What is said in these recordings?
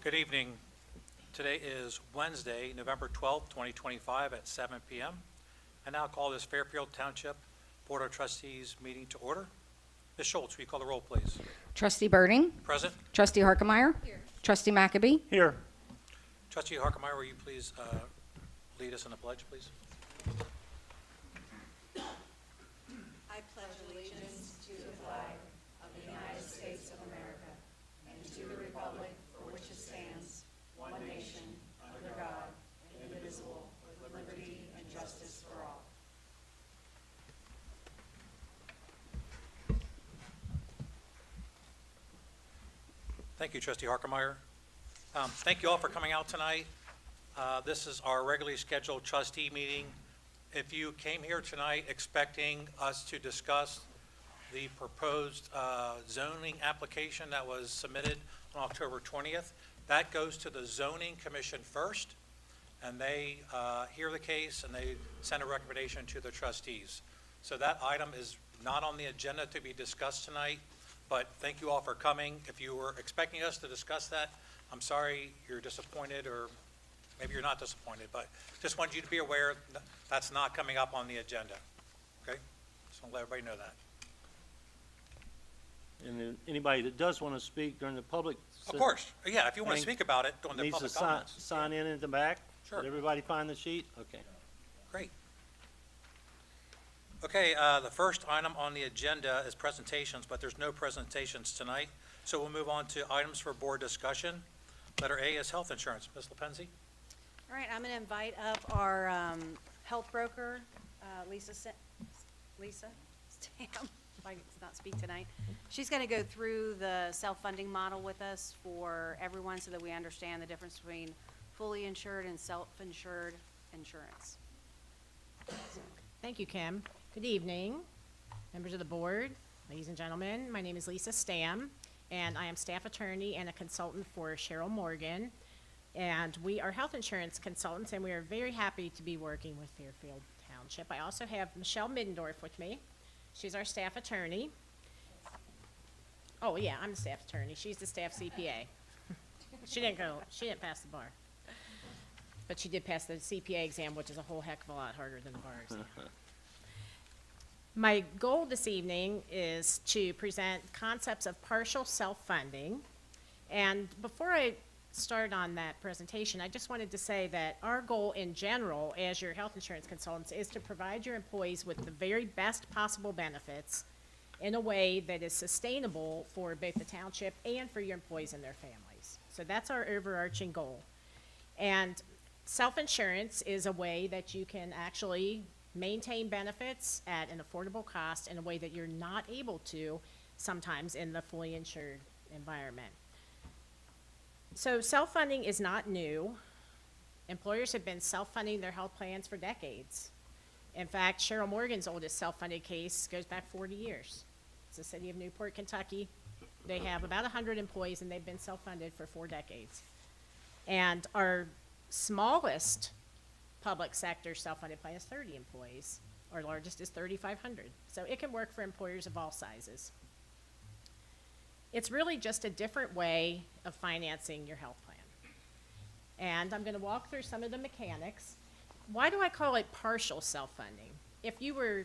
Good evening. Today is Wednesday, November 12th, 2025 at 7 p.m. I now call this Fairfield Township Board of Trustees meeting to order. Ms. Schultz, will you call the roll, please? Trustee Birding. Present. Trustee Harkemeyer. Here. Trustee McAbee. Here. Trustee Harkemeyer, will you please lead us in the pledge, please? I pledge allegiance to the flag of the United States of America and to the republic for which it stands, one nation, under God, indivisible, with liberty and justice for all. Thank you, Trustee Harkemeyer. Thank you all for coming out tonight. This is our regularly scheduled trustee meeting. If you came here tonight expecting us to discuss the proposed zoning application that was submitted on October 20th, that goes to the Zoning Commission first, and they hear the case and they send a recommendation to the trustees. So that item is not on the agenda to be discussed tonight, but thank you all for coming. If you were expecting us to discuss that, I'm sorry you're disappointed, or maybe you're not disappointed, but just wanted you to be aware that's not coming up on the agenda, okay? Just want to let everybody know that. And then anybody that does want to speak during the public. Of course, yeah, if you want to speak about it during the Needs to public comments. sign in at the back? Sure. Did everybody find the sheet? Okay. Great. Okay, the first item on the agenda is presentations, but there's no presentations tonight. So we'll move on to items for board discussion. Letter A is health insurance. Ms. Lepenzi? All right, I'm going to invite up our health broker, Lisa Stam, if I not speak tonight. She's going to go through the self-funding model with us for everyone so that we understand the difference between fully insured and self-insured insurance. Thank you, Kim. Good evening, members of the board, ladies and gentlemen. My name is Lisa Stam, and I am staff attorney and a consultant for Cheryl Morgan. And we are health insurance consultants, and we are very happy to be working with Fairfield Township. I also have Michelle Middendorf with me. She's our staff attorney. Oh, yeah, I'm the staff attorney. She's the staff CPA. She didn't pass the bar. But she did pass the CPA exam, which is a whole heck of a lot harder than the bar exam. My goal this evening is to present concepts of partial self-funding. And before I start on that presentation, I just wanted to say that our goal in general as your health insurance consultants is to provide your employees with the very best possible benefits in a way that is sustainable for both the township and for your employees and their families. So that's our overarching goal. And self-insurance is a way that you can actually maintain benefits at an affordable cost in a way that you're not able to sometimes in the fully insured environment. So self-funding is not new. Employers have been self-funding their health plans for decades. In fact, Cheryl Morgan's oldest self-funded case goes back 40 years. It's the city of Newport, Kentucky. They have about 100 employees, and they've been self-funded for 4 decades. And our smallest public sector self-funded plan is 30 employees. Our largest is 3,500. So it can work for employers of all sizes. It's really just a different way of financing your health plan. And I'm going to walk through some of the mechanics. Why do I call it partial self-funding? If you were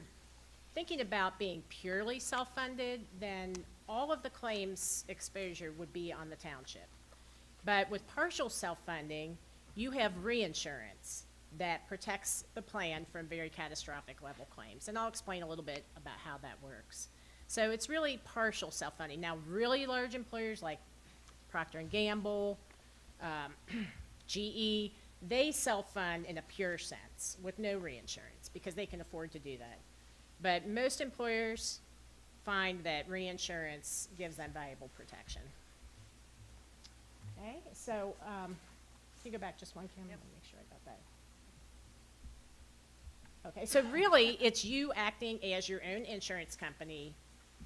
thinking about being purely self-funded, then all of the claims exposure would be on the township. But with partial self-funding, you have reinsurance that protects the plan from very catastrophic level claims. And I'll explain a little bit about how that works. So it's really partial self-funding. Now, really large employers like Procter & Gamble, GE, they self-fund in a pure sense with no reinsurance because they can afford to do that. But most employers find that reinsurance gives them valuable protection. Okay, so can you go back just one, Kim? Yep. Let me make sure I got that. Okay, so really it's you acting as your own insurance company,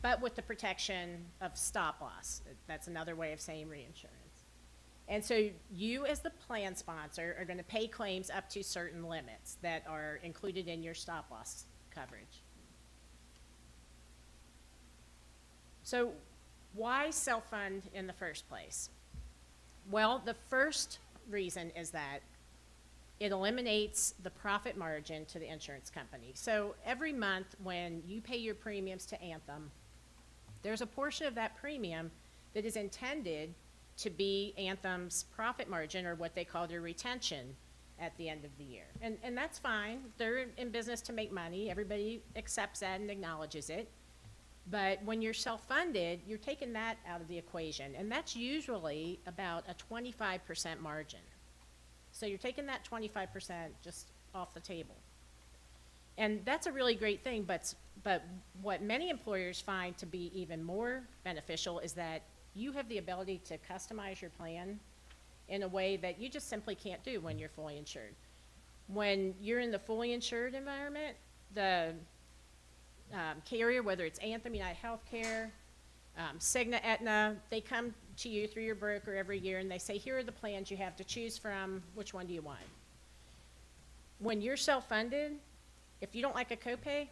but with the protection of stop loss. That's another way of saying reinsurance. And so you as the plan sponsor are going to pay claims up to certain limits that are included in your stop loss coverage. So why self-fund in the first place? Well, the first reason is that it eliminates the profit margin to the insurance company. So every month when you pay your premiums to Anthem, there's a portion of that premium that is intended to be Anthem's profit margin, or what they call their retention, at the end of the year. And that's fine. They're in business to make money. Everybody accepts that and acknowledges it. But when you're self-funded, you're taking that out of the equation. And that's usually about a 25% margin. So you're taking that 25% just off the table. And that's a really great thing, but what many employers find to be even more beneficial is that you have the ability to customize your plan in a way that you just simply can't do when you're fully insured. When you're in the fully insured environment, the carrier, whether it's Anthem, United Healthcare, Cigna, Aetna, they come to you through your broker every year and they say, here are the plans you have to choose from, which one do you want? When you're self-funded, if you don't like a copay,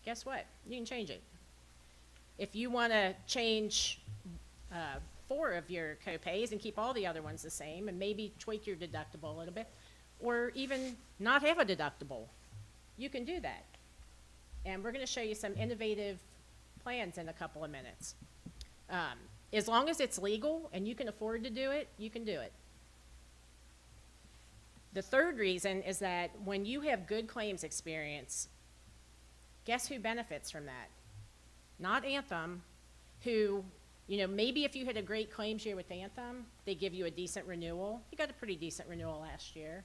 guess what? You can change it. If you want to change 4 of your copays and keep all the other ones the same and maybe tweak your deductible a little bit, or even not have a deductible, you can do that. And we're going to show you some innovative plans in a couple of minutes. As long as it's legal and you can afford to do it, you can do it. The third reason is that when you have good claims experience, guess who benefits from that? Not Anthem, who, you know, maybe if you had a great claims year with Anthem, they give you a decent renewal. You got a pretty decent renewal last year.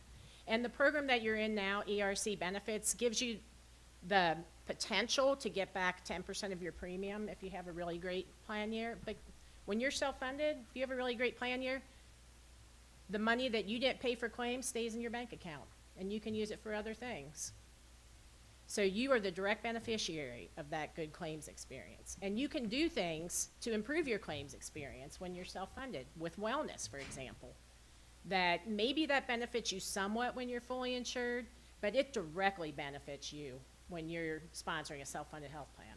And the program that you're in now, ERC Benefits, gives you the potential to get back 10% of your premium if you have a really great plan year. But when you're self-funded, if you have a really great plan year, the money that you didn't pay for claims stays in your bank account, and you can use it for other things. So you are the direct beneficiary of that good claims experience. And you can do things to improve your claims experience when you're self-funded, with wellness, for example. That maybe that benefits you somewhat when you're fully insured, but it directly benefits you when you're sponsoring a self-funded health plan.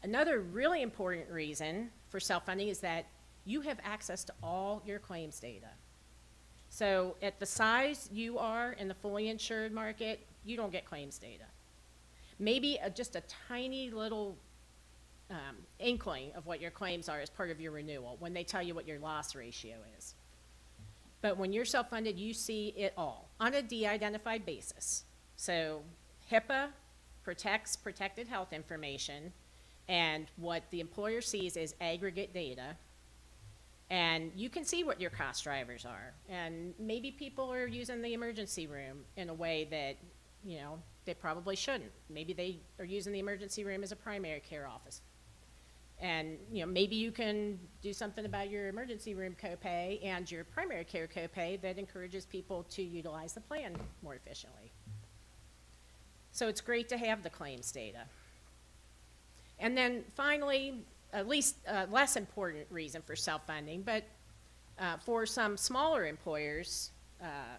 Another really important reason for self-funding is that you have access to all your claims data. So at the size you are in the fully insured market, you don't get claims data. Maybe just a tiny little inkling of what your claims are as part of your renewal when they tell you what your loss ratio is. But when you're self-funded, you see it all on a de-identified basis. So HIPAA protects protected health information, and what the employer sees is aggregate data. And you can see what your cost drivers are. And maybe people are using the emergency room in a way that, you know, they probably shouldn't. Maybe they are using the emergency room as a primary care office. And, you know, maybe you can do something about your emergency room copay and your primary care copay that encourages people to utilize the plan more efficiently. So it's great to have the claims data. And then finally, at least less important reason for self-funding, but for some smaller employers,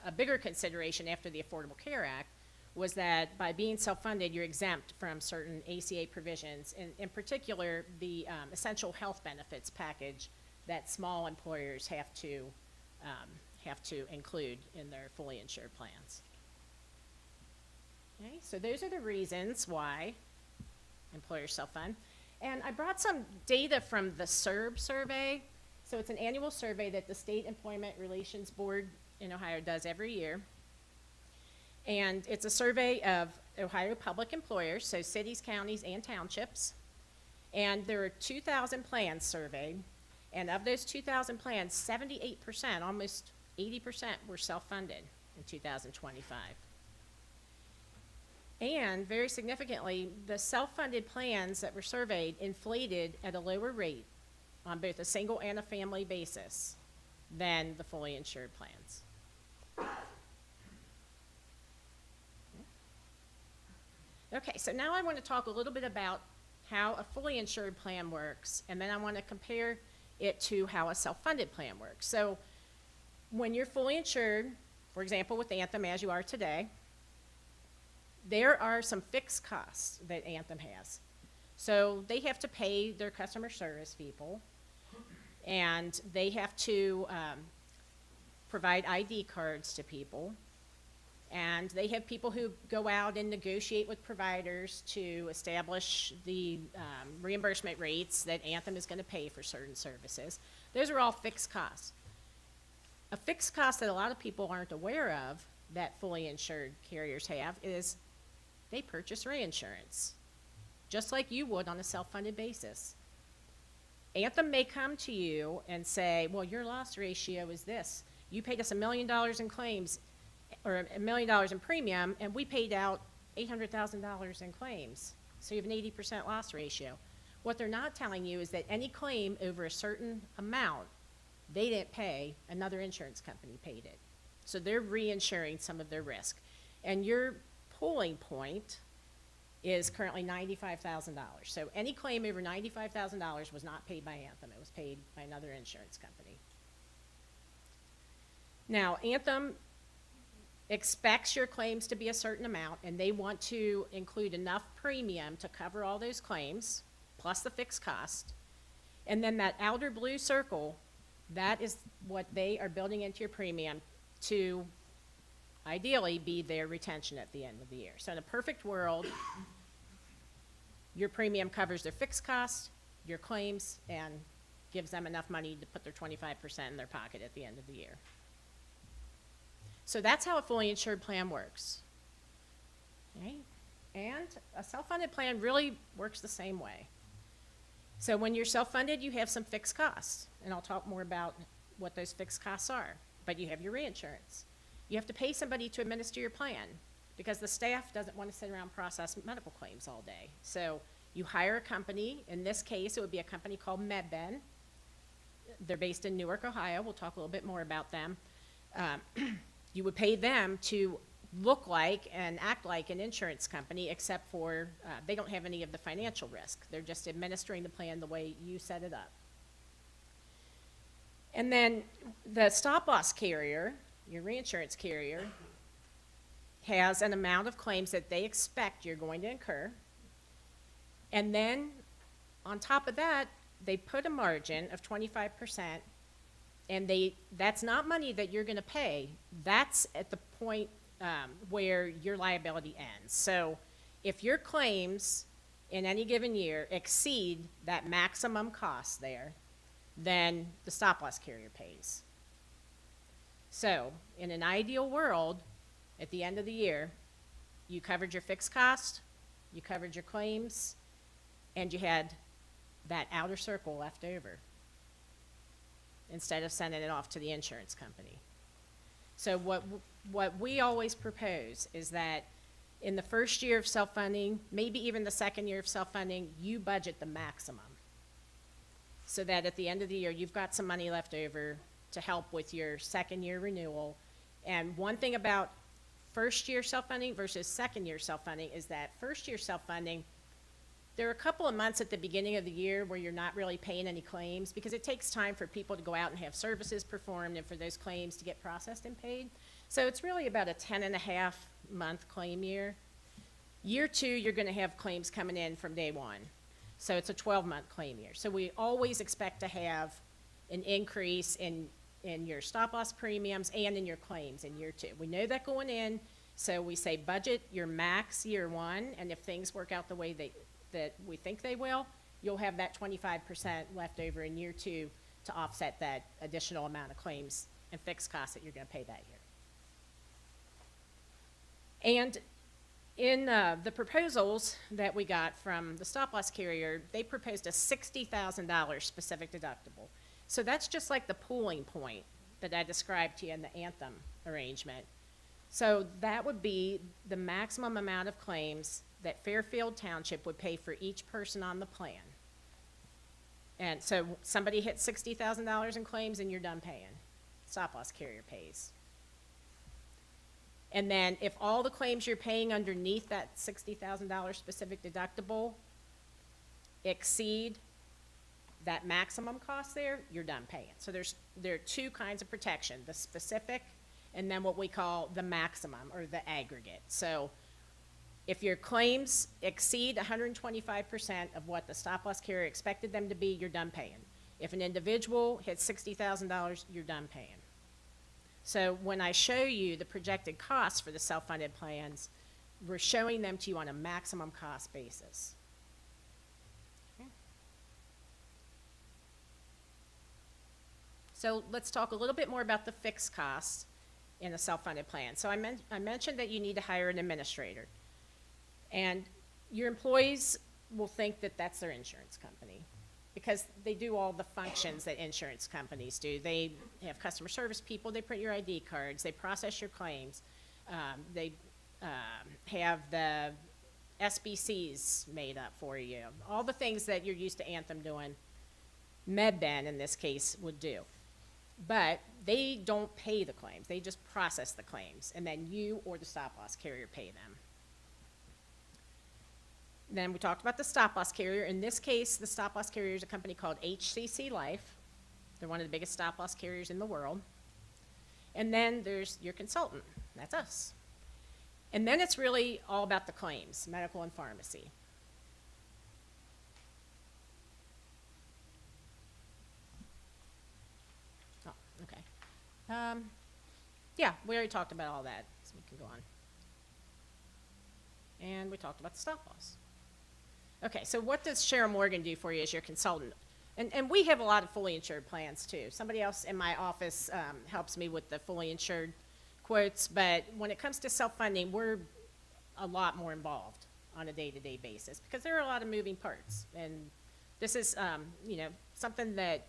a bigger consideration after the Affordable Care Act was that by being self-funded, you're exempt from certain ACA provisions, in particular the essential health benefits package that small employers have to include in their fully insured plans. Okay, so those are the reasons why employers self-fund. And I brought some data from the SERB survey. So it's an annual survey that the State Employment Relations Board in Ohio does every year. And it's a survey of Ohio public employers, so cities, counties, and townships. And there are 2,000 plans surveyed. And of those 2,000 plans, 78%, almost 80%, were self-funded in 2025. And very significantly, the self-funded plans that were surveyed inflated at a lower rate on both a single and a family basis than the fully insured plans. Okay, so now I want to talk a little bit about how a fully insured plan works, and then I want to compare it to how a self-funded plan works. So when you're fully insured, for example, with Anthem as you are today, there are some fixed costs that Anthem has. So they have to pay their customer service people, and they have to provide ID cards to people. And they have people who go out and negotiate with providers to establish the reimbursement rates that Anthem is going to pay for certain services. Those are all fixed costs. A fixed cost that a lot of people aren't aware of that fully insured carriers have is they purchase reinsurance, just like you would on a self-funded basis. Anthem may come to you and say, well, your loss ratio is this. You paid us $1 million in claims, or $1 million in premium, and we paid out $800,000 in claims. So you have an 80% loss ratio. What they're not telling you is that any claim over a certain amount, they didn't pay, another insurance company paid it. So they're reinsuring some of their risk. And your pooling point is currently $95,000. So any claim over $95,000 was not paid by Anthem. It was paid by another insurance company. Now, Anthem expects your claims to be a certain amount, and they want to include enough premium to cover all those claims, plus the fixed cost. And then that outer blue circle, that is what they are building into your premium to ideally be their retention at the end of the year. So in a perfect world, your premium covers their fixed costs, your claims, and gives them enough money to put their 25% in their pocket at the end of the year. So that's how a fully insured plan works. Okay? And a self-funded plan really works the same way. So when you're self-funded, you have some fixed costs, and I'll talk more about what those fixed costs are. But you have your reinsurance. You have to pay somebody to administer your plan because the staff doesn't want to sit around and process medical claims all day. So you hire a company. In this case, it would be a company called MedBen. They're based in Newark, Ohio. We'll talk a little bit more about them. You would pay them to look like and act like an insurance company, except for they don't have any of the financial risk. They're just administering the plan the way you set it up. And then the stop-loss carrier, your reinsurance carrier, has an amount of claims that they expect you're going to incur. And then on top of that, they put a margin of 25%, and that's not money that you're going to pay. That's at the point where your liability ends. So if your claims in any given year exceed that maximum cost there, then the stop-loss carrier pays. So in an ideal world, at the end of the year, you covered your fixed cost, you covered your claims, and you had that outer circle left over instead of sending it off to the insurance company. So what we always propose is that in the first year of self-funding, maybe even the second year of self-funding, you budget the maximum so that at the end of the year, you've got some money left over to help with your second year renewal. And one thing about first year self-funding versus second year self-funding is that first year self-funding, there are a couple of months at the beginning of the year where you're not really paying any claims because it takes time for people to go out and have services performed and for those claims to get processed and paid. So it's really about a 10.5-month claim year. Year 2, you're going to have claims coming in from day 1. So it's a 12-month claim year. So we always expect to have an increase in your stop-loss premiums and in your claims in year 2. We know that going in, so we say budget your max year 1, and if things work out the way that we think they will, you'll have that 25% left over in year 2 to offset that additional amount of claims and fixed costs that you're going to pay that year. And in the proposals that we got from the stop-loss carrier, they proposed a $60,000 specific deductible. So that's just like the pooling point that I described to you in the Anthem arrangement. So that would be the maximum amount of claims that Fairfield Township would pay for each person on the plan. And so somebody hits $60,000 in claims and you're done paying. Stop-loss carrier pays. And then if all the claims you're paying underneath that $60,000 specific deductible exceed that maximum cost there, you're done paying. So there are two kinds of protection, the specific and then what we call the maximum or the aggregate. So if your claims exceed 125% of what the stop-loss carrier expected them to be, you're done paying. If an individual hits $60,000, you're done paying. So when I show you the projected costs for the self-funded plans, we're showing them to you on a maximum cost basis. Okay. So let's talk a little bit more about the fixed costs in a self-funded plan. So I mentioned that you need to hire an administrator. And your employees will think that that's their insurance company because they do all the functions that insurance companies do. They have customer service people, they print your ID cards, they process your claims, they have the SBCs made up for you. All the things that you're used to Anthem doing, MedBen in this case would do. But they don't pay the claims, they just process the claims, and then you or the stop-loss carrier pay them. Then we talked about the stop-loss carrier. In this case, the stop-loss carrier is a company called HCC Life. They're one of the biggest stop-loss carriers in the world. And then there's your consultant, that's us. And then it's really all about the claims, medical and pharmacy. Oh, okay. Yeah, we already talked about all that, so we can go on. And we talked about the stop-loss. Okay, so what does Cheryl Morgan do for you as your consultant? And we have a lot of fully insured plans too. Somebody else in my office helps me with the fully insured quotes, but when it comes to self-funding, we're a lot more involved on a day-to-day basis because there are a lot of moving parts. And this is, something that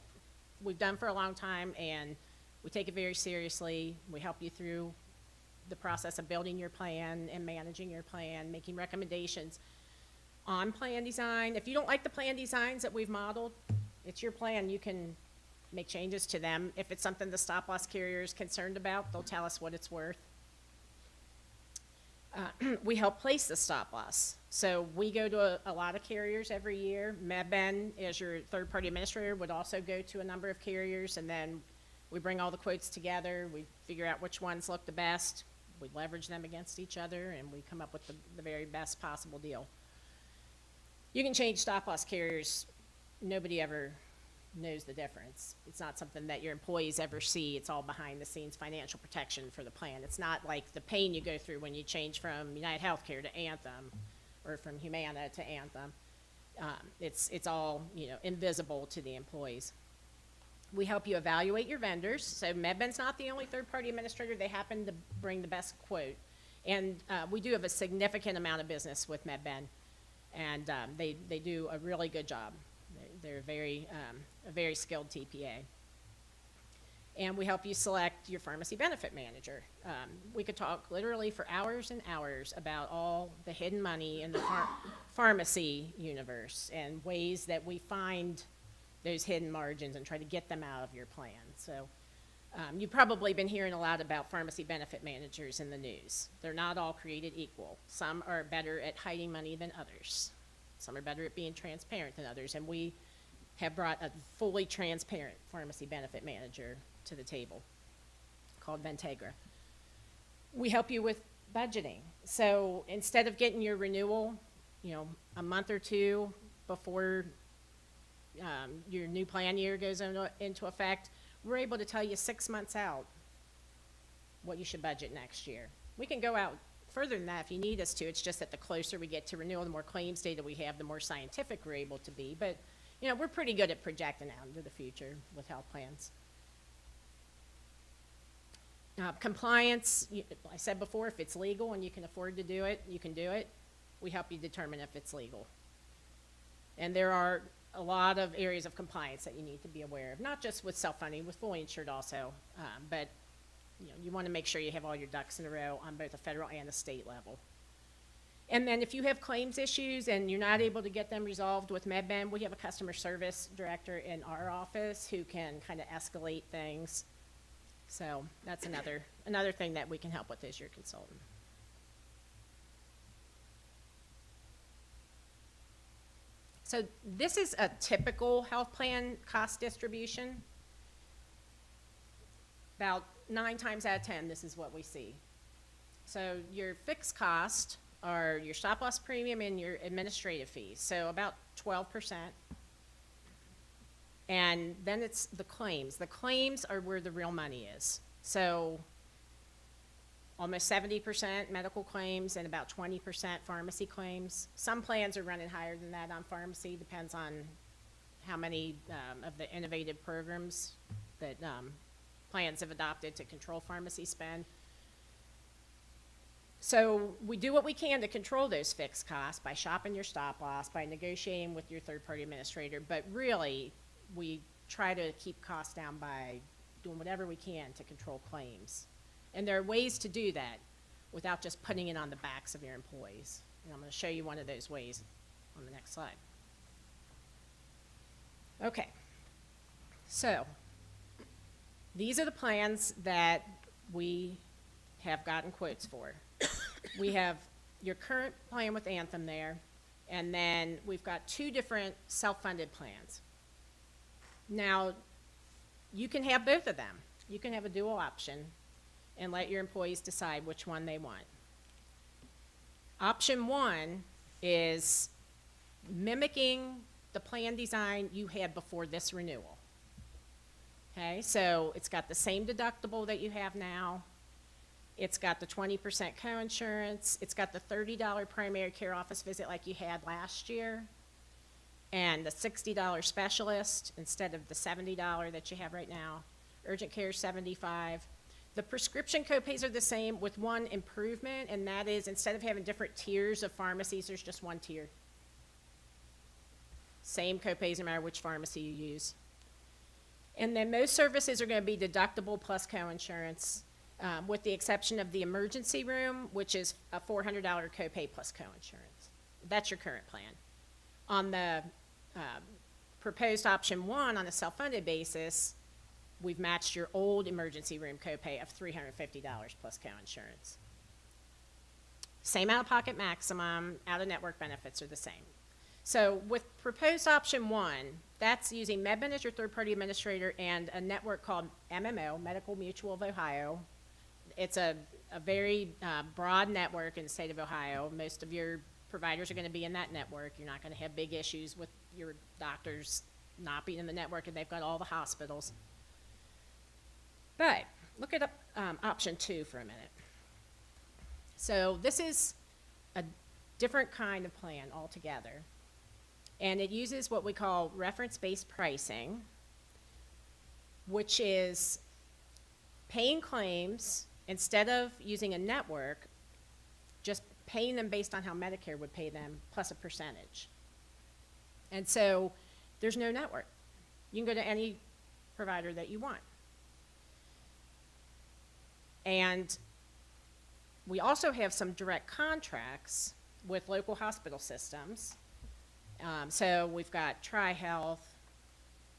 we've done for a long time, and we take it very seriously. We help you through the process of building your plan and managing your plan, making recommendations on plan design. If you don't like the plan designs that we've modeled, it's your plan. You can make changes to them. If it's something the stop-loss carrier is concerned about, they'll tell us what it's worth. We help place the stop-loss. So we go to a lot of carriers every year. MedBen, as your third-party administrator, would also go to a number of carriers, and then we bring all the quotes together. We figure out which ones look the best. We leverage them against each other, and we come up with the very best possible deal. You can change stop-loss carriers. Nobody ever knows the difference. It's not something that your employees ever see. It's all behind-the-scenes financial protection for the plan. It's not like the pain you go through when you change from UnitedHealthcare to Anthem or from Humana to Anthem. It's all invisible to the employees. We help you evaluate your vendors. So MedBen's not the only third-party administrator. They happen to bring the best quote. And we do have a significant amount of business with MedBen, and they do a really good job. They're a very skilled TPA. And we help you select your pharmacy benefit manager. We could talk literally for hours and hours about all the hidden money in the pharmacy universe and ways that we find those hidden margins and try to get them out of your plan. So you've probably been hearing a lot about pharmacy benefit managers in the news. They're not all created equal. Some are better at hiding money than others. Some are better at being transparent than others. And we have brought a fully transparent pharmacy benefit manager to the table called Ventegra. We help you with budgeting. So instead of getting your renewal, a month or two before your new plan year goes into effect, we're able to tell you 6 months out what you should budget next year. We can go out further than that if you need us to. It's just that the closer we get to renewal, the more claims data we have, the more scientific we're able to be. But, we're pretty good at projecting out into the future with health plans. Compliance, I said before, if it's legal and you can afford to do it, you can do it. We help you determine if it's legal. And there are a lot of areas of compliance that you need to be aware of, not just with self-funding, with fully insured also, but you want to make sure you have all your ducks in a row on both a federal and a state level. And then if you have claims issues and you're not able to get them resolved with MedBen, we have a customer service director in our office who can kind of escalate things. So that's another thing that we can help with as your consultant. So this is a typical health plan cost distribution. About 9 times out of 10, this is what we see. So your fixed cost are your stop-loss premium and your administrative fees, so about 12%. And then it's the claims. The claims are where the real money is. So almost 70% medical claims and about 20% pharmacy claims. Some plans are running higher than that on pharmacy, depends on how many of the innovative programs that plans have adopted to control pharmacy spend. So we do what we can to control those fixed costs by shopping your stop loss, by negotiating with your third-party administrator, but really, we try to keep costs down by doing whatever we can to control claims. And there are ways to do that without just putting it on the backs of your employees. And I'm going to show you one of those ways on the next slide. Okay, so these are the plans that we have gotten quotes for. We have your current plan with Anthem there, and then we've got two different self-funded plans. Now, you can have both of them. You can have a dual option and let your employees decide which one they want. Option one is mimicking the plan design you had before this renewal. Okay, so it's got the same deductible that you have now. It's got the 20% coinsurance. It's got the $30 primary care office visit like you had last year, and the $60 specialist instead of the $70 that you have right now. Urgent care $75. The prescription copays are the same with one improvement, and that is instead of having different tiers of pharmacies, there's just one tier. Same copays no matter which pharmacy you use. And then most services are going to be deductible plus coinsurance, with the exception of the emergency room, which is a $400 copay plus coinsurance. That's your current plan. On the proposed option one, on a self-funded basis, we've matched your old emergency room copay of $350 plus coinsurance. Same out-of-pocket maximum, out-of-network benefits are the same. So with proposed option one, that's using MedBen as your third-party administrator and a network called MMO, Medical Mutual of Ohio. It's a very broad network in the state of Ohio. Most of your providers are going to be in that network. You're not going to have big issues with your doctors not being in the network, and they've got all the hospitals. But look at option two for a minute. So this is a different kind of plan altogether. And it uses what we call reference-based pricing, which is paying claims instead of using a network, just paying them based on how Medicare would pay them plus a percentage. And so there's no network. You can go to any provider that you want. And we also have some direct contracts with local hospital systems. So we've got Tri-Health,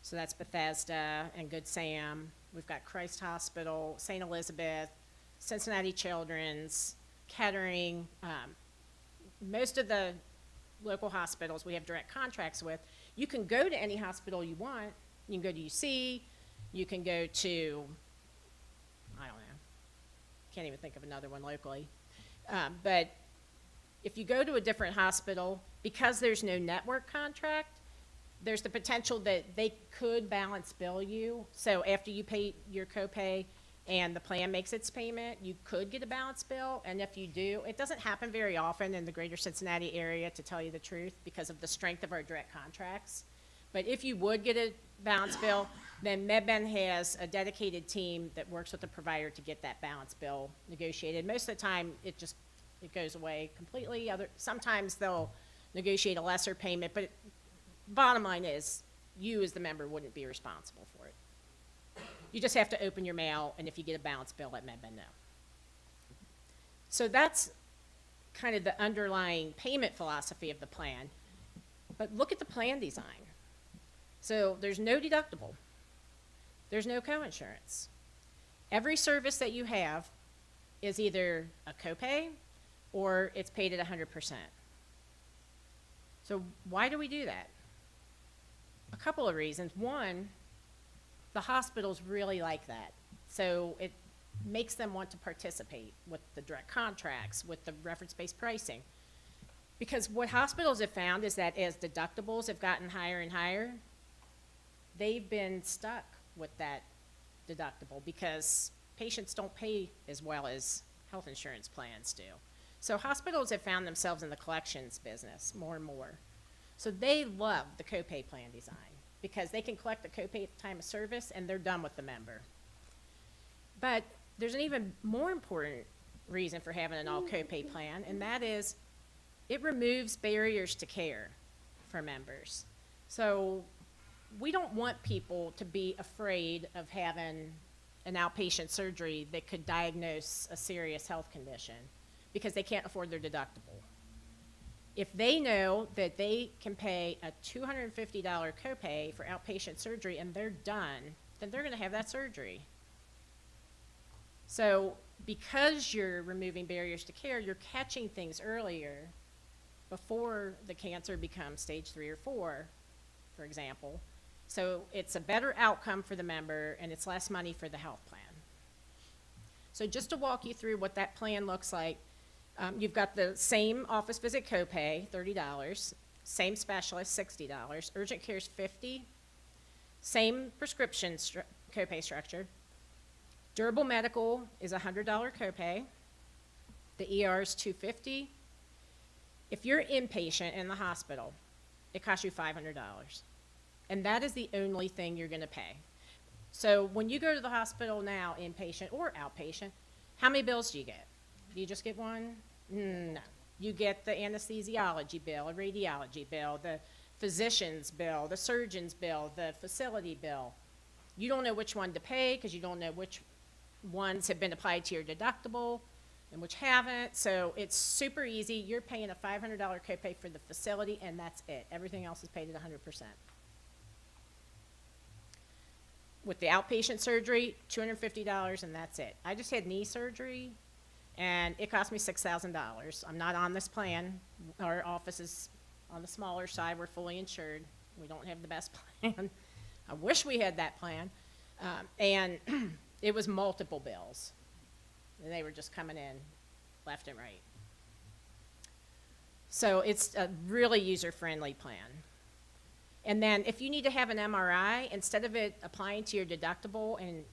so that's Bethesda and Good Sam. We've got Christ Hospital, St. Elizabeth, Cincinnati Children's, Kettering. Most of the local hospitals we have direct contracts with. You can go to any hospital you want. You can go to UC. You can go to, I don't know, can't even think of another one locally. But if you go to a different hospital, because there's no network contract, there's the potential that they could balance bill you. So after you pay your copay and the plan makes its payment, you could get a balance bill. And if you do, it doesn't happen very often in the greater Cincinnati area, to tell you the truth, because of the strength of our direct contracts. But if you would get a balance bill, then MedBen has a dedicated team that works with the provider to get that balance bill negotiated. Most of the time, it goes away completely. Sometimes they'll negotiate a lesser payment, but bottom line is, you as the member wouldn't be responsible for it. You just have to open your mail, and if you get a balance bill, let MedBen know. So that's kind of the underlying payment philosophy of the plan. But look at the plan design. So there's no deductible. There's no coinsurance. Every service that you have is either a copay or it's paid at 100%. So why do we do that? A couple of reasons. One, the hospitals really like that. So it makes them want to participate with the direct contracts, with the reference-based pricing. Because what hospitals have found is that as deductibles have gotten higher and higher, they've been stuck with that deductible because patients don't pay as well as health insurance plans do. So hospitals have found themselves in the collections business more and more. So they love the copay plan design because they can collect the copay at the time of service and they're done with the member. But there's an even more important reason for having an all copay plan, and that is it removes barriers to care for members. So we don't want people to be afraid of having an outpatient surgery that could diagnose a serious health condition because they can't afford their deductible. If they know that they can pay a $250 copay for outpatient surgery and they're done, then they're going to have that surgery. So because you're removing barriers to care, you're catching things earlier before the cancer becomes stage 3 or 4, for example. So it's a better outcome for the member and it's less money for the health plan. So just to walk you through what that plan looks like, you've got the same office visit copay, $30, same specialist, $60, urgent care is $50, same prescription copay structure. Durable medical is a $100 copay. The ER is $250. If you're inpatient in the hospital, it costs you $500. And that is the only thing you're going to pay. So when you go to the hospital now, inpatient or outpatient, how many bills do you get? Do you just get one? No. You get the anesthesiology bill, a radiology bill, the physician's bill, the surgeon's bill, the facility bill. You don't know which one to pay because you don't know which ones have been applied to your deductible and which haven't. So it's super easy. You're paying a $500 copay for the facility and that's it. Everything else is paid at 100%. With the outpatient surgery, $250 and that's it. I just had knee surgery and it cost me $6,000. I'm not on this plan. Our office is on the smaller side. We're fully insured. We don't have the best plan. I wish we had that plan. And it was multiple bills. And they were just coming in left and right. So it's a really user-friendly plan. And then if you need to have an MRI, instead of it applying to your deductible and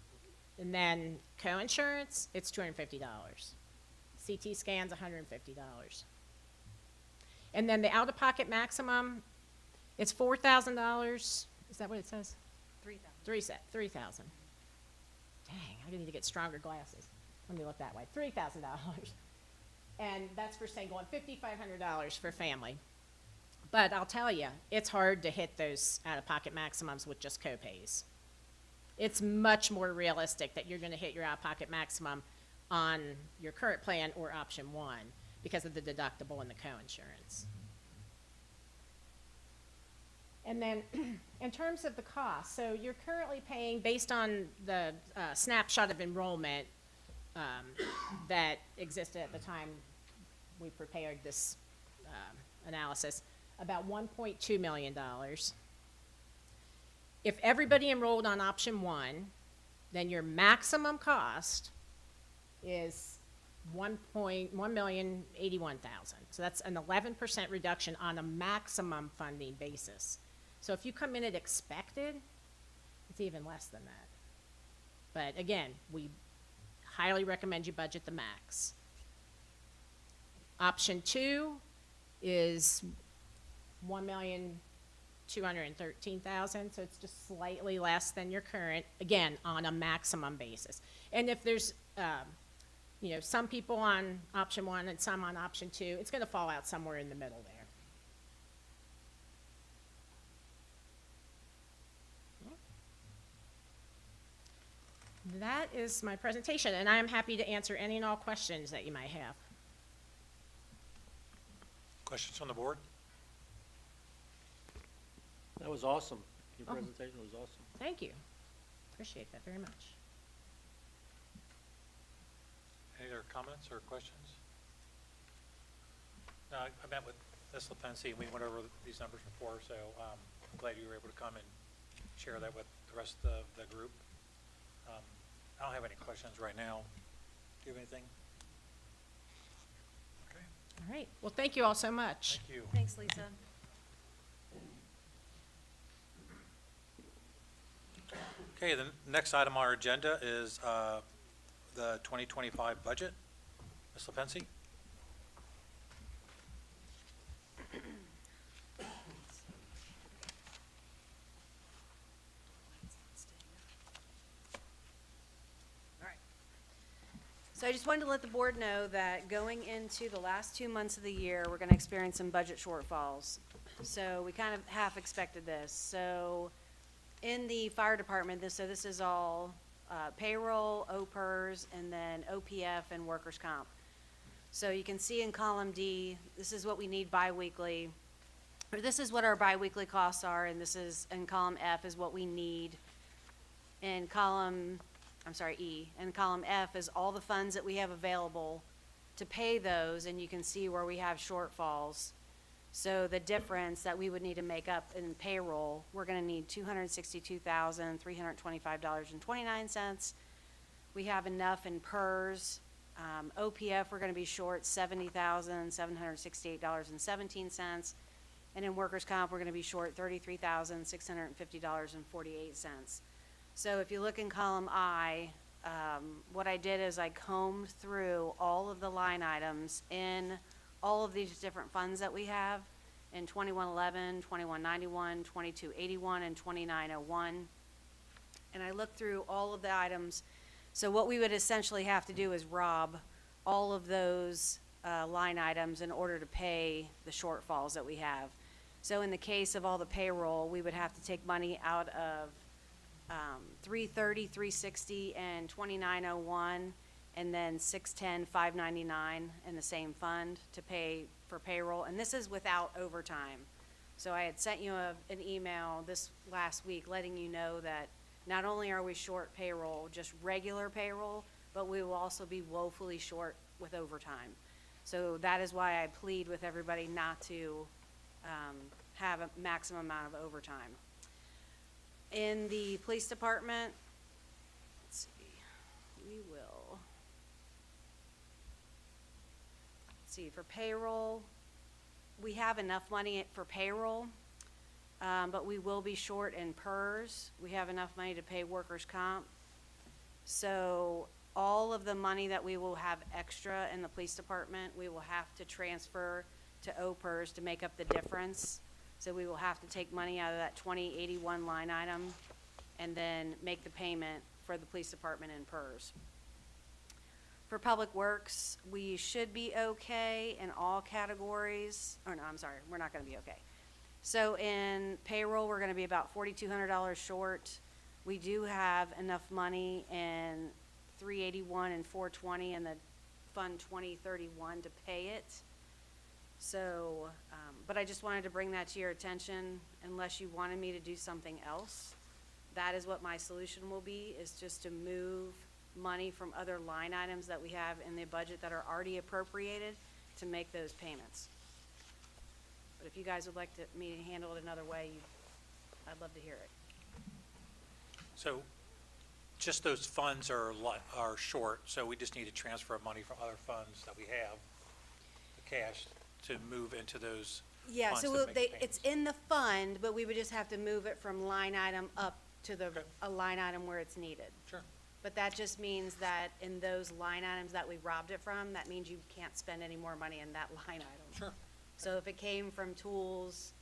then co-insurance, it's $250. CT scans, $150. And then the out-of-pocket maximum, it's $4,000. Is that what it says? $3,000. $3,000. Dang, I need to get stronger glasses. Let me look that way. $3,000. And that's for single and $5,500 for family. But I'll tell you, it's hard to hit those out-of-pocket maximums with just copays. It's much more realistic that you're going to hit your out-of-pocket maximum on your current plan or option 1 because of the deductible and the co-insurance. And then in terms of the cost, so you're currently paying, based on the snapshot of enrollment that existed at the time we prepared this analysis, about $1.2 million. If everybody enrolled on option 1, then your maximum cost is $1,081,000. So that's an 11% reduction on a maximum funding basis. So if you come in at expected, it's even less than that. But again, we highly recommend you budget the max. Option 2 is $1,213,000, so it's just slightly less than your current, again, on a maximum basis. And if there's, some people on option 1 and some on option 2, it's going to fall out somewhere in the middle there. That is my presentation, and I am happy to answer any and all questions that you might have. Questions from the board? That was awesome. Your presentation was awesome. Thank you. Appreciate that very much. Any other comments or questions? No, I met with Ms. Lepensi, and we went over these numbers before, so I'm glad you were able to come and share that with the rest of the group. I don't have any questions right now. Do you have anything? Okay, All right. Well, thank you all so much. thank you. Thanks, Lisa. Okay, the next item on our agenda is the 2025 budget. Ms. LaPensi? So I just wanted to let the board know that going into the last 2 months of the year, we're gonna experience some budget shortfalls. So we kind of half expected this. So in the fire department, this is all payroll, OPERS, and then OPF and workers' comp. So you can see in column D, this is what we need biweekly, or this is what our biweekly costs are, and this is, in column F is what we need. In column, E, and column F is all the funds that we have available to pay those, and you can see where we have shortfalls. So the difference that we would need to make up in payroll, we're gonna need $262,325.29. We have enough in PERS. OPF, we're gonna be short $70,768.17. And in workers' comp, we're gonna be short $33,650.48. So if you look in column I, what I did is I combed through all of the line items in all of these different funds that we have in 2111, 2191, 2281, and 2901. And I looked through all of the items. So what we would essentially have to do is rob all of those line items in order to pay the shortfalls that we have. So in the case of all the payroll, we would have to take money out of 330, 360, and 2901, and then 610, 599 in the same fund to pay for payroll, and this is without overtime. So I had sent you an email this last week letting you know that not only are we short payroll, just regular payroll, but we will also be woefully short with overtime. So that is why I plead with everybody not to have a maximum amount of overtime. In the police department, let's see, for payroll, we have enough money for payroll, but we will be short in PERS. We have enough money to pay workers' comp. So all of the money that we will have extra in the police department, we will have to transfer to OPERS to make up the difference. So we will have to take money out of that 2081 line item and then make the payment for the police department in PERS. For Public Works, we should be okay in all categories. Oh, no, I'm sorry, we're not gonna be okay. So in payroll, we're gonna be about $4,200 short. We do have enough money in 381 and 420 and the Fund 2031 to pay it. So, but I just wanted to bring that to your attention, unless you wanted me to do something else. That is what my solution will be, is just to move money from other line items that we have in the budget that are already appropriated to make those payments. But if you guys would like me to handle it another way, I'd love to hear it. So just those funds are short, so we just need to transfer money from other funds that we have, the cash, to move into those Yeah, funds so to make the it's payments. in the fund, but we would just have to move it from line item up to Okay. a line item where it's needed. Sure. But that just means that in those line items that we robbed it from, that means you can't spend any more money in that line item. Sure. So if it came from tools,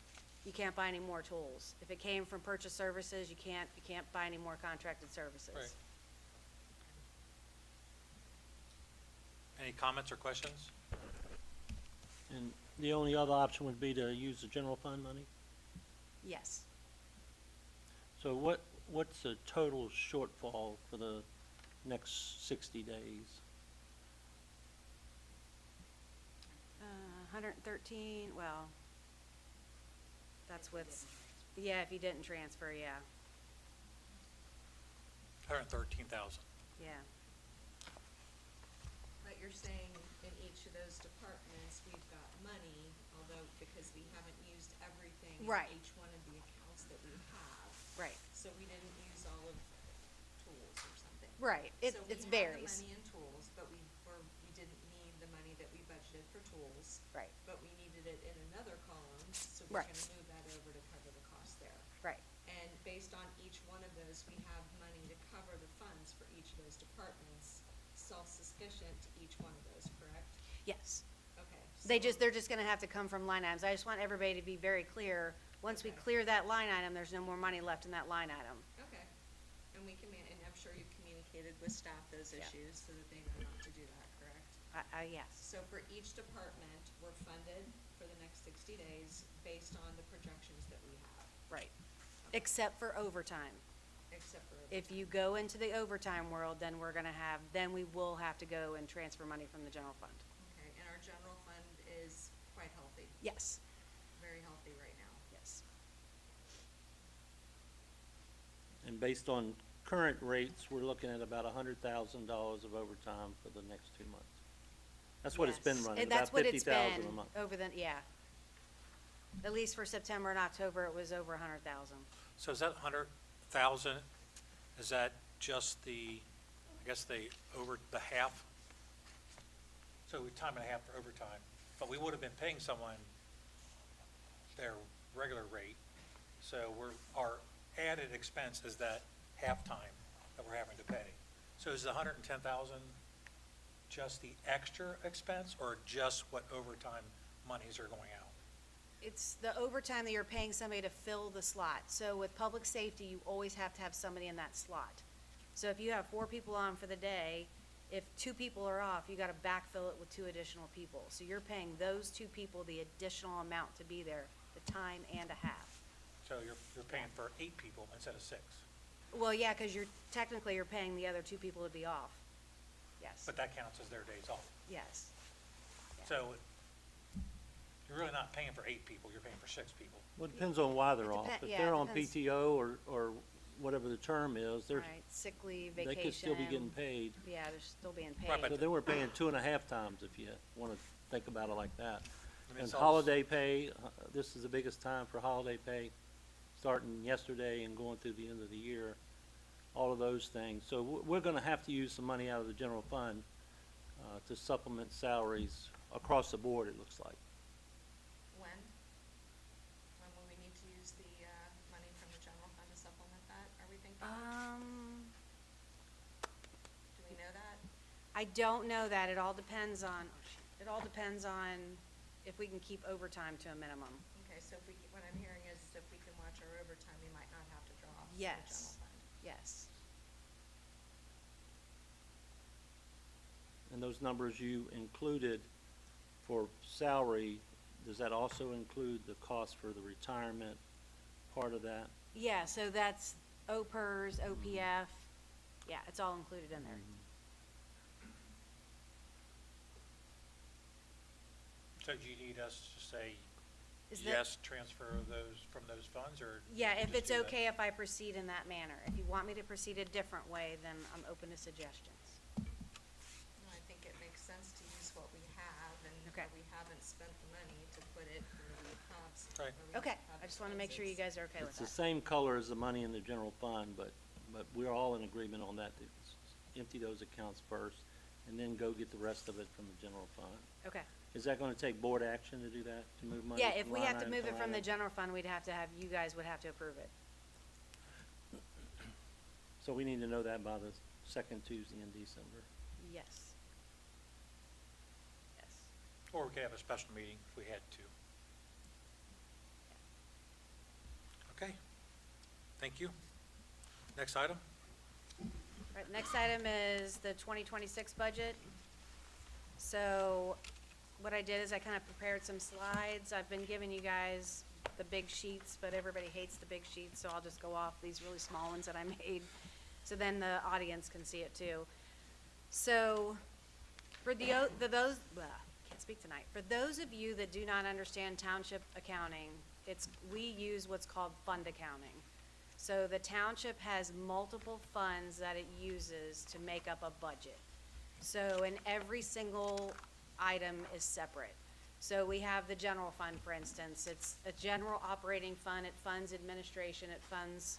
you can't buy any more tools. If it came from purchase services, you can't buy any more contracted services. Right. Any comments or questions? And the only other option would be to use the general fund money? Yes. So what's the total shortfall for the next 60 days? 113, well, that's with, yeah, if you didn't transfer, yeah, 113,000. yeah. But you're saying in each of those departments, we've got money, although because we haven't used everything Right. in each one of the accounts that we have. Right, So we didn't use all of tools or something. right, it So varies. we have the money in tools, but we didn't need the money that we budgeted for tools. Right. But we needed it in another column, so we're Right. gonna move that over to cover the cost there. Right, And based on each one of those, we have money to cover the funds for each of those departments, self-sufficient to each one of those, correct? Yes. Okay. They're just gonna have to come from line items. I just want everybody to be very clear. Once we Okay. clear that line item, there's no more money left in that line item. Okay, and we can and I'm sure you've communicated with staff those Yeah. issues so that they know not to do that, correct? Yes. So for each department, we're funded for the next 60 days based on the projections that we have, Right. Except for overtime. except for. If you go into the overtime world, then we will have to go and transfer money from the general fund. Okay, and our general fund is quite healthy, Yes. very healthy right now. Yes. And based on current rates, we're looking at about $100,000 of overtime for the next 2 months. That's what it's been Yes. running, And about that's what it's 50,000 a been month. over yeah. At least for September and October, it was over 100,000. So is that 100,000, is that just the, I guess the half? So we time and a half for overtime, but we would have been paying someone their regular rate. So our added expense is that halftime that we're having to pay. So is the 110,000 just the extra expense or just what overtime monies are going out? It's the overtime that you're paying somebody to fill the slot. So with public safety, you always have to have somebody in that slot. So if you have 4 people on for the day, if 2 people are off, you gotta backfill it with 2 additional people. So you're paying those 2 people the additional amount to be there, the time and a half. So you're paying for 8 people instead of 6. Well, yeah, because technically you're paying the other 2 people to be off. Yes, But that counts as their days off. yes. Yeah. So you're really not paying for 8 people, you're paying for 6 people. Well, it depends on why they're It off. depen- If yeah, they're it on depends. PTO or whatever the term is, Right, sick leave, vacation. they could still be getting paid. Yeah, they're still being paid. Right, but So then we're paying 2.5 times if you want to think about it like that. mean, And it's also- holiday pay, this is the biggest time for holiday pay, starting yesterday and going through the end of the year, all of those things. So we're going to have to use some money out of the general fund to supplement salaries across the board, it looks like. When? When will we need to use the money from the general fund to supplement that, are we thinking? Do we know that? I don't know that. It all depends on if we can keep overtime to a minimum. Okay, so if what I'm hearing is if we can watch our overtime, we might not have to draw from the general Yes. fund. Yes. And those numbers you included for salary, does that also include the cost for the retirement part of that? Yeah, so that's OPERS, OPF. Yeah, it's all included in there. So do you need us to say Is that- yes, transfer those from those funds, or? Yeah, you if just it's do that? okay if I proceed in that manner. If you want me to proceed a different way, then I'm open to suggestions. No, I think it makes sense to use what we have, and Okay. we haven't spent the money to put it where we have. Right. where we Okay, have I just want to make sure you expenses. guys are okay with It's the that. same color as the money in the general fund, but we're all in agreement on that, to empty those accounts first, and then go get the rest of it from the general fund. Okay. Is that gonna take board action to do that, to move money? Yeah, from if we line have to item move it line from the item? general fund, you guys would have to approve it. So we need to know that by the second Tuesday in December. Yes. Yes. Or we could have a special meeting if we had to. Okay, thank you. Next item? Right, next item is the 2026 budget. So what I did is I kind of prepared some slides. I've been giving you guys the big sheets, but everybody hates the big sheets, so I'll just go off these really small ones that I made, so then the audience can see it too. So for can't speak tonight. For those of you that do not understand township accounting, we use what's called fund accounting. So the township has multiple funds that it uses to make up a budget. So, and every single item is separate. So we have the general fund, for instance. It's a general operating fund. It funds administration. It funds,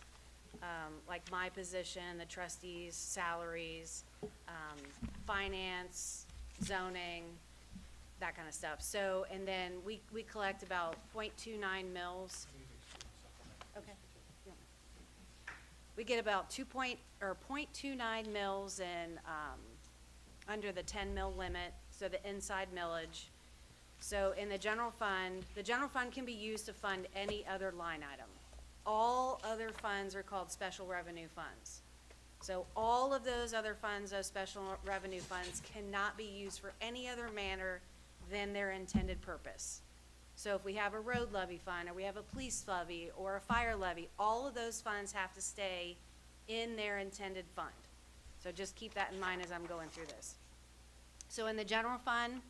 like my position, the trustees' salaries, finance, zoning, that kind of stuff. So, and then we collect about .29 mils. Okay. Yeah. We get about 0.29 mils in, under the 10 mil limit, so the inside millage. So in the general fund can be used to fund any other line item. All other funds are called special revenue funds. So all of those other funds, those special revenue funds, cannot be used for any other manner than their intended purpose. So if we have a road levy fund, or we have a police levy, or a fire levy, all of those funds have to stay in their intended fund. So just keep that in mind as I'm going through this. So in the general fund,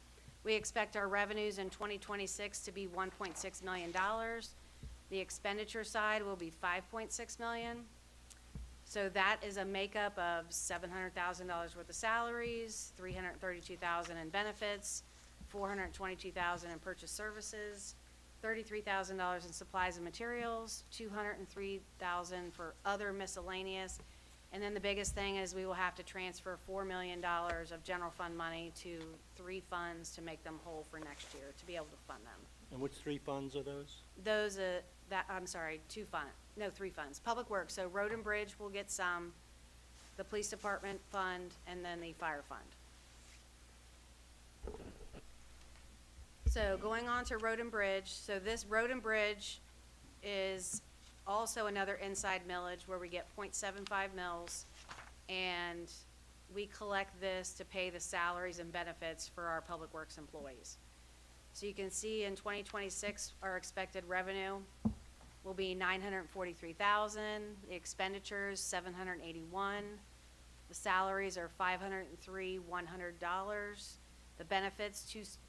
we expect our revenues in 2026 to be $1.6 million. The expenditure side will be $5.6 million. So that is a makeup of $700,000 worth of salaries, $332,000 in benefits, $422,000 in purchase services, $33,000 in supplies and materials, $203,000 for other miscellaneous. And then the biggest thing is we will have to transfer $4 million of general fund money to 3 funds to make them whole for next year, to be able to fund them. And which 3 funds are those? Those, 3 funds. Public Works, so Road and Bridge will get some, the Police Department fund, and then the Fire Fund. So going on to Road and Bridge, so this Road and Bridge is also another inside millage where we get 0.75 mils, and we collect this to pay the salaries and benefits for our Public Works employees. So you can see in 2026, our expected revenue will be $943,000, the expenditures $781, the salaries are $503,100, the benefits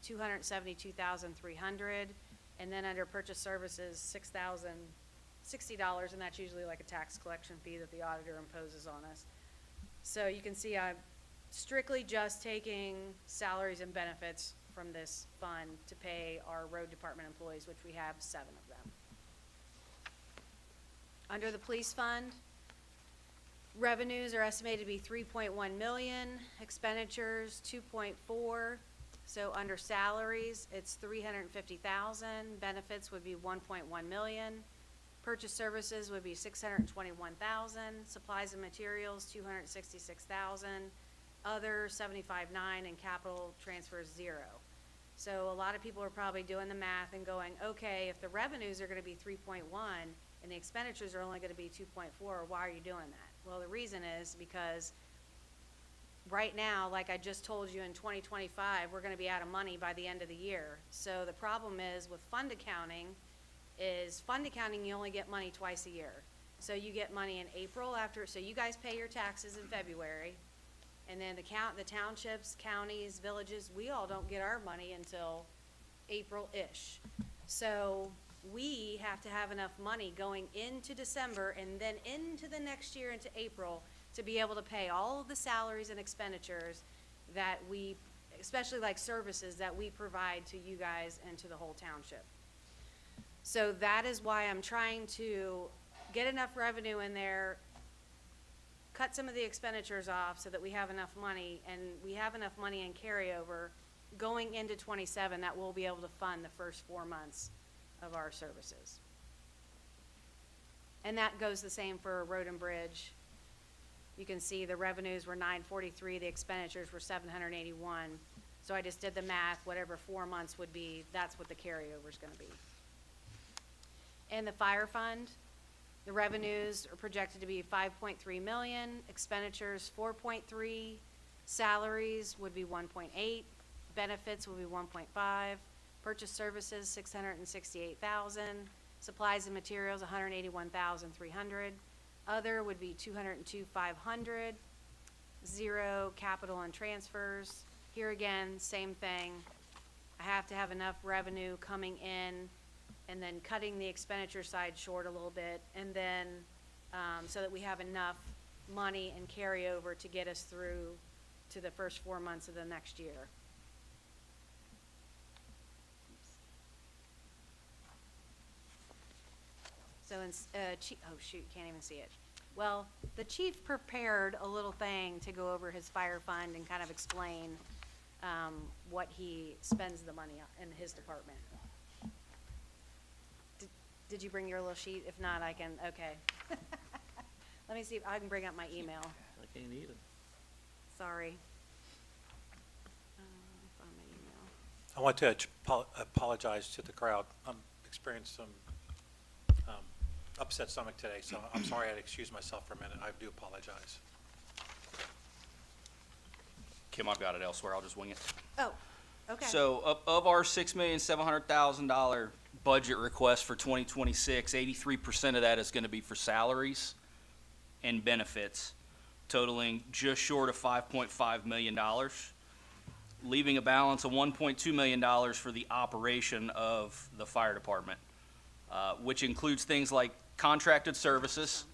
$272,300, and then under purchase services $6,060, and that's usually like a tax collection fee that the auditor imposes on us. So you can see I'm strictly just taking salaries and benefits from this fund to pay our road department employees, which we have 7 of them. Under the police fund, revenues are estimated to be 3.1 million, expenditures 2.4. So under salaries, it's 350,000, benefits would be 1.1 million, purchase services would be 621,000, supplies and materials 266,000, other 75,900, and capital transfers 0. So a lot of people are probably doing the math and going, okay, if the revenues are going to be 3.1 and the expenditures are only going to be 2.4, why are you doing that? Well, the reason is because right now, like I just told you, in 2025, we're going to be out of money by the end of the year. So the problem is with fund accounting, you only get money twice a year. So you get money in April so you guys pay your taxes in February, and then the townships, counties, villages, we all don't get our money until April-ish. So we have to have enough money going into December and then into the next year, into April, to be able to pay all of the salaries and expenditures that especially like services that we provide to you guys and to the whole township. So that is why I'm trying to get enough revenue in there, cut some of the expenditures off so that we have enough money, and we have enough money in carryover going into 27 that we'll be able to fund the first 4 months of our services. And that goes the same for Road and Bridge. You can see the revenues were 943, the expenditures were 781. So I just did the math, whatever 4 months would be, that's what the carryover is going to be. In the fire fund, the revenues are projected to be 5.3 million, expenditures 4.3, salaries would be 1.8, benefits would be 1.5, purchase services 668,000, supplies and materials 181,300, other would be 202,500, 0 capital and transfers. Here again, same thing. I have to have enough revenue coming in, and then cutting the expenditure side short a little bit, and then so that we have enough money and carryover to get us through to the first 4 months of the next year. So, oh shoot, can't even see it. Well, the chief prepared a little thing to go over his fire fund and kind of explain what he spends the money on in his department. Did you bring your little sheet? If not, I can, okay. Let Let me see if I can bring up my email. I can't either. Sorry. Find my email. I want to apologize to the crowd. I'm experiencing some upset stomach today, so I'm sorry. I'd excuse myself for a minute. I do apologize. Kim, I've got it elsewhere. I'll just wing it. Oh, okay. So of our $6,700,000 budget request for 2026, 83% of that is going to be for salaries and benefits, totaling just short of $5.5 million, leaving a balance of $1.2 million for the operation of the fire department, which includes things like contracted services,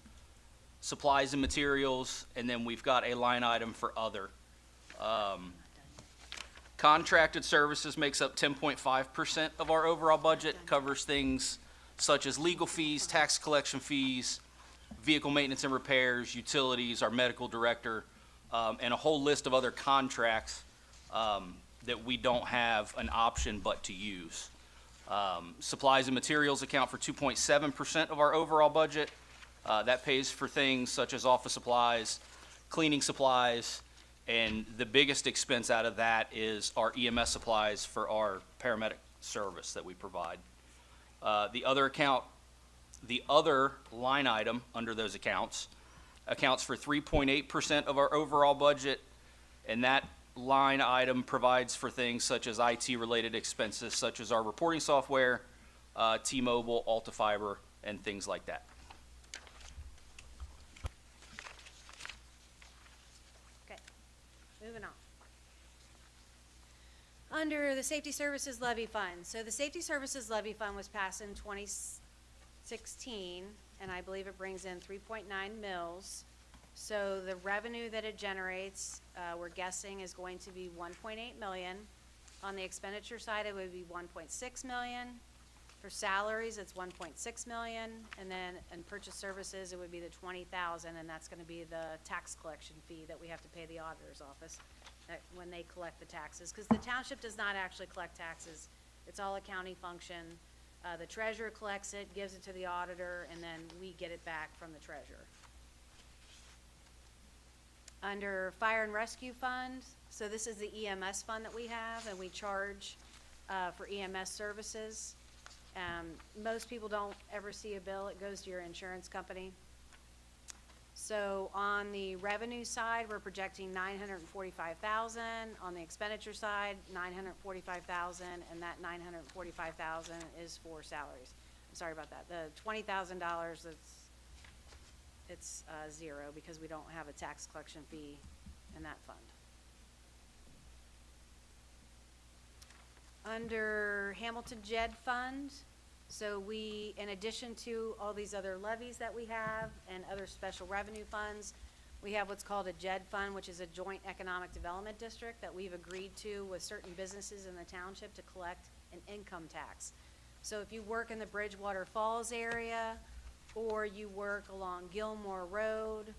supplies and materials, and then we've got a line item for other. Contracted services makes up 10.5% of our overall budget, covers things such as legal fees, tax collection fees, vehicle maintenance and repairs, utilities, our medical director, and a whole list of other contracts that we don't have an option but to use. Supplies and materials account for 2.7% of our overall budget. That pays for things such as office supplies, cleaning supplies, and the biggest expense out of that is our EMS supplies for our paramedic service that we provide. The other line item under those accounts accounts for 3.8% of our overall budget, and that line item provides for things such as IT-related expenses, such as our reporting software, T-Mobile, Altafiber, and things like that. Okay, moving on. Under the Safety Services Levy Fund, so the Safety Services Levy Fund was passed in 2016, and I believe it brings in 3.9 mils. So the revenue that it generates, we're guessing is going to be 1.8 million. On the expenditure side, it would be 1.6 million. For salaries, it's 1.6 million, and then in purchase services, it would be the 20,000, and that's gonna be the tax collection fee that we have to pay the auditor's office when they collect the taxes, because the township does not actually collect taxes. It's all a county function. The treasurer collects it, gives it to the auditor, and then we get it back from the treasurer. Under Fire and Rescue Fund, so this is the EMS fund that we have, and we charge for EMS services. Most people don't ever see a bill, it goes to your insurance company. So on the revenue side, we're projecting 945,000. On the expenditure side, 945,000, and that 945,000 is for salaries. I'm sorry about that. The $20,000, it's zero because we don't have a tax collection fee in that fund. Under Hamilton JED Fund, so we, in addition to all these other levies that we have and other special revenue funds, we have what's called a JED Fund, which is a Joint Economic Development District that we've agreed to with certain businesses in the township to collect an income tax. So if you work in the Bridgewater Falls area, or you work along Gilmore Road,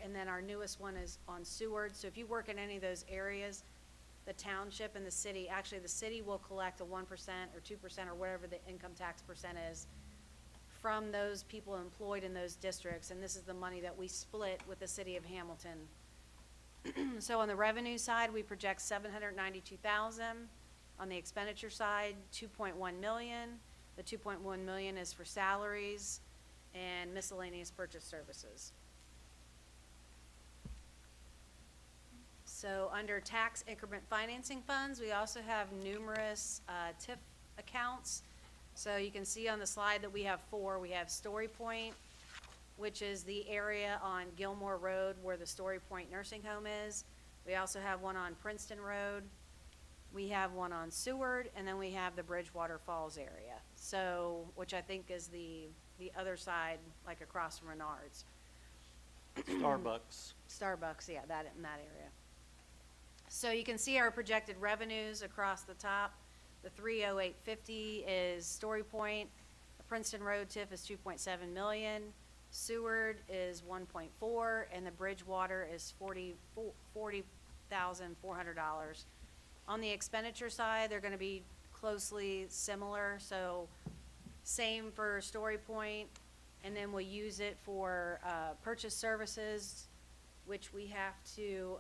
and then our newest one is on Seward. So if you work in any of those areas, the township and the city, actually the city will collect a 1% or 2% or whatever the income tax percent is from those people employed in those districts, and this is the money that we split with the city of Hamilton. So on the revenue side, we project 792,000. On the expenditure side, 2.1 million. The 2.1 million is for salaries and miscellaneous purchase services. So under tax increment financing funds, we also have numerous TIF accounts. So you can see on the slide that we have 4. We have Story Point, which is the area on Gilmore Road where the Story Point Nursing Home is. We also have one on Princeton Road. We have one on Seward, and then we have the Bridgewater Falls area. So, which I think is the other side, like across from Renard's. Starbucks, yeah, that in that area. So you can see our projected revenues across the top. The 30850 is Story Point. The Princeton Road TIF is 2.7 million. Seward is 1.4, and the Bridgewater is $40,400. On the expenditure side, they're going to be closely similar. So same for Story Point, And then we'll use it for purchase services, which we have to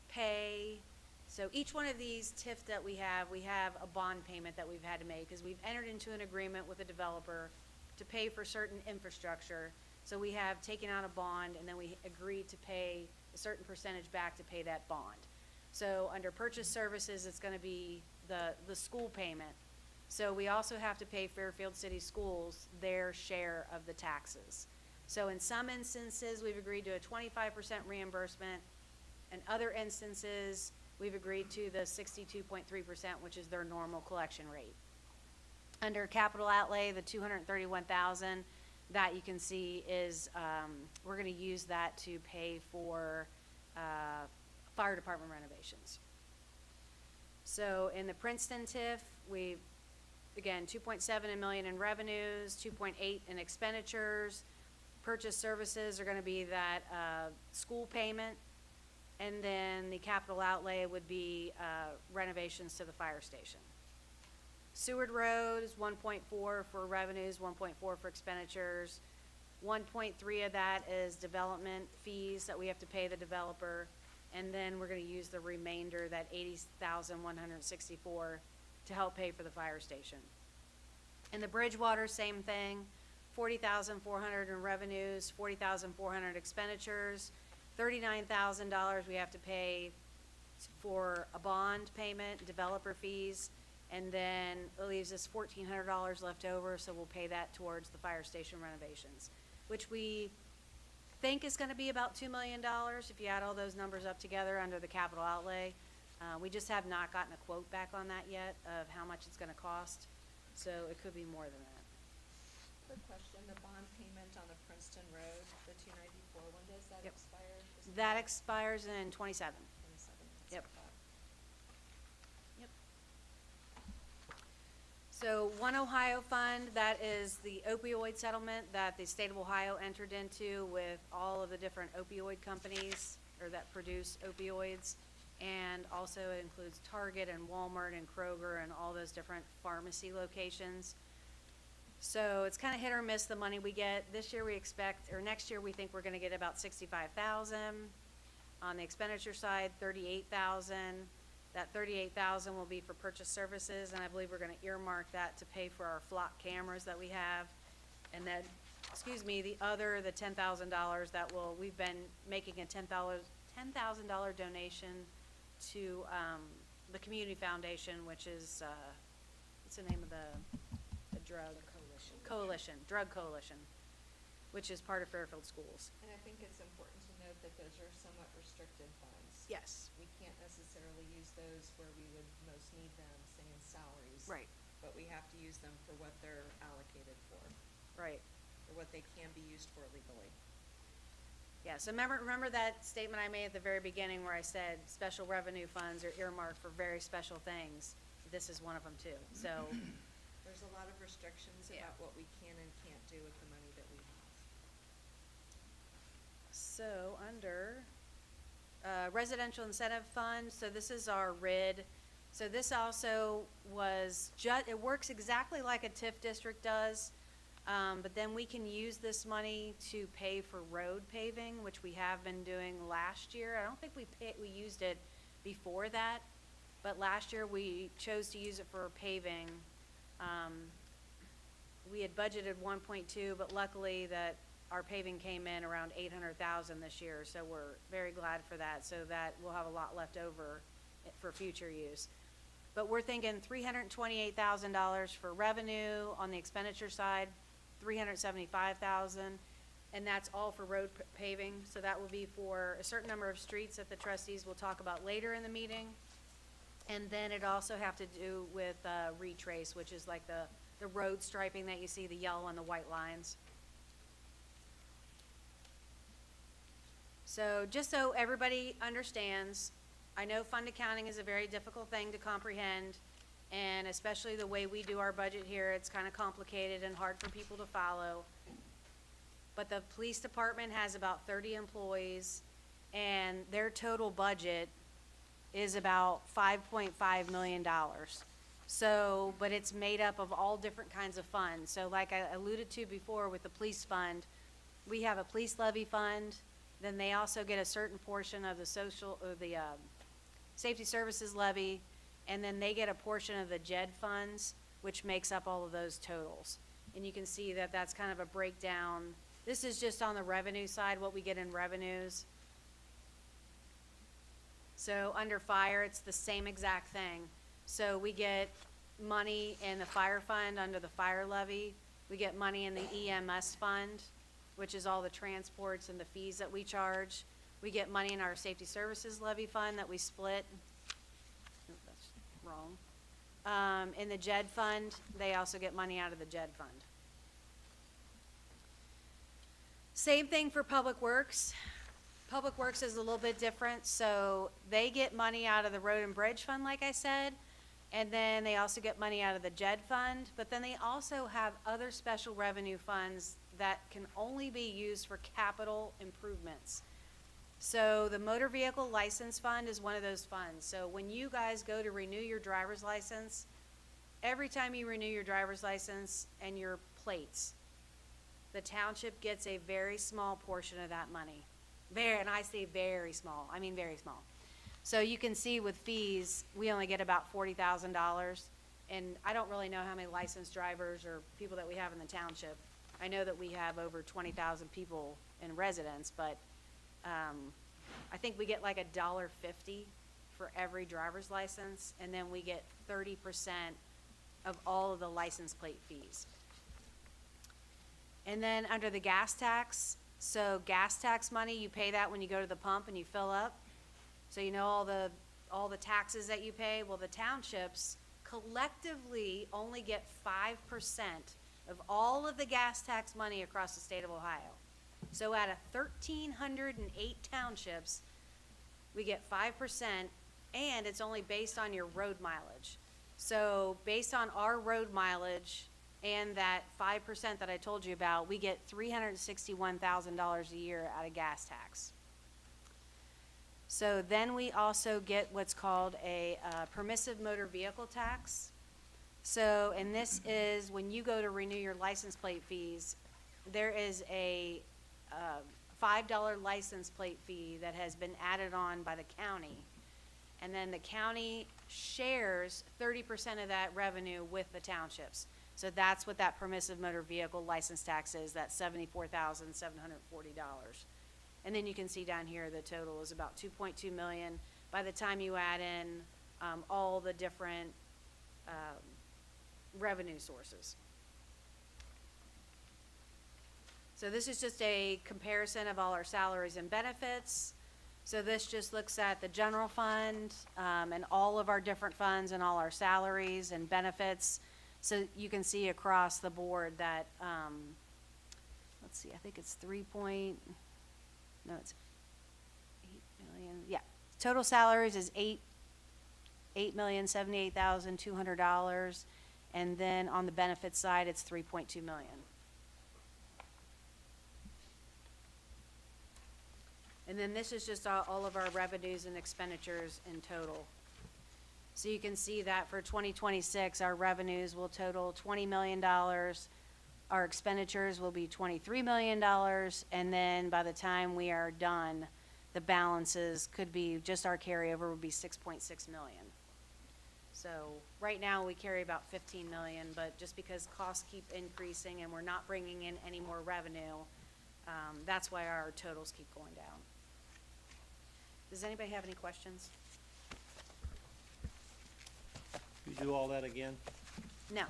pay. So each one of these TIF that we have a bond payment that we've had to make, because we've entered into an agreement with a developer to pay for certain infrastructure. So we have taken out a bond, and then we agreed to pay a certain percentage back to pay that bond. So under purchase services, it's gonna be the school payment. So we also have to pay Fairfield City Schools their share of the taxes. So in some instances, we've agreed to a 25% reimbursement. In other instances, we've agreed to the 62.3%, which is their normal collection rate. Under capital outlay, the $231,000 that you can see is, we're gonna use that to pay for, fire department renovations. So in the Princeton TIF, we, again, 2.7 million in revenues, 2.8 in expenditures. Purchase services are gonna be that, school payment, and then the capital outlay would be, renovations to the fire station. Seward Road is 1.4 for revenues, 1.4 for expenditures. 1.3 of that is development fees that we have to pay the developer. And then we're gonna use the remainder, that 80,164, to help pay for the fire station. In the Bridgewater, same thing, 40,400 in revenues, 40,400 expenditures, $39,000 we have to pay for a bond payment, developer fees, and then it leaves us $1,400 left over, so we'll pay that towards the fire station renovations, which we think is gonna be about $2 million if you add all those numbers up together under the capital outlay. We just have not gotten a quote back on that yet of how much it's gonna cost, so it could be more than that. Quick question, the bond payment on the Princeton Road, the 294, when does that Yep. expire? Is That expires in 27. 27? That's Yep. what I thought. Yep. So One Ohio Fund, that is the opioid settlement that the state of Ohio entered into with all of the different opioid companies, or that produce opioids. And also it includes Target and Walmart and Kroger and all those different pharmacy locations. So it's kind of hit or miss the money we get. This year we expect, or next year we think we're gonna get about 65,000. On the expenditure side, 38,000. That 38,000 will be for purchase services, and I believe we're gonna earmark that to pay for our flock cameras that we have. And then, the $10,000 that we've been making a $10,000 donation to, the Community Foundation, which is, what's the name of the drug? Drug Coalition, which is part of Fairfield Schools. And I think it's important to note that those are somewhat restricted funds. Yes. We can't necessarily use those where we would most need them, say in salaries. Right. But we have to use them for what they're allocated for, Right. or what they can be used for legally. Yeah, so remember that statement I made at the very beginning where I said special revenue funds are earmarked for very special things? This is one of them too, so. There's a lot of restrictions Yeah. about what we can and can't do with the money that we have. So, under residential incentive fund, so this is our RID. So this also was it works exactly like a TIF district does, but then we can use this money to pay for road paving, which we have been doing last year. I don't think we used it before that, but last year we chose to use it for paving. We had budgeted 1.2, but luckily that our paving came in around 800,000 this year, so we're very glad for that, so that we'll have a lot left over for future use. But we're thinking $328,000 for revenue on the expenditure side, $375,000, and that's all for road paving. So that will be for a certain number of streets that the trustees will talk about later in the meeting. And then it also have to do with retrace, which is like the road striping that you see, the yellow and the white lines. So just so everybody understands, I know fund accounting is a very difficult thing to comprehend, and especially the way we do our budget here, it's kind of complicated and hard for people to follow. But the police department has about 30 employees, and their total budget is about $5.5 million. So, but it's made up of all different kinds of funds. So like I alluded to before with the police fund, we have a police levy fund, then they also get a certain portion of the safety services levy, and then they get a portion of the JED funds, which makes up all of those totals. And you can see that that's kind of a breakdown. This is just on the revenue side, what we get in revenues. So under fire, it's the same exact thing. So we get money in the fire fund under the fire levy. We get money in the EMS fund, which is all the transports and the fees that we charge. We get money in our safety services levy fund that we split. Oh, that's wrong. In the JED fund, they also get money out of the JED fund. Same thing for Public Works. Public Works is a little bit different, so they get money out of the Road and Bridge Fund, like I said, and then they also get money out of the JED Fund, but then they also have other special revenue funds that can only be used for capital improvements. So the Motor Vehicle License Fund is one of those funds. So when you guys go to renew your driver's license, every time you renew your driver's license and your plates, the township gets a very small portion of that money. And I say very small, I mean very small. So you can see with fees, we only get about $40,000. And I don't really know how many licensed drivers or people that we have in the township. I know that we have over 20,000 people in residence, but I think we get like $1.50 for every driver's license, and then we get 30% of all of the license plate fees. And then under the gas tax, so gas tax money, you pay that when you go to the pump and you fill up. So you know all the taxes that you pay. Well, the townships collectively only get 5% of all of the gas tax money across the state of Ohio. So out of 1,308 townships, we get 5%, and it's only based on your road mileage. So based on our road mileage and that 5% that I told you about, we get $361,000 a year out of gas tax. So then we also get what's called a permissive motor vehicle tax. So, and this is when you go to renew your license plate fees, there is a $5 license plate fee that has been added on by the county. And then the county shares 30% of that revenue with the townships. So that's what that permissive motor vehicle license tax is, that's $74,740. And then you can see down here, the total is about 2.2 million by the time you add in all the different revenue sources. So this is just a comparison of all our salaries and benefits. So this just looks at the general fund and all of our different funds and all our salaries and benefits. So you can see across the board that, let's see, I think it's it's 8 million, yeah. Total salaries is $8,078,200, and then on the benefits side, it's 3.2 million. And then this is just all of our revenues and expenditures in total. So you can see that for 2026, our revenues will total $20 million. Our expenditures will be $23 million, and then by the time we are done, the balances could be, just our carryover would be 6.6 million. So right now, we carry about 15 million, but just because costs keep increasing and we're not bringing in any more revenue, that's why our totals keep going down. Does anybody have any questions? You do all that again? No.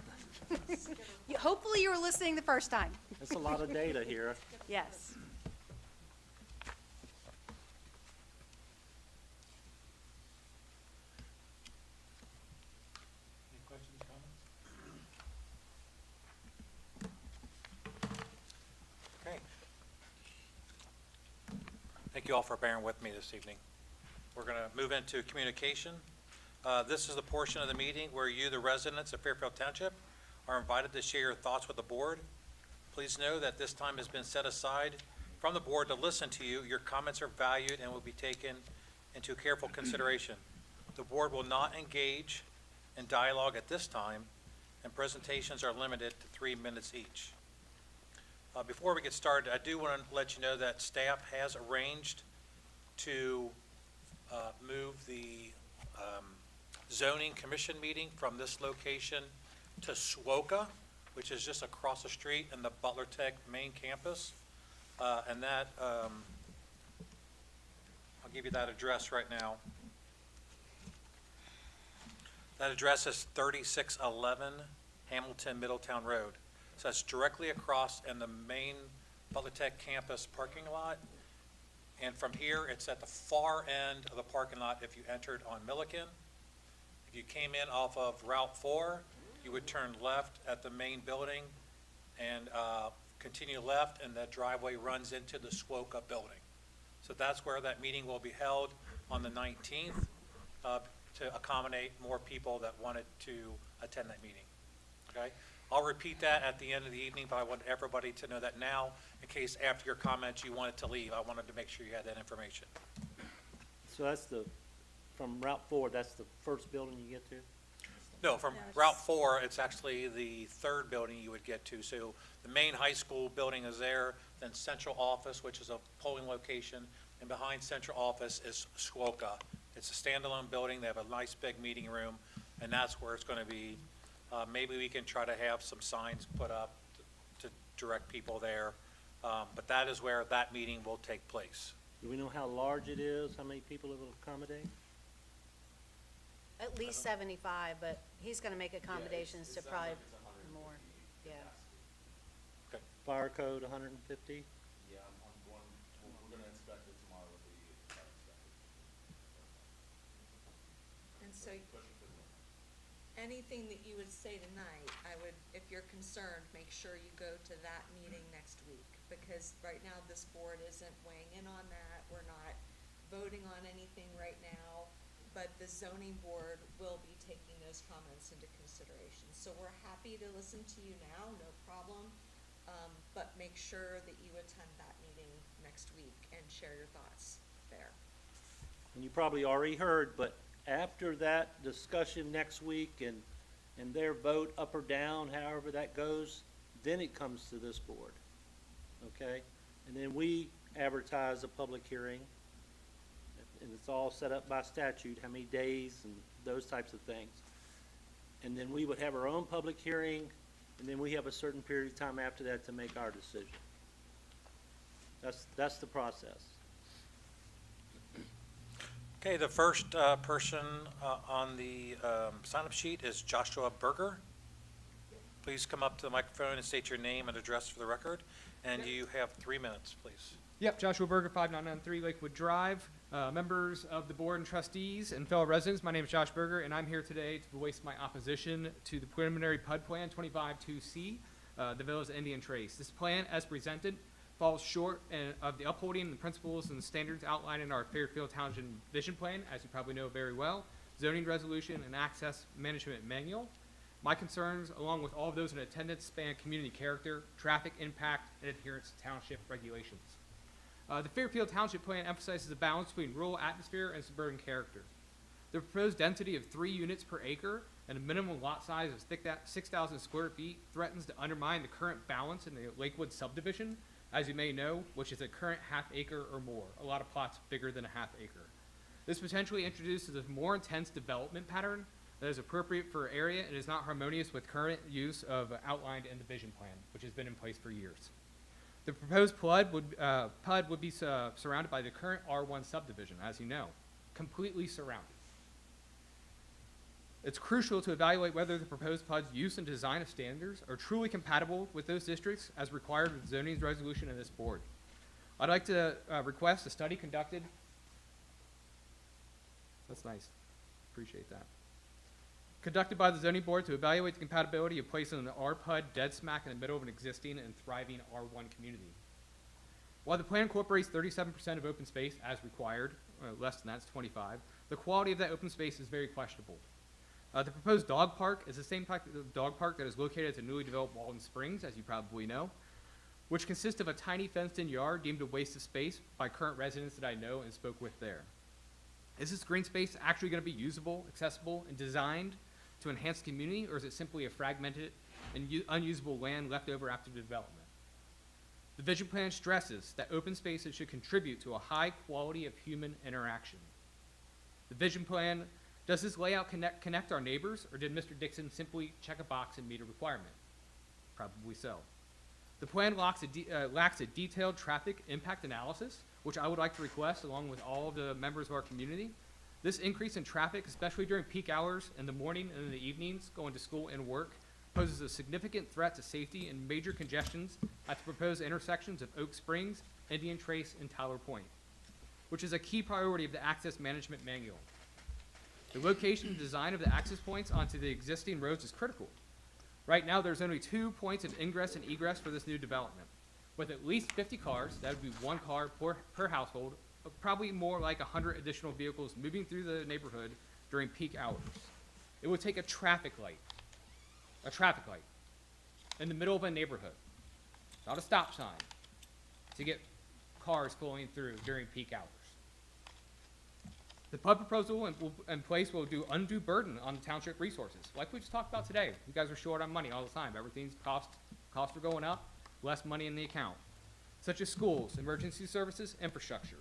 Hopefully you were listening the first time. That's a lot of data here. Yes. Any questions, comments? Okay. Thank you all for bearing with me this evening. We're going to move into communication. This is the portion of the meeting where you, the residents of Fairfield Township, are invited to share your thoughts with the board. Please know that this time has been set aside from the board to listen to you. Your comments are valued and will be taken into careful consideration. The board will not engage and dialogue at this time, and presentations are limited to 3 minutes each. Before we get started, I do want to let you know that staff has arranged to move the zoning commission meeting from this location to Swoka, which is just across the street in the Butler Tech main campus. And that, I'll give you that address right now. That address is 3611 Hamilton Middletown Road. So that's directly across in the main Butler Tech campus parking lot. And from here, it's at the far end of the parking lot if you entered on Milliken. If you came in off of Route 4, you would turn left at the main building and continue left, and that driveway runs into the Swoka building. So that's where that meeting will be held on the 19th to accommodate more people that wanted to attend that meeting. Okay? I'll repeat that at the end of the evening, but I want everybody to know that now, in case after your comments you wanted to leave. I wanted to make sure you had that information. So that's from Route 4, that's the first building you get to? No, from Route 4, it's actually the third building you would get to. So the main high school building is there, then Central Office, which is a polling location, and behind Central Office is Swoka. It's a standalone building. They have a nice big meeting room, and that's where it's going to be. Maybe we can try to have some signs put up to direct people there, but that is where that meeting will take place. Do we know how large it is, how many people it will accommodate? At least 75, but he's gonna make accommodations to probably more, yeah. Fire code 150? Yeah, we're gonna inspect it tomorrow with the fire inspector. And so anything that you would say tonight, I would, if you're concerned, make sure you go to that meeting next week. Because right now, this board isn't weighing in on that. We're not voting on anything right now. But the zoning board will be taking those comments into consideration. So we're happy to listen to you now, no problem. But make sure that you attend that meeting next week and share your thoughts there. And you probably already heard, but after that discussion next week and their vote up or down, however that goes, then it comes to this board, okay? And then we advertise a public hearing, and it's all set up by statute, how many days and those types of things. And then we would have our own public hearing, and then we have a certain period of time after that to make our decision. That's the process. Okay, the first person on the sign-up sheet is Joshua Berger. Please come up to the microphone and state your name and address for the record. And you have 3 minutes, please. Yep, Joshua Berger, 5993 Lakewood Drive. Members of the board and trustees and fellow residents, my name is Josh Berger, and I'm here today to voice my opposition to the preliminary PUD plan 25-2C, the Villas Indian Trace. This plan, as presented, falls short of the upholding the principles and standards outlined in our Fairfield Township Vision Plan, as you probably know very well, zoning resolution, and access management manual. My concerns, along with all of those in attendance, span community character, traffic impact, and adherence to township regulations. The Fairfield Township Plan emphasizes a balance between rural atmosphere and suburban character. The proposed density of 3 units per acre and a minimum lot size of 6,000 square feet threatens to undermine the current balance in the Lakewood subdivision, as you may know, which is a current half acre or more, a lot of plots bigger than a half acre. This potentially introduces a more intense development pattern that is appropriate for area and is not harmonious with current use of outlined in the vision plan, which has been in place for years. The proposed PUD would be surrounded by the current R1 subdivision, as you know, completely surrounded. It's crucial to evaluate whether the proposed PUD's use and design of standards are truly compatible with those districts as required with zoning resolution in this board. I'd like to request a study conducted. That's nice. Appreciate that. Conducted by the zoning board to evaluate the compatibility of placing an R-PUD dead smack in the middle of an existing and thriving R1 community. While the plan incorporates 37% of open space as required, less than that's 25, the quality of that open space is very questionable. The proposed dog park is the same type of dog park that is located at the newly developed Walden Springs, as you probably know, which consists of a tiny fenced-in yard deemed a waste of space by current residents that I know and spoke with there. Is this green space actually going to be usable, accessible, and designed to enhance the community, or is it simply a fragmented and unusable land left over after development? The vision plan stresses that open spaces should contribute to a high quality of human interaction. The vision plan, does this layout connect our neighbors, or did Mr. Dixon simply check a box and meet a requirement? Probably so. The plan lacks a detailed traffic impact analysis, which I would like to request along with all of the members of our community. This increase in traffic, especially during peak hours in the morning and in the evenings, going to school and work, poses a significant threat to safety and major congestions at the proposed intersections of Oak Springs, Indian Trace, and Tyler Point, which is a key priority of the Access Management Manual. The location and design of the access points onto the existing roads is critical. Right now, there's only 2 points of ingress and egress for this new development. With at least 50 cars, that would be 1 car per household, probably more like 100 additional vehicles moving through the neighborhood during peak hours. It would take a traffic light in the middle of a neighborhood, not a stop sign, to get cars flowing through during peak hours. The PUD proposal in place will do undue burden on township resources, like we just talked about today. You guys are short on money all the time. Everything's costs are going up, less money in the account, such as schools, emergency services, infrastructure.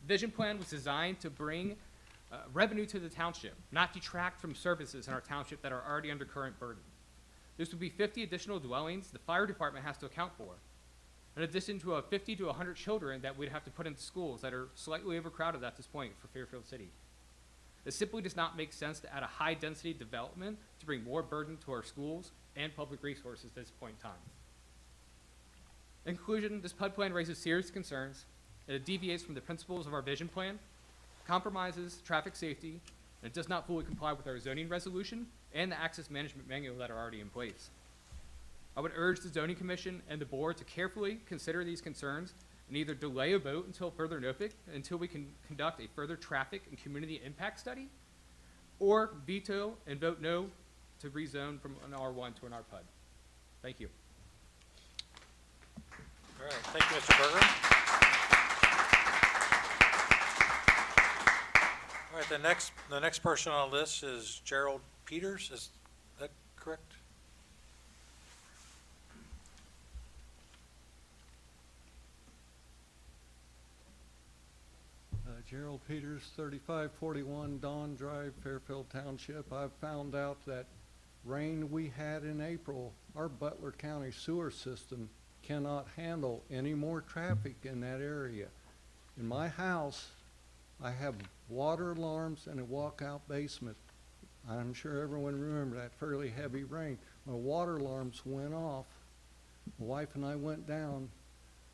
Vision plan was designed to bring revenue to the township, not detract from services in our township that are already under current burden. This would be 50 additional dwellings the fire department has to account for, in addition to 50 to 100 children that we'd have to put into schools that are slightly overcrowded at this point for Fairfield City. It simply does not make sense to add a high-density development to bring more burden to our schools and public resources at this point in time. In conclusion, this PUD plan raises serious concerns. It deviates from the principles of our vision plan, compromises traffic safety, and it does not fully comply with our zoning resolution and the access management manual that are already in place. I would urge the zoning commission and the board to carefully consider these concerns and either delay a vote until further notice, until we can conduct a further traffic and community impact study, or veto and vote no to rezone from an R1 to an R PUD. Thank you. All right, thank you, Mr. Berger. All right, the next person on the list is Gerald Peters. Is that correct? Gerald Peters, 3541 Dawn Drive, Fairfield Township. I've found out that rain we had in April, our Butler County sewer system cannot handle any more traffic in that area. In my house, I have water alarms and a walkout basement. I'm sure everyone remembers that fairly heavy rain. My water alarms went off. My wife and I went down.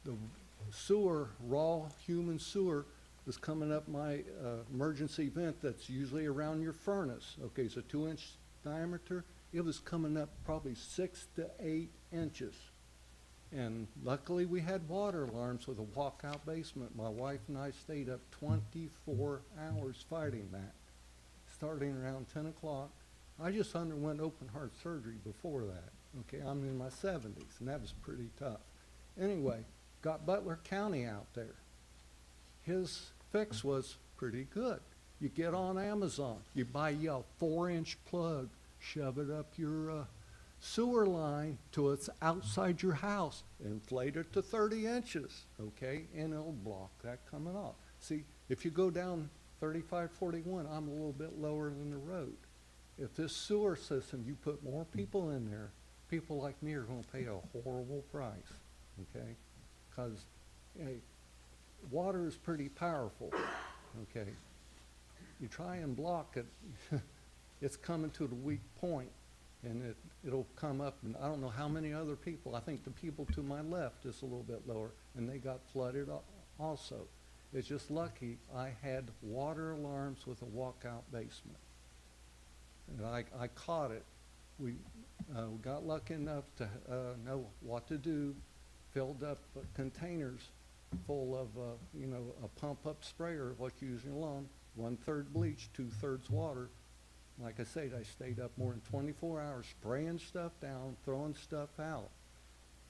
The sewer, raw human sewer, was coming up my emergency vent that's usually around your furnace. Okay, it's a 2-inch diameter. It was coming up probably 6 to 8 inches. And luckily we had water alarms with a walkout basement. My wife and I stayed up 24 hours fighting that, starting around 10 o'clock. I just underwent open heart surgery before that. Okay, I'm in my 70s, and that was pretty tough. Anyway, got Butler County out there. His fix was pretty good. You get on Amazon, you buy you a 4-inch plug, shove it up your sewer line till it's outside your house, inflate it to 30 inches, okay, and it'll block that coming off. See, if you go down 3541, I'm a little bit lower than the road. If this sewer system, you put more people in there, people like me are going to pay a horrible price, okay? Because water is pretty powerful, okay? You try and block it, it's coming to the weak point, and it'll come up, and I don't know how many other people, I think the people to my left is a little bit lower, and they got flooded also. It's just lucky I had water alarms with a walkout basement. And I caught it. We got lucky enough to know what to do, filled up containers full of, a pump-up sprayer, what you use in your lawn, 1/3 bleach, 2/3 water. Like I said, I stayed up more than 24 hours spraying stuff down, throwing stuff out.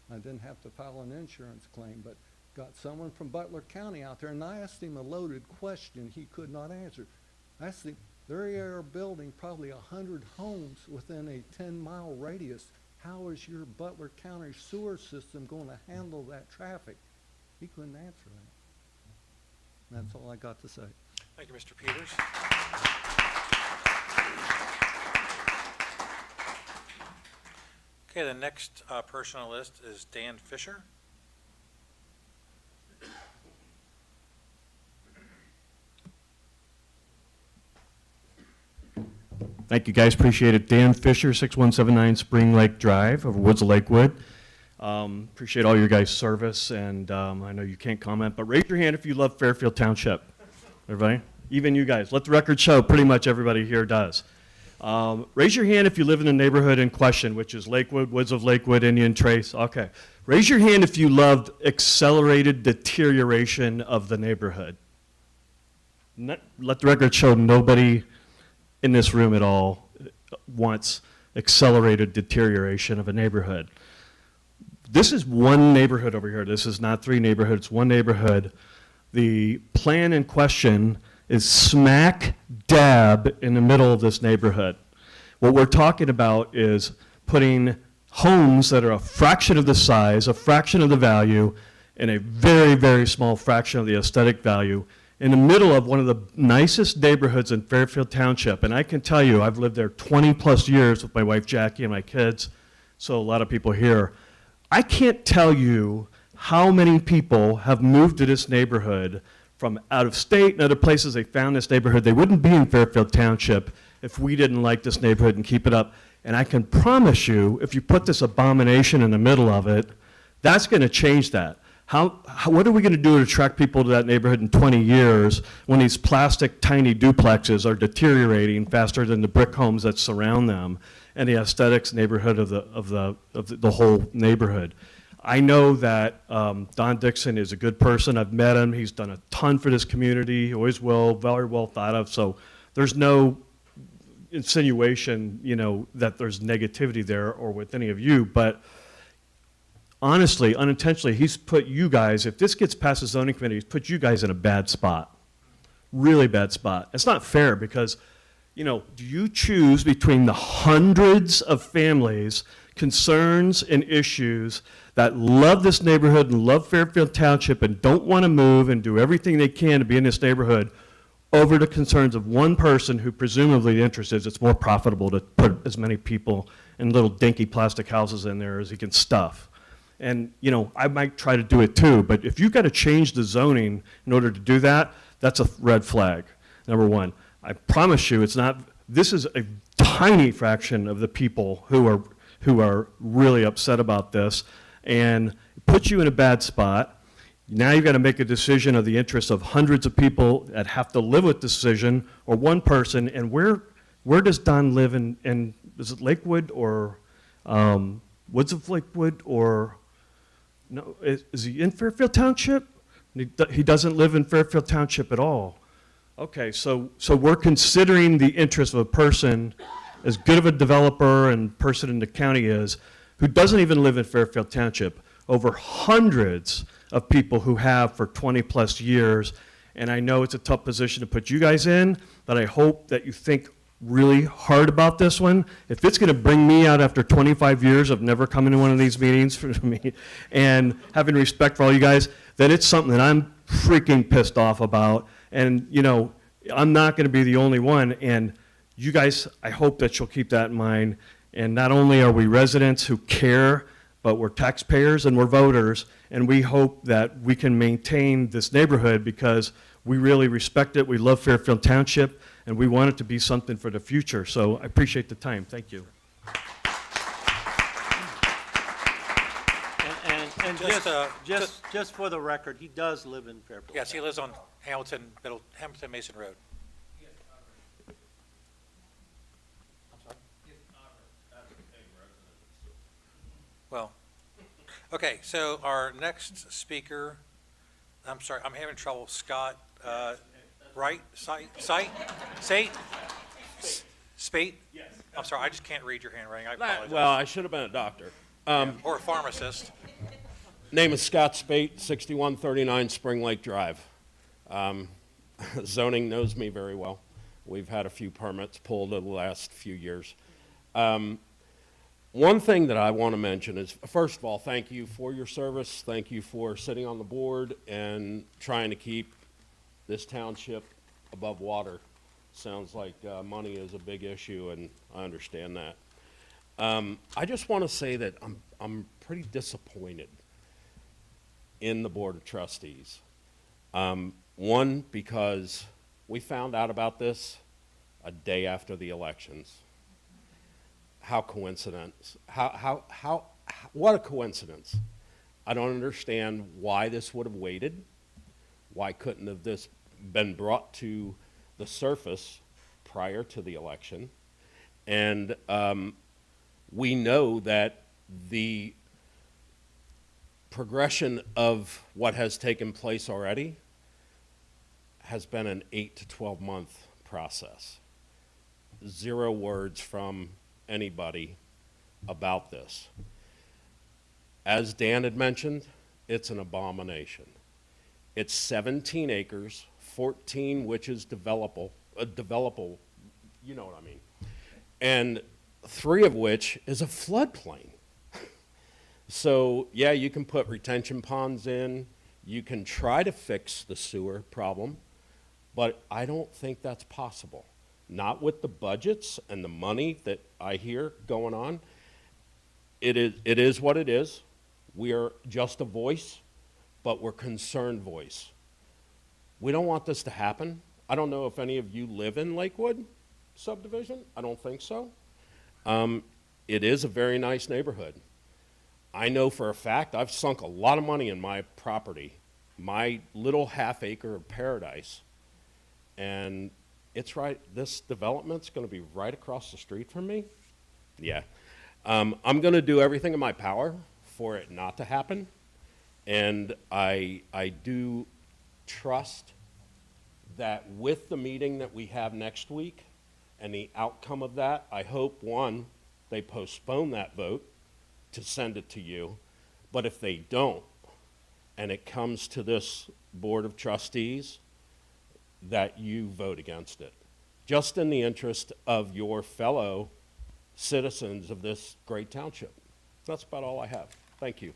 I didn't have to file an insurance claim, but got someone from Butler County out there, and I asked him a loaded question he could not answer. I asked him, They are building probably 100 homes within a 10-mile radius. How is your Butler County sewer system going to handle that traffic? He couldn't answer that. And that's all I got to say. Thank you, Mr. Peters. Okay, the next person on the list is Dan Fisher. Thank you, guys. Appreciate it. Dan Fisher, 6179 Spring Lake Drive of Woods of Lakewood. Appreciate all your guys' service, and I know you can't comment, but raise your hand if you love Fairfield Township. Everybody? Even you guys. Let the record show pretty much everybody here does. Raise your hand if you live in the neighborhood in question, which is Lakewood, Woods of Lakewood, Indian Trace. Okay. Raise your hand if you loved accelerated deterioration of the neighborhood. Let the record show nobody in this room at all wants accelerated deterioration of a neighborhood. This is one neighborhood over here. This is not three neighborhoods, one neighborhood. The plan in question is smack dab in the middle of this neighborhood. What we're talking about is putting homes that are a fraction of the size, a fraction of the value, and a very, very small fraction of the aesthetic value in the middle of one of the nicest neighborhoods in Fairfield Township. And I can tell you, I've lived there 20 plus years with my wife Jackie and my kids, so a lot of people here. I can't tell you how many people have moved to this neighborhood from out of state and other places. They found this neighborhood. They wouldn't be in Fairfield Township if we didn't like this neighborhood and keep it up. And I can promise you, if you put this abomination in the middle of it, that's going to change that. What are we going to do to attract people to that neighborhood in 20 years when these plastic tiny duplexes are deteriorating faster than the brick homes that surround them and the aesthetics neighborhood of the whole neighborhood? I know that Don Dixon is a good person. I've met him. He's done a ton for this community. He always will, very well thought of. So there's no insinuation, that there's negativity there or with any of you. But honestly, unintentionally, he's put you guys, if this gets past the zoning committee, he's put you guys in a bad spot. Really bad spot. It's not fair because, do you choose between the hundreds of families, concerns, and issues that love this neighborhood and love Fairfield Township and don't want to move and do everything they can to be in this neighborhood over the concerns of one person who presumably the interest is it's more profitable to put as many people in little dinky plastic houses in there as he can stuff? And, I might try to do it too, but if you've got to change the zoning in order to do that, that's a red flag, number one. I promise you this is a tiny fraction of the people who are really upset about this, and it puts you in a bad spot. Now you've got to make a decision of the interests of hundreds of people that have to live with the decision, or one person. And where does Don live in is it Lakewood or Woods of Lakewood, or no? Is he in Fairfield Township? He doesn't live in Fairfield Township at all. Okay, so we're considering the interest of a person, as good of a developer and person in the county is, who doesn't even live in Fairfield Township, over hundreds of people who have for 20 plus years. And I know it's a tough position to put you guys in, but I hope that you think really hard about this one. If it's going to bring me out after 25 years of never coming to one of these meetings for me and having respect for all you guys, then it's something that I'm freaking pissed off about. And, I'm not going to be the only one. And you guys, I hope that you'll keep that in mind. And not only are we residents who care, but we're taxpayers and we're voters. And we hope that we can maintain this neighborhood because we really respect it. We love Fairfield Township, and we want it to be something for the future. So I appreciate the time. Thank you. And just for the record, he does live in Fairfield. Yes, he lives on Hamilton Mason Road. I'm sorry? Well, okay, so our next speaker, I'm sorry, I'm having trouble, Scott, right? Spate? Yes. I'm sorry, I just can't read your handwriting, I apologize. Well, I should have been a doctor. Or a pharmacist. Name is Scott Spate, 6139 Spring Lake Drive. Zoning knows me very well. We've had a few permits pulled in the last few years. One thing that I want to mention is, first of all, thank you for your service. Thank you for sitting on the board and trying to keep this township above water. Sounds like money is a big issue, and I understand that. I just want to say that I'm pretty disappointed in the Board of Trustees. One, because we found out about this a day after the elections. How coincidence? What a coincidence. I don't understand why this would have waited. Why couldn't have this been brought to the surface prior to the election? And we know that the progression of what has taken place already has been an 8 to 12 month process. 0 words from anybody about this. As Dan had mentioned, it's an abomination. It's 17 acres, 14 which is developable, you know what I mean, and 3 of which is a floodplain. So yeah, you can put retention ponds in, you can try to fix the sewer problem, but I don't think that's possible. Not with the budgets and the money that I hear going on. It is what it is. We are just a voice, but we're concerned voice. We don't want this to happen. I don't know if any of you live in Lakewood subdivision. I don't think so. It is a very nice neighborhood. I know for a fact I've sunk a lot of money in my property, my little half-acre of paradise, and it's right, this development's gonna be right across the street from me. Yeah. I'm gonna do everything in my power for it not to happen, and I do trust that with the meeting that we have next week and the outcome of that, I hope, one, they postpone that vote to send it to you, but if they don't, and it comes to this Board of Trustees, that you vote against it, just in the interest of your fellow citizens of this great township. That's about all I have. Thank you.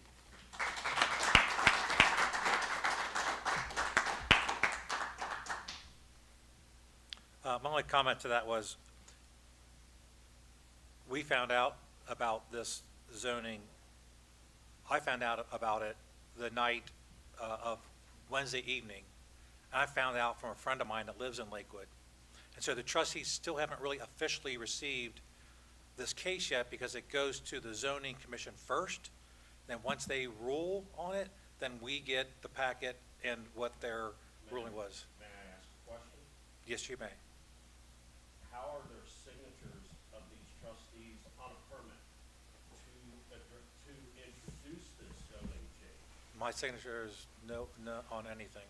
My only comment to that was, we found out about this zoning, I found out about it the night of Wednesday evening. And I found out from a friend of mine that lives in Lakewood. And so the trustees still haven't really officially received this case yet because it goes to the zoning commission first. Then once they rule on it, then we get the packet and what their ruling was. May I ask a question? Yes, you may. How are there signatures of these trustees on a permit to introduce this zoning change? My signature is no on anything.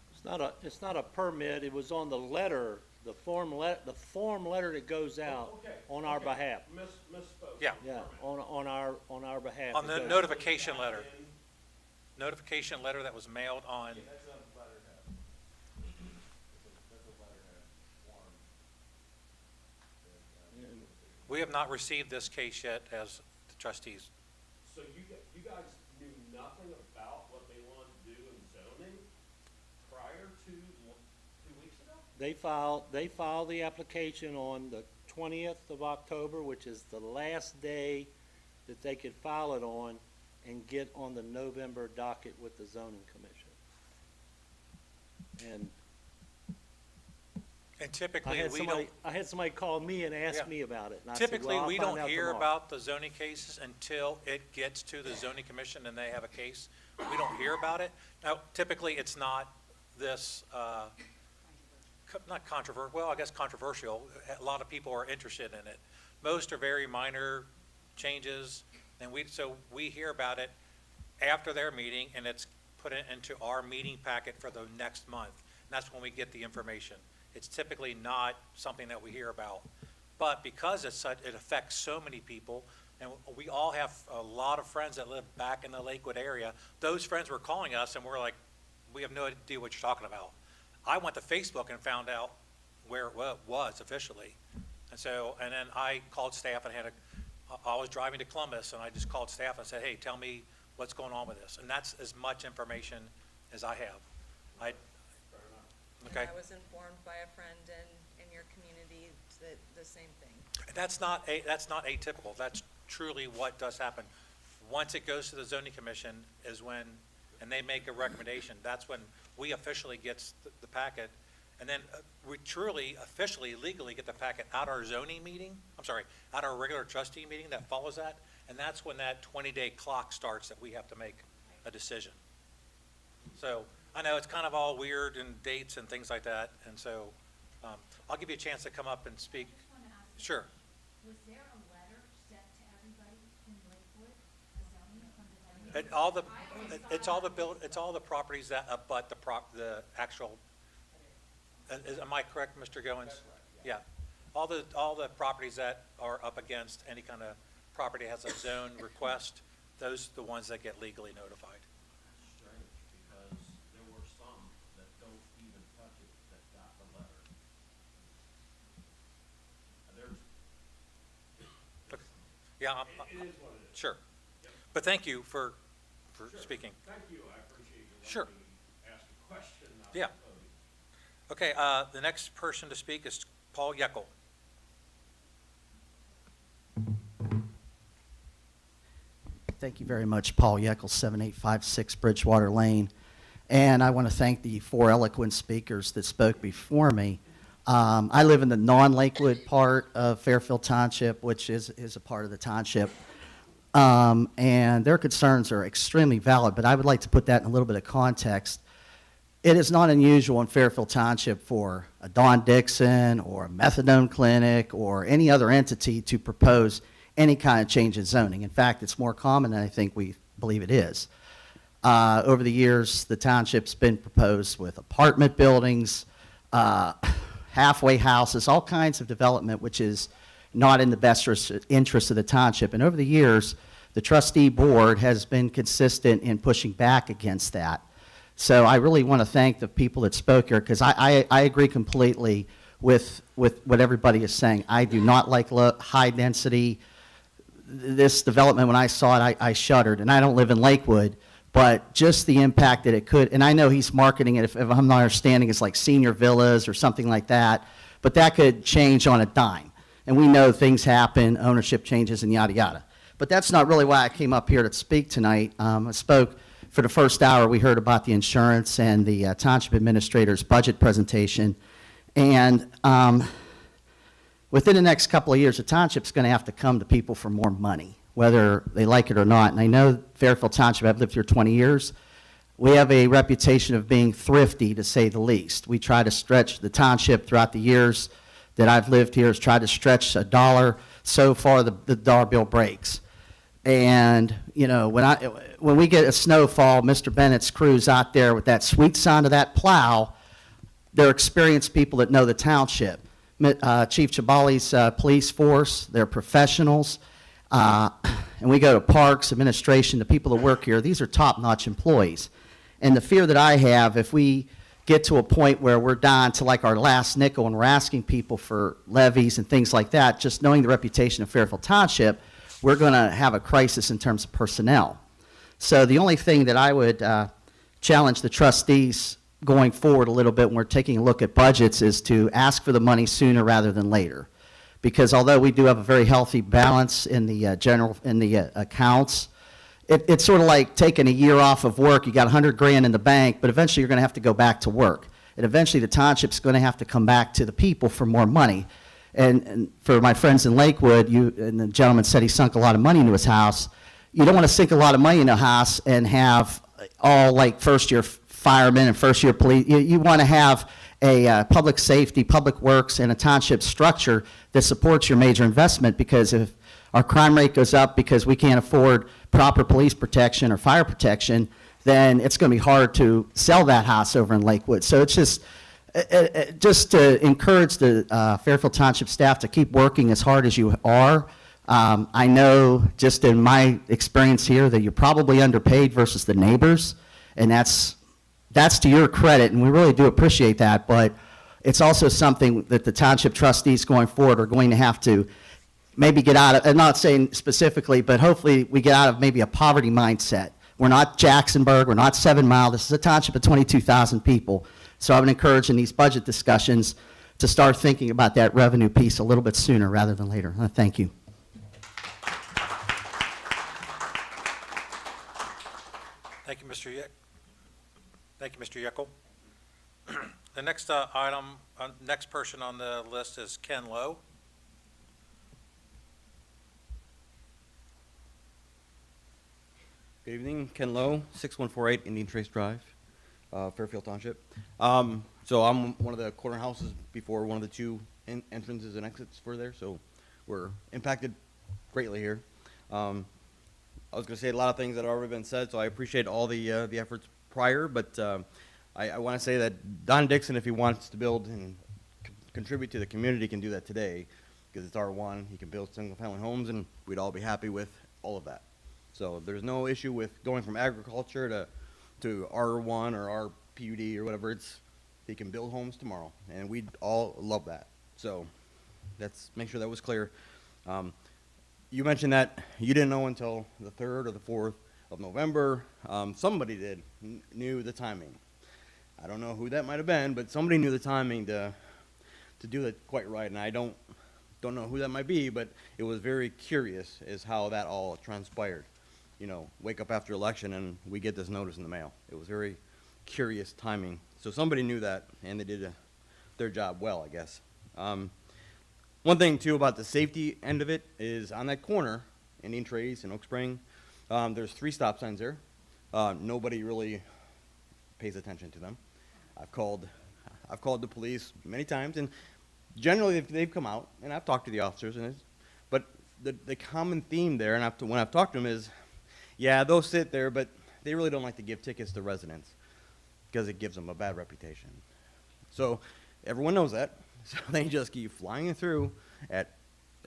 It's not a permit, it was on the letter, the form letter that goes out on our behalf. Misspoke. Yeah. Yeah, on our behalf. On It the goes- notification letter. Notification letter that was mailed on, That's on the letterhead. That's a letterhead form. we have not received this case yet as the trustees. So you guys knew nothing about what they wanted to do in zoning prior to 2 weeks ago? They filed the application on the 20th of October, which is the last day that they could file it on and get on the November docket with the zoning commission. And And I typically, had we don't, somebody call me and ask Yeah. me about it. And I said, typically, "Well, I'll we find don't out hear tomorrow." about the zoning cases until it gets to the zoning commission and they have a case. We don't hear about it. Now, typically, it's not this, not controversial, well, I guess controversial. A lot of people are interested in it. Most are very minor changes, and so we hear about it after their meeting, and it's put into our meeting packet for the next month. And that's when we get the information. It's typically not something that we hear about. But because it affects so many people, and we all have a lot of friends that live back in the Lakewood area, those friends were calling us and we're like, we have no idea what you're talking about. I went to Facebook and found out where it was officially. And so, and then I called staff and I was driving to Columbus, and I just called staff and said, hey, tell me what's going on with this. And that's as much information as I have. Okay. And I was informed by a friend in your community that the same thing. That's not atypical. That's truly what does happen. Once it goes to the zoning commission is when, and they make a recommendation, that's when we officially gets the packet. And then we truly, officially, legally get the packet at our zoning meeting, at our regular trustee meeting that follows that. And that's when that 20-day clock starts that we have to make a decision. So I know it's kind of all weird and dates and things like that. And so I'll give you a chance to come up and speak. Sure. Was there a letter sent to everybody in Lakewood, a zoning, from the zoning? It's all the properties that abut the actual, am I correct, Mr. Goins? Yeah. All the properties that are up against any kind of property has a zone request, those are the ones that get legally notified. Strange, because there were some that don't even touch it that got the letter. Yeah, It is what it is. sure. But thank you for speaking. Thank you, I appreciate you Sure. letting me ask a question. Yeah. Okay, the next person to speak is Paul Yeckel. Thank you very much, Paul Yeckel, 7856 Bridgewater Lane. And I want to thank the four eloquent speakers that spoke before me. I live in the non-Lakewood part of Fairfield Township, which is a part of the township. And their concerns are extremely valid, but I would like to put that in a little bit of context. It is not unusual in Fairfield Township for a Don Dixon or a methadone clinic or any other entity to propose any kind of change in zoning. In fact, it's more common than I think we believe it is. Over the years, the township's been proposed with apartment buildings, halfway houses, all kinds of development, which is not in the best interest of the township. And over the years, the trustee board has been consistent in pushing back against that. So I really want to thank the people that spoke here, because I agree completely with what everybody is saying. I do not like high density. This development, when I saw it, I shuddered. And I don't live in Lakewood, but just the impact that it could, and I know he's marketing it, if I'm not understanding, it's like senior villas or something like that, but that could change on a dime. And we know things happen, ownership changes, and yada, yada. But that's not really why I came up here to speak tonight. I spoke for the first hour. We heard about the insurance and the township administrator's budget presentation. And within the next couple of years, the township's going to have to come to people for more money, whether they like it or not. And I know Fairfield Township, I've lived here 20 years. We have a reputation of being thrifty, to say the least. We try to stretch the township throughout the years that I've lived here, has tried to stretch a dollar. So far, the dollar bill breaks. And, you know, when we get a snowfall, Mr. Bennett's crew's out there with that sweet sound of that plow. They're experienced people that know the township. Chief Chabali's police force, they're professionals. And we go to parks, administration, the people that work here. These are top-notch employees. And the fear that I have, if we get to a point where we're down to like our last nickel and we're asking people for levies and things like that, just knowing the reputation of Fairfield Township, we're going to have a crisis in terms of personnel. So the only thing that I would challenge the trustees going forward a little bit when we're taking a look at budgets is to ask for the money sooner rather than later. Because although we do have a very healthy balance in the accounts, it's sort of like taking a year off of work. You got 100 grand in the bank, but eventually you're going to have to go back to work. And eventually the township's going to have to come back to the people for more money. And for my friends in Lakewood, and the gentleman said he sunk a lot of money into his house. You don't want to sink a lot of money in a house and have all like first-year firemen and first-year police. You want to have a public safety, public works, and a township structure that supports your major investment, because if our crime rate goes up because we can't afford proper police protection or fire protection, then it's going to be hard to sell that house over in Lakewood. So it's just to encourage the Fairfield Township staff to keep working as hard as you are. I know just in my experience here that you're probably underpaid versus the neighbors, and that's to your credit, and we really do appreciate that. But it's also something that the township trustees going forward are going to have to maybe get out of, I'm not saying specifically, but hopefully we get out of maybe a poverty mindset. We're not Jacksonburg, we're not 7 Mile, this is a township of 22,000 people. So I would encourage in these budget discussions to start thinking about that revenue piece a little bit sooner rather than later. Thank you. Thank you, Mr. Yek. Thank you, Mr. Yeckel. The next item, next person on the list is Ken Lowe. Good evening, Ken Lowe, 6148 Indian Trace Drive, Fairfield Township. So I'm one of the corner houses before one of the two entrances and exits for there, so we're impacted greatly here. I was going to say a lot of things that have already been said, so I appreciate all the efforts prior, but I want to say that Don Dixon, if he wants to build and contribute to the community, can do that today, because it's R1, he can build single-family homes, and we'd all be happy with all of that. So there's no issue with going from agriculture to R1 or RPUD or whatever. He can build homes tomorrow, and we'd all love that. So let's make sure that was clear. You mentioned that you didn't know until the 3rd or the 4th of November. Somebody knew the timing. I don't know who that might have been, but somebody knew the timing to do it quite right, and I don't know who that might be, but it was very curious as how that all transpired. You know, wake up after election and we get this notice in the mail. It was very curious timing. So somebody knew that, and they did their job well, I guess. One thing, too, about the safety end of it is on that corner, Indian Trace and Oak Spring, there's 3 stop signs there. Nobody really pays attention to them. I've called the police many times, and generally they've come out, and I've talked to the officers, but the common theme there, and when I've talked to them is, yeah, they'll sit there, but they really don't like to give tickets to residents because it gives them a bad reputation. So everyone knows that. So they just keep flying through at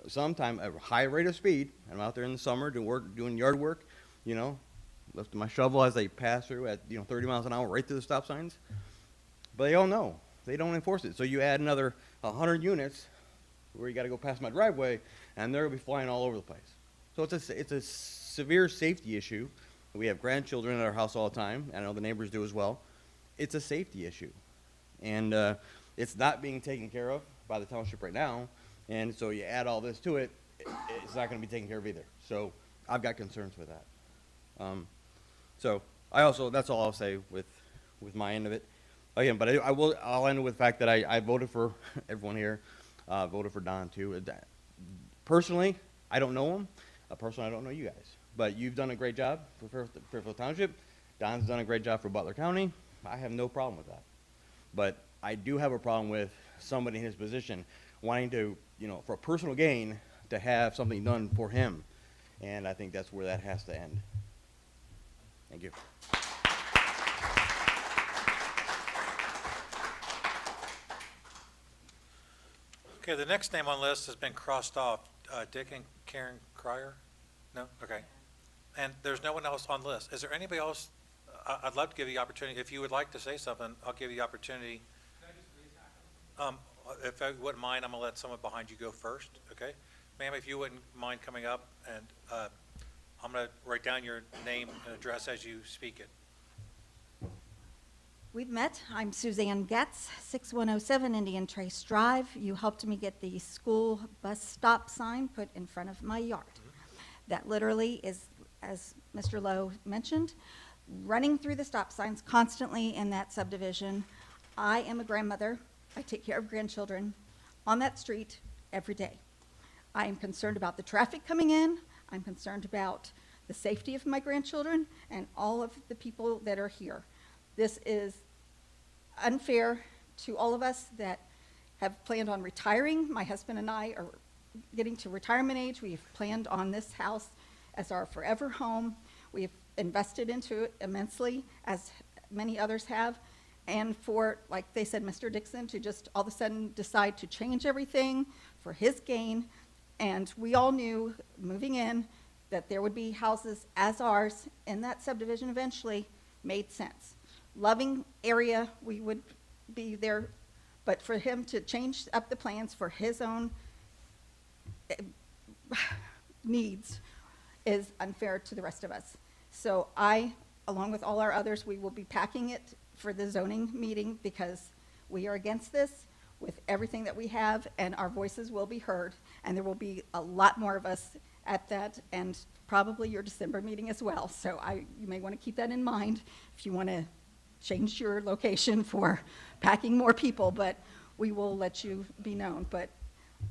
sometime at a high rate of speed. I'm out there in the summer doing yard work, lifting my shovel as they pass through at 30 miles an hour right through the stop signs. But they all know they don't enforce it. So you add another 100 units where you got to go past my driveway, and they're gonna be flying all over the place. So it's a severe safety issue. We have grandchildren at our house all the time. I know the neighbors do as well. It's a safety issue, and it's not being taken care of by the township right now. And so you add all this to it, it's not going to be taken care of either. So I've got concerns with that. So that's all I'll say with my end of it. Again, but I'll end with the fact that I voted for everyone here. Voted for Don too. Personally, I don't know him. Personally, I don't know you guys. But you've done a great job for Fairfield Township. Don's done a great job for Butler County. I have no problem with that. But I do have a problem with somebody in his position wanting to, for a personal gain, to have something done for him. And I think that's where that has to end. Thank you. Okay, the next name on the list has been crossed off. Dick and Karen Cryer? No? Okay. And there's no one else on the list. Is there anybody else? I'd love to give you the opportunity. If you would like to say something, I'll give you the opportunity. If I wouldn't mind, I'm going to let someone behind you go first, okay? Ma'am, if you wouldn't mind coming up, and I'm going to write down your name and address as you speak it. We've met. I'm Suzanne Getz, 6107 Indian Trace Drive. You helped me get the school bus stop sign put in front of my yard. That literally is, as Mr. Lowe mentioned, running through the stop signs constantly in that subdivision. I am a grandmother. I take care of grandchildren on that street every day. I am concerned about the traffic coming in. I'm concerned about the safety of my grandchildren and all of the people that are here. This is unfair to all of us that have planned on retiring. My husband and I are getting to retirement age. We've planned on this house as our forever home. We've invested into it immensely, as many others have. And for, like they said, Mr. Dixon, to just all of a sudden decide to change everything for his gain. And we all knew, moving in, that there would be houses as ours in that subdivision eventually made sense. Loving area, we would be there But for him to change up the plans for his own needs is unfair to the rest of us. So I, along with all our others, we will be packing it for the zoning meeting because we are against this with everything that we have, and our voices will be heard, and there will be a lot more of us at that, and probably your December meeting as well. So you may want to keep that in mind if you want to change your location for packing more people, but we will let you be known. But,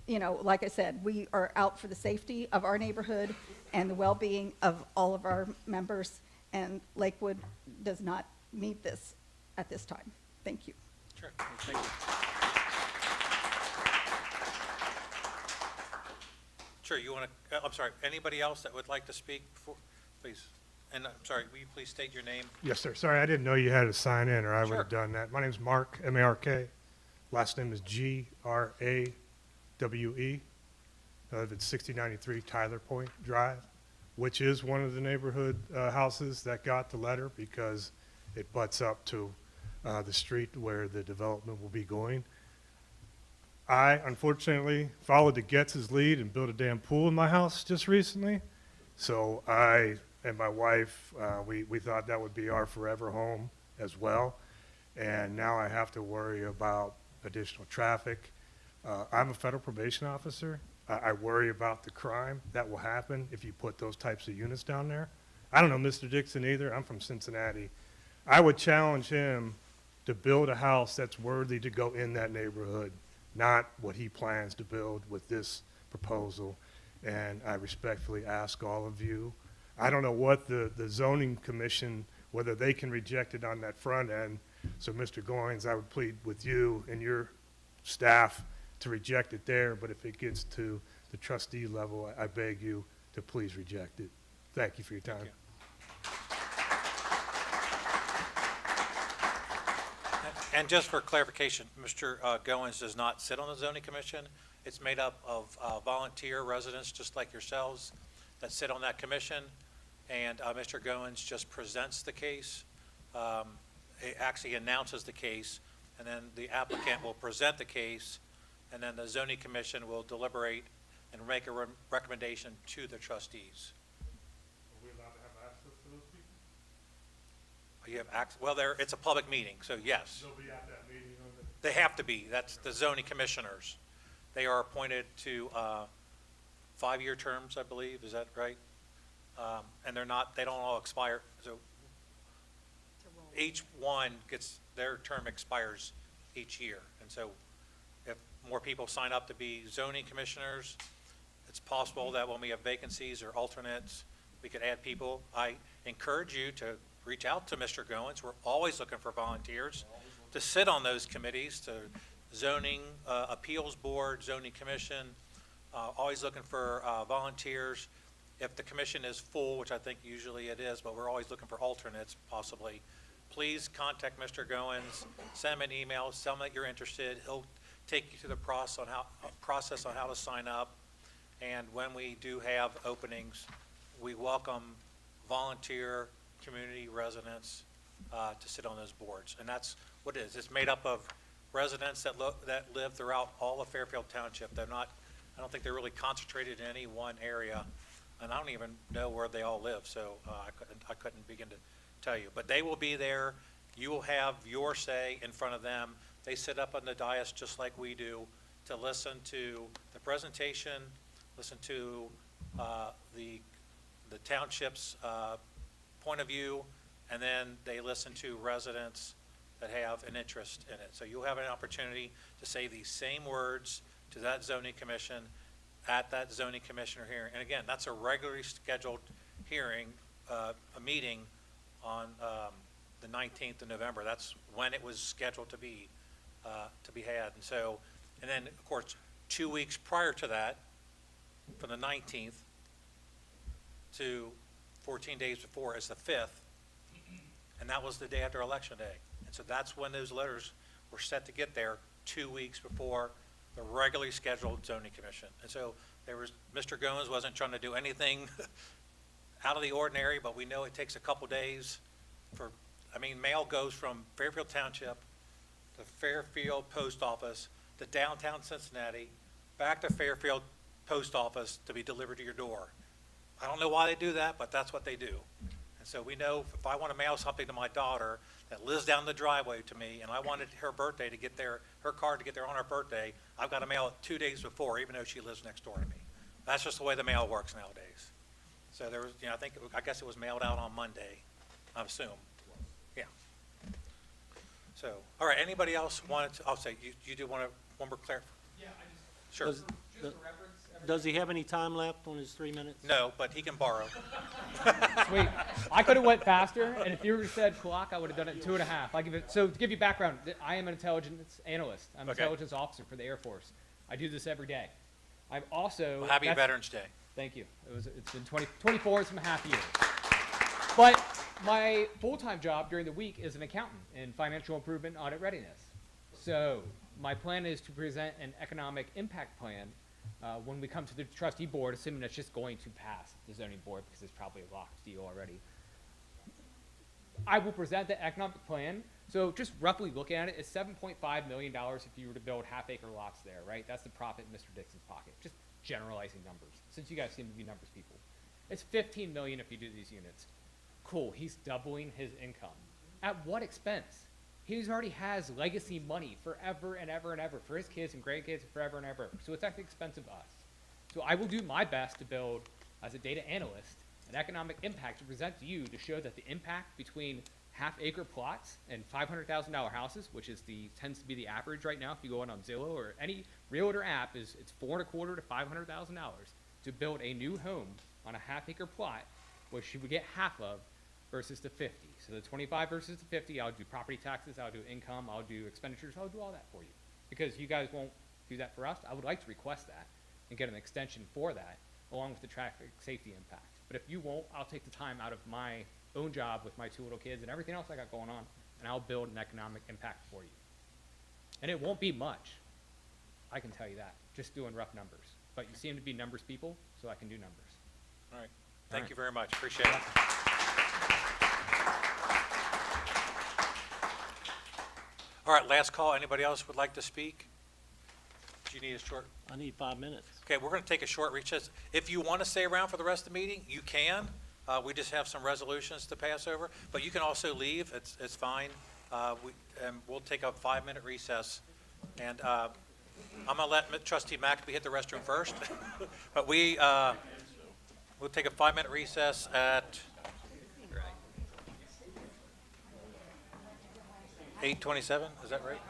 you know, like I said, we are out for the safety of our neighborhood and the well-being of all of our members, and Lakewood does not need this at this time. Thank you. Sure, thank you. Sure, you want to, I'm sorry, anybody else that would like to speak before, please? And I'm sorry, will you please state your name? Yes, sir. Sorry, I didn't know you had to sign in, or I would have Sure. done that. My name's Mark, M-A-R-K. Last name is G-R-A-W-E. I live at 6093 Tyler Point Drive, which is one of the neighborhood houses that got the letter because it butts up to the street where the development will be going. I, unfortunately, followed the Getz's lead and built a damn pool in my house just recently. So I and my wife, we thought that would be our forever home as well. And now I have to worry about additional traffic. I'm a federal probation officer. I worry about the crime that will happen if you put those types of units down there. I don't know Mr. Dixon either. I'm from Cincinnati. I would challenge him to build a house that's worthy to go in that neighborhood, not what he plans to build with this proposal. And I respectfully ask all of you, I don't know what the zoning commission, whether they can reject it on that front end. So Mr. Goins, I would plead with you and your staff to reject it there, but if it gets to the trustee level, I beg you to please reject it. Thank you for your time. And just for clarification, Mr. Goins does not sit on the zoning commission. It's made up of volunteer residents, just like yourselves, that sit on that commission. And Mr. Goins just presents the case. He actually announces the case, and then the applicant will present the case, and then the zoning commission will deliberate and make a recommendation to the trustees. Are we allowed to have access to those people? You have well, it's a public meeting, so yes. They'll be at that meeting on the. They have to be. That's the zoning commissioners. They are appointed to 5-year terms, I believe. Is that right? And they don't all expire. So each one their term expires each year. And so if more people sign up to be zoning commissioners, it's possible that when we have vacancies or alternates, we could add people. I encourage you to reach out to Mr. Goins. We're always looking for volunteers to sit on those committees, to zoning appeals board, zoning commission, always looking for volunteers. If the commission is full, which I think usually it is, but we're always looking for alternates possibly, please contact Mr. Goins, send him an email, tell him that you're interested. He'll take you through the process on how to sign up. And when we do have openings, we welcome volunteer community residents to sit on those boards. And that's what it is. It's made up of residents that live throughout all of Fairfield Township. I don't think they're really concentrated in any one area, and I don't even know where they all live, so I couldn't begin to tell you. But they will be there. You will have your say in front of them. They sit up on the dais just like we do to listen to the presentation, listen to the township's point of view, and then they listen to residents that have an interest in it. So you'll have an opportunity to say these same words to that zoning commission at that zoning commissioner hearing. And again, that's a regularly scheduled hearing, a meeting on the 19th of November. That's when it was scheduled to be had. And so, and then of course, 2 weeks prior to that, from the 19th to 14 days before is the 5th, and that was the day after Election Day. And so that's when those letters were set to get there, 2 weeks before the regularly scheduled zoning commission. And so Mr. Goins wasn't trying to do anything out of the ordinary, but we know it takes a couple days mail goes from Fairfield Township the Fairfield Post Office to downtown Cincinnati, back to Fairfield Post Office to be delivered to your door. I don't know why they do that, but that's what they do. And so we know if I want to mail something to my daughter that lives down the driveway to me, and I wanted her birthday to get there, her card to get there on her birthday, I've got to mail it 2 days before, even though she lives next door to me. That's just the way the mail works nowadays. So there was, I guess it was mailed out on Monday, I assume. Yeah. So, all right, anybody else wanted to, I'll say, you do want to, one more clarif? Yeah, I Sure. Does- Does he have any time left on his 3 minutes? No, but he can borrow. Sweet. I could have went faster, and if you would have said clock, I would have done it in 2.5. So to give you background, I am an intelligence analyst. I'm an Okay. intelligence officer for the Air Force. I do this every day. I'm also. Well, happy that's- Veterans Day. Thank you. It's been 24.5 years. But my full-time job during the week is an accountant in financial improvement and audit readiness. So my plan is to present an economic impact plan when we come to the trustee board, assuming it's just going to pass the zoning board because it's probably a locked deal already. I will present the economic plan. So just roughly looking at it, it's $7.5 million if you were to build half-acre lots there, right? That's the profit in Mr. Dixon's pocket. Just generalizing numbers, since you guys seem to be numbers people. It's $15 million if you do these units. Cool, he's doubling his income. At what expense? He already has legacy money forever and ever and ever for his kids and grandkids forever and ever. So it's at the expense of us. So I will do my best to build, as a data analyst, an economic impact to present to you to show that the impact between half-acre plots and $500,000 houses, which tends to be the average right now if you go on Zillow or any realtor app, it's $425,000 to $500,000 to build a new home on a half-acre plot, which you would get half of versus the 50. So the 25 versus the 50, I'll do property taxes, I'll do income, I'll do expenditures, I'll do all that for you. Because you guys won't do that for us, I would like to request that and get an extension for that, along with the traffic safety impact. But if you won't, I'll take the time out of my own job with my 2 little kids and everything else I got going on, and I'll build an economic impact for you. And it won't be much, I can tell you that, just doing rough numbers. But you seem to be numbers people, so I can do numbers. All right. Thank you very much. Appreciate it. All right, last call. Anybody else would like to speak? Do you need a short? I need 5 minutes. Okay, we're going to take a short recess. If you want to stay around for the rest of the meeting, you can. We just have some resolutions to pass over, but you can also leave. It's fine. We'll take a 5-minute recess. And I'm going to let Trustee McAbey hit the restroom first. But we'll take a 5-minute recess at 8:27, is that right?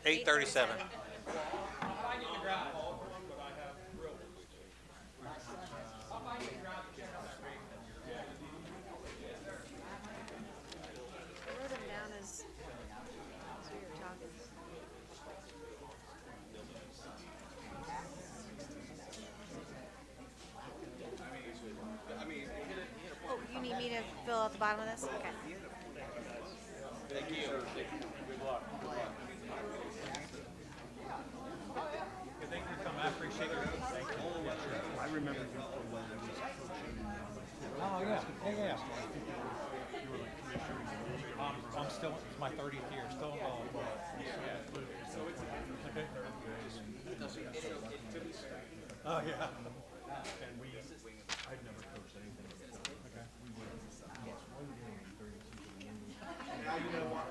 8:37. I wrote them down as we were talking. Oh, you need me to fill out the bottom of this? Okay. Thank you. Good luck. Thank you for coming. I appreciate it. Thank you. I remember you from when I was coaching. Oh, yeah. I'm still, it's my 30th year, still involved. Okay. Oh, yeah. And I'd never coached anything before. Okay. We lost one game during the season. Now you know what.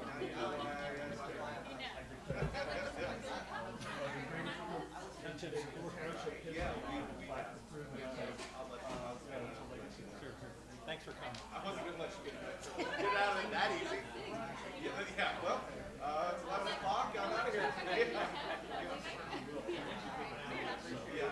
Thanks for coming. I wasn't gonna let you get out of it that easy. Yeah, well, it's 11 o'clock, I'm out of here. Yeah.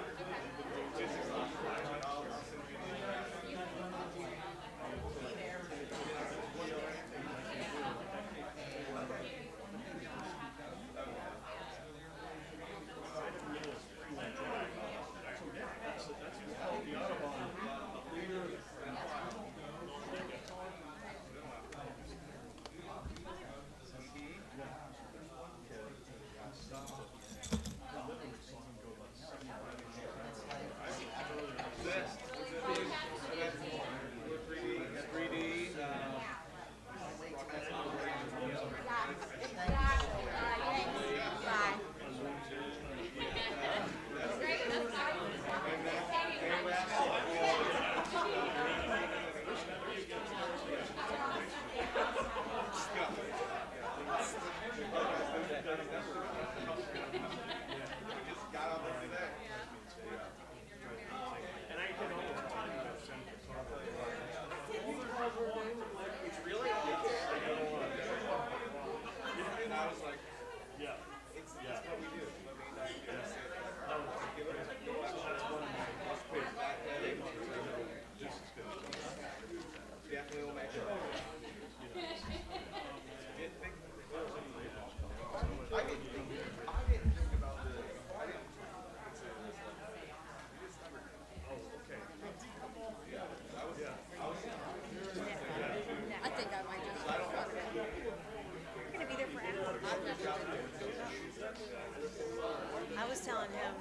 was telling him,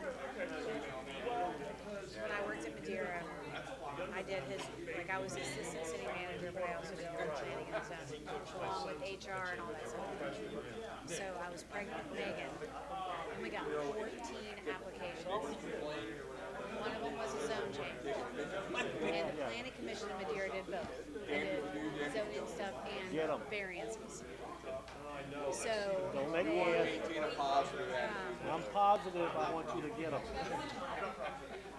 when I worked at Madeira, I did his, like, I was assistant city manager, but I also did all the planning and zoning, along with HR and all that stuff. So I was pregnant with Megan, and we got 14 applications. One of them was a zone change. And the planning commission in Madeira did both. They did zoning stuff and variances. So Don't make me I'm positive I want you to get them.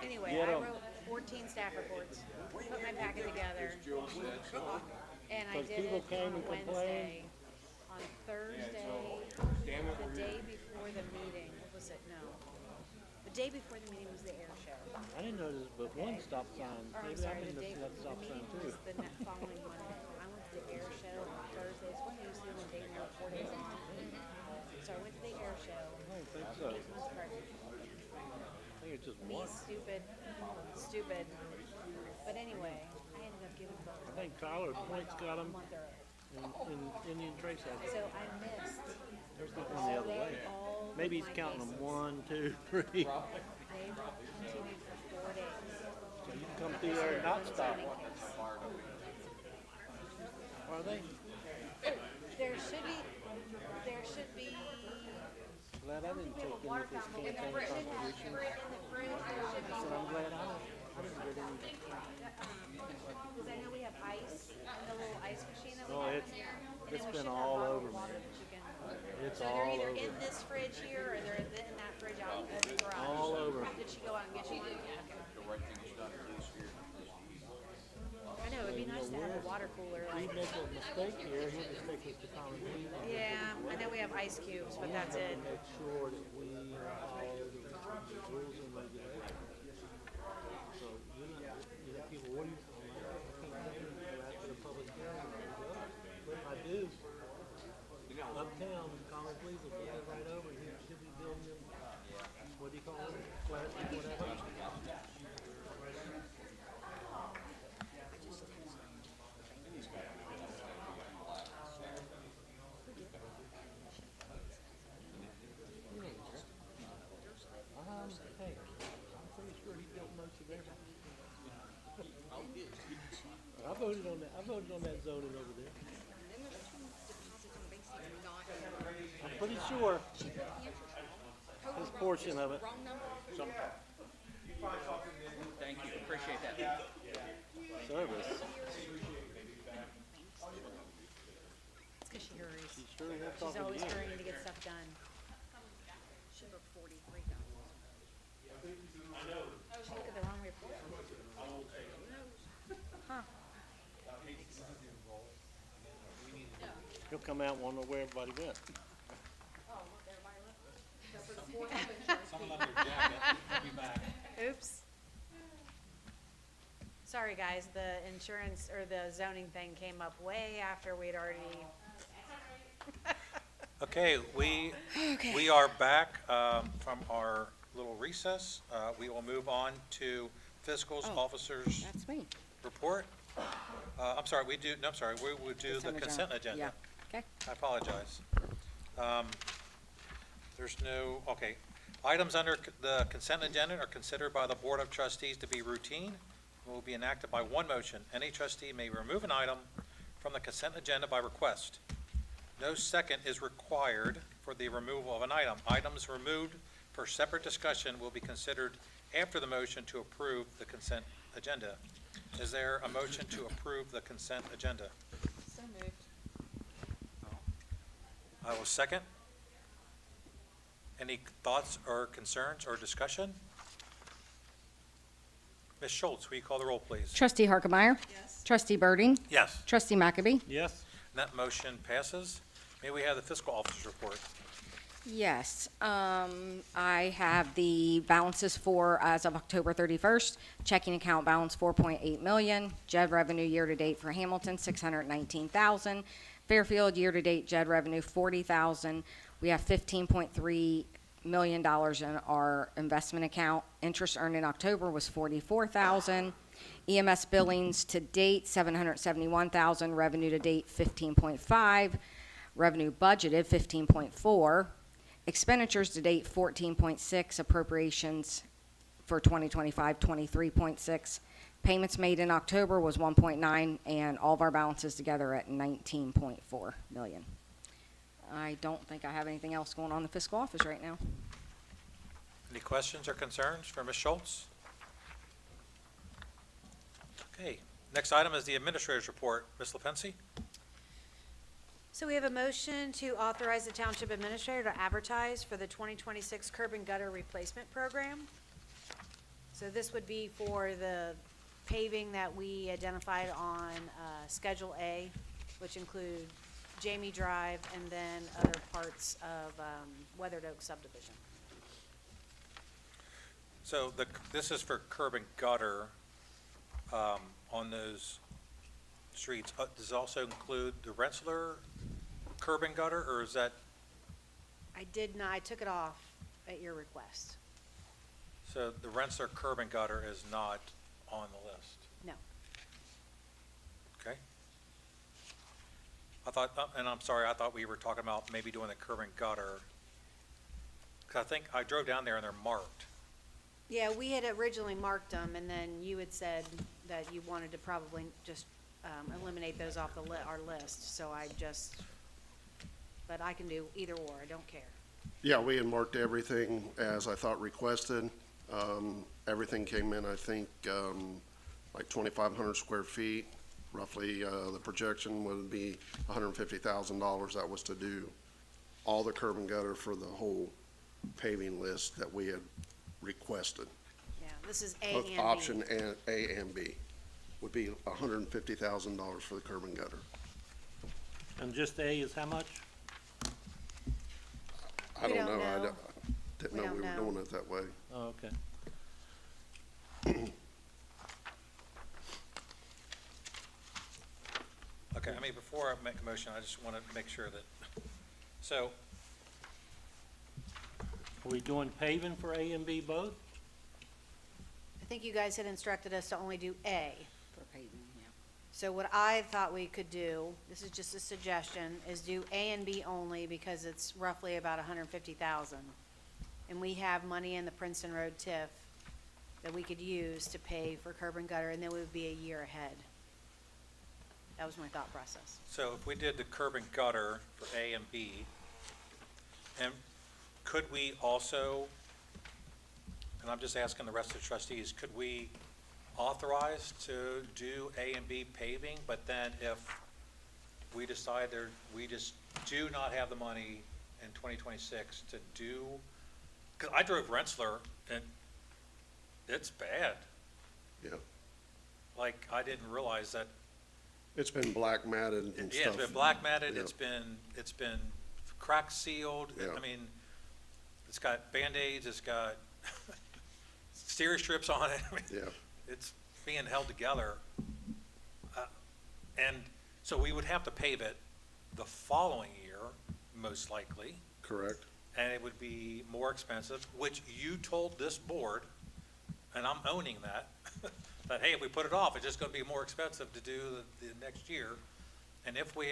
anyway, Get I 'em. wrote 14 staff reports, put my packet together, and I 'Cause did people it came on and complained. Wednesday. On Thursday, the day before the meeting, what was it? No. The day before the meeting was the air show. I didn't know there's but one stop sign. Or, I'm Maybe sorry, I've the been day, missing that the stop sign meeting too. was the following Monday. I went to the air show on Thursday. It's when I used to live in Dayton Airport. So I went to the air show. I don't think so. Megan was pregnant. I think it's just Me, one. stupid. But anyway, I ended up giving birth I think Tyler Point's got a them month early. in Indian Trace has it. So I missed. There's not one the other way. all of Maybe he's my counting them cases. 1, 2, 3. They continued for 4 days. So you can come through there and not stop. Are they? There should be Glad I didn't take any of this campaign in the contribution. fridge, there should be. I said, I'm glad I didn't get any. Because I know we have ice, and the little ice machine that we Oh, have it's- in there. And it's then we been should have all bottled over me. water that you can- It's So they're all either over. in this fridge here, or they're in that fridge out in the garage. All over. Did she go out and get you one? Okay. I know, it'd be nice to have a water cooler. We Like, make a mistake here, he'll just take us to common pleas. yeah, I know we have ice cubes, but that's it. Make sure that we follow the rules and regulations. So, you know, people, what do you, I can't go after the public hearing. I do. Uptown, common pleas will get it right over, and he'll be building them, what do you call it, flats or whatever. Hey, I'm pretty sure he built most of theirs. I voted on that zoning over there. I'm pretty sure his portion of it. Thank you, appreciate that. Service. It's because she hurries. She sure is She's talking to always you. hurrying to get stuff done. She wrote $43. Oh, she looked at the wrong report. Huh. He'll come out and wonder where everybody went. Someone left their jacket. I'll be back. Oops. Sorry, guys, the insurance or the zoning thing came up way after we'd already. Okay, we are back from our little recess. We will move on to fiscal's Oh, officers That's me. report. I'm sorry, we would do the consent agenda. Yeah, okay. I apologize. There's no, okay. Items under the consent agenda are considered by the Board of Trustees to be routine and will be enacted by one motion. Any trustee may remove an item from the consent agenda by request. No second is required for the removal of an item. Items removed for separate discussion will be considered after the motion to approve the consent agenda. Is there a motion to approve the consent agenda? So moved. I will second. Any thoughts or concerns or discussion? Ms. Schultz, will you call the roll, please? Trustee Harkemaier. Yes. Trustee Birding. Yes, Trustee McAbey. Yes? and that motion passes. May we have the fiscal officer's report? Yes, I have the balances for, as of October 31st, checking account balance 4.8 million, JED revenue year-to-date for Hamilton, 619,000, Fairfield year-to-date JED revenue, 40,000. We have $15.3 million in our investment account. Interest earned in October was 44,000. EMS billings to date, 771,000, revenue to date, 15.5, revenue budgeted, 15.4. Expenditures to date, 14.6, appropriations for 2025, 23.6. Payments made in October was 1.9, and all of our balances together at 19.4 million. I don't think I have anything else going on in the fiscal office right now. Any questions or concerns for Ms. Schultz? Okay, next item is the administrator's report. Ms. LaPency? So we have a motion to authorize the township administrator to advertise for the 2026 curb and gutter replacement program. So this would be for the paving that we identified on Schedule A, which include Jamie Drive and then other parts of Weathered Oak subdivision. So this is for curb and gutter on those streets. Does it also include the Rensselaer curb and gutter, or is that, I did not, I took it off at your request. so the Rensselaer curb and gutter is not on the list? No. Okay. I thought, and I'm sorry, I thought we were talking about maybe doing the curb and gutter. 'Cause I think I drove down there and they're marked. Yeah, we had originally marked them, and then you had said that you wanted to probably just eliminate those off our list, so I just, but I can do either or, I don't care. Yeah, we had marked everything as I thought requested. Everything came in, I think, like 2,500 square feet. Roughly, the projection would be $150,000. That was to do all the curb and gutter for the whole paving list that we had requested. Yeah, this is A Both and B. option A and B would be $150,000 for the curb and gutter. And just A is how much? I We don't don't know. I know. didn't We know don't we were know. doing it that way. Oh, okay. Okay, I mean, before I make a motion, I just want to make sure that, so, Are we doing paving for A and B both? I think you guys had instructed us to only do A. For paving, yeah. So what I thought we could do, this is just a suggestion, is do A and B only because it's roughly about 150,000. And we have money in the Princeton Road TIF that we could use to pay for curb and gutter, and then we would be a year ahead. That was my thought process. so if we did the curb and gutter for A and B, and could we also, and I'm just asking the rest of the trustees, could we authorize to do A and B paving, but then if we decide we just do not have the money in 2026 to do, because I drove Rensselaer and it's bad. Yeah. Like, I didn't realize that. It's been black matted and stuff. Yeah, it's been black matted, Yeah. it's been crack sealed. Yeah. I mean, it's got Band-Aids, it's got steer strips on it. I mean, Yeah. it's being held together. And so we would have to pave it the following year, most likely, Correct. and it would be more expensive, which you told this board, and I'm owning that, that, hey, if we put it off, it's just gonna be more expensive to do the next year. And if we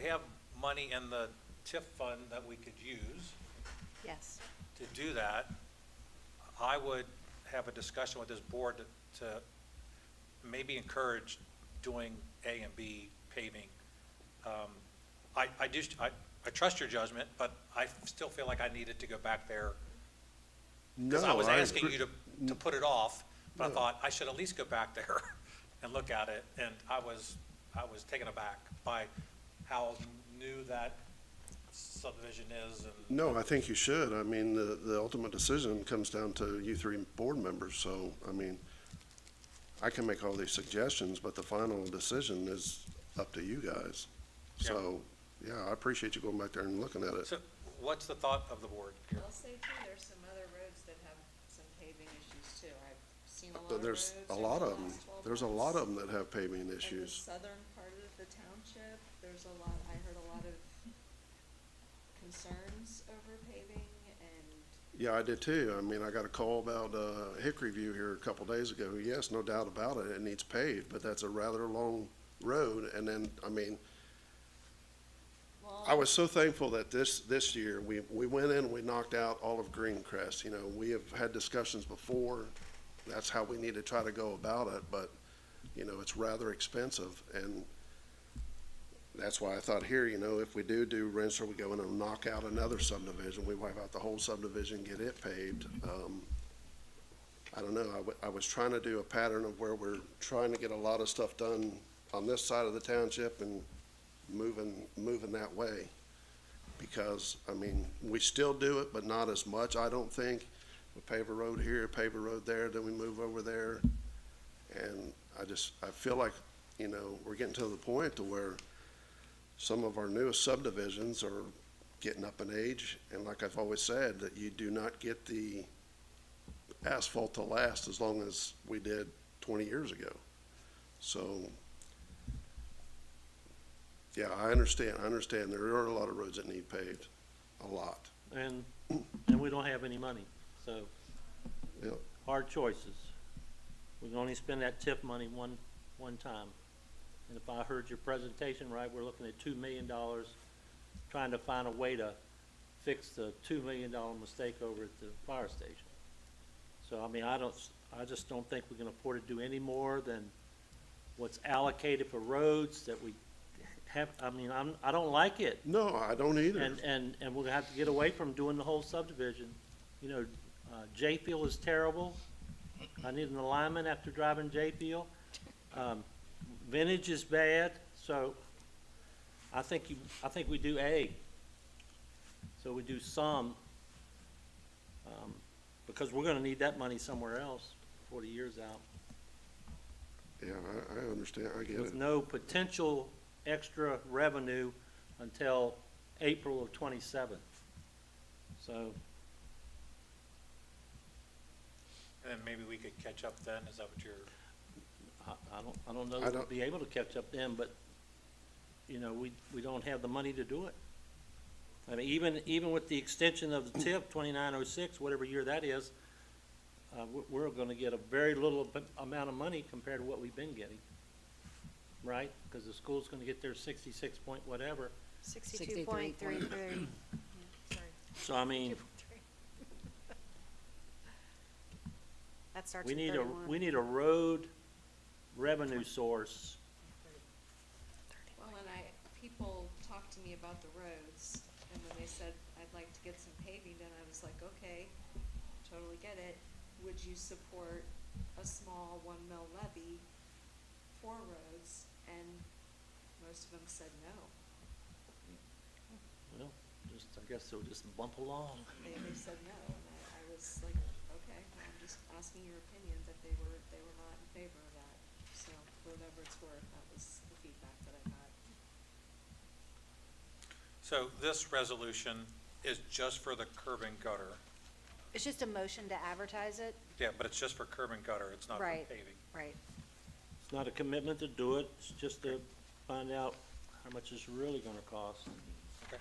have money in the TIF fund that we could use Yes. to do that, I would have a discussion with this board to maybe encourage doing A and B paving. I trust your judgment, but I still feel like I needed to go back there. Because I was asking you to put it off, but I No. thought I should at least go back there and look at it, and I was taken aback by how new that subdivision is and. No, I think you should. I mean, the ultimate decision comes down to you three board members, so, I mean, I can make all these suggestions, but the final decision is up to you guys. Yeah. So, yeah, I appreciate you going back there and looking at it. So what's the thought of the board here? I'll say too, there's some other roads that have some paving issues too. I've seen a lot But of roads there's a over lot the of them. last 12 There's a lot months. of them that have paving In the issues. southern part of the township, there's a lot, I heard a lot of concerns over paving and Yeah, I did too. I mean, I got a call about Hickory View here a couple days ago. Yes, no doubt about it, it needs paved, but that's a rather long road. And then, I mean, well, I was so thankful that this year, we went in and we knocked out all of Greencrest. You know, we have had discussions before, that's how we need to try to go about it, but, you know, it's rather expensive, and that's why I thought here, you know, if we do Rensselaer, we go in and knock out another subdivision, we wipe out the whole subdivision, get it paved. I don't know, I was trying to do a pattern of where we're trying to get a lot of stuff done on this side of the township and moving that way. Because, I mean, we still do it, but not as much, I don't think. We pave a road here, pave a road there, then we move over there. And I feel like, you know, we're getting to the point to where some of our newest subdivisions are getting up in age. And like I've always said, that you do not get the asphalt to last as long as we did 20 years ago. So, yeah, I understand. There are a lot of roads that need paved, a lot. And we don't have any money, so Yep. hard choices. We can only spend that TIF money one time. And if I heard your presentation right, we're looking at $2 million, trying to find a way to fix the $2 million mistake over at the fire station. So, I mean, I just don't think we can afford to do any more than what's allocated for roads that we have. I mean, I don't like it. No, I don't either. And we're gonna have to get away from doing the whole subdivision. You know, J-Field is terrible. I need an alignment after driving J-Field. Vintage is bad, so I think we do A. So we do some, because we're gonna need that money somewhere else 40 years out. Yeah, I understand, I get With it. no potential extra revenue until April of '27. So, And then maybe we could catch up then, is that what you're? I don't know if we'll be able to catch up then, but, you know, we don't have the money to do it. I mean, even with the extension of the TIF, 2906, whatever year that is, we're gonna get a very little amount of money compared to what we've been getting. Right? Because the school's gonna get their 66 point whatever. 62.33. So, I mean, That starts we at need 31. we need a road revenue source. Well, when people talked to me about the roads, and when they said, I'd like to get some paving done, I was like, okay, totally get it. Would you support a small 1 mil levy for roads? And most of them said no. Well, I guess they'll just bump along. They said no, and I was like, okay, well, I'm just asking your opinion, that they were not in favor of that. So, for whatever it's worth, that was the feedback that I got. So this resolution is just for the curb and gutter. It's just a motion to advertise it. Yeah, but it's just for curb and gutter, it's not for Right. paving. Right. It's not a commitment to do it, it's just to find out how much it's really gonna cost. Okay.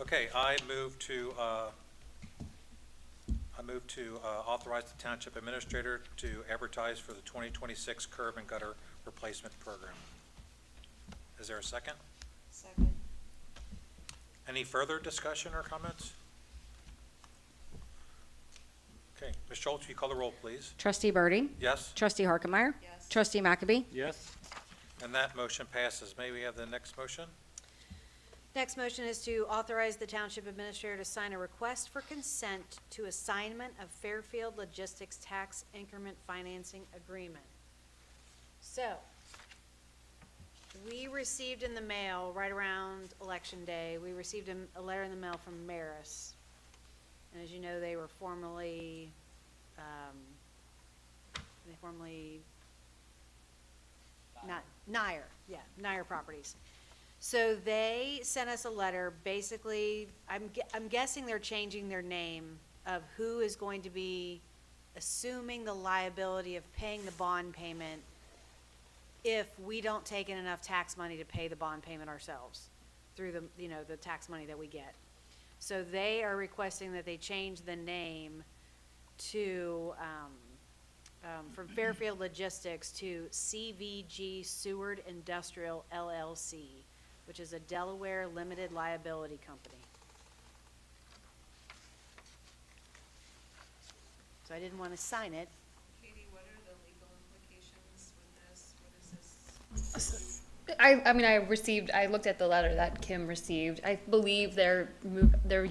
Okay, I move to authorize the township administrator to advertise for the 2026 curb and gutter replacement program. Is there a second? Second. Any further discussion or comments? Okay, Ms. Schultz, will you call the roll, please? Trustee Birdie? Yes, Trustee Harkemaier? Yes. Trustee McAbey? Yes? and that motion passes. May we have the next motion? Next motion is to authorize the township administrator to sign a request for consent to assignment of Fairfield Logistics Tax Increment Financing Agreement. So, we received in the mail, right around Election Day, we received a letter in the mail from Maris. And as you know, they were formerly, Nyer Properties. So they sent us a letter, basically, I'm guessing they're changing their name of who is going to be assuming the liability of paying the bond payment if we don't take in enough tax money to pay the bond payment ourselves through the tax money that we get. So they are requesting that they change the name to, from Fairfield Logistics to CVG Seward Industrial LLC, which is a Delaware limited liability company. So I didn't want to sign it. Katie, what are the legal implications with this? What is this? I looked at the letter that Kim received. I believe they're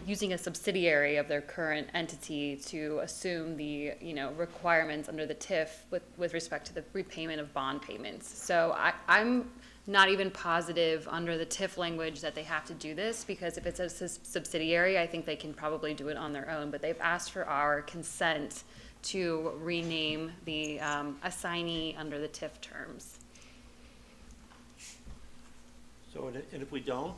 using a subsidiary of their current entity to assume the, requirements under the TIF with respect to the repayment of bond payments. So I'm not even positive under the TIF language that they have to do this, because if it's a subsidiary, I think they can probably do it on their own, but they've asked for our consent to rename the assignee under the TIF terms. So, and if we don't,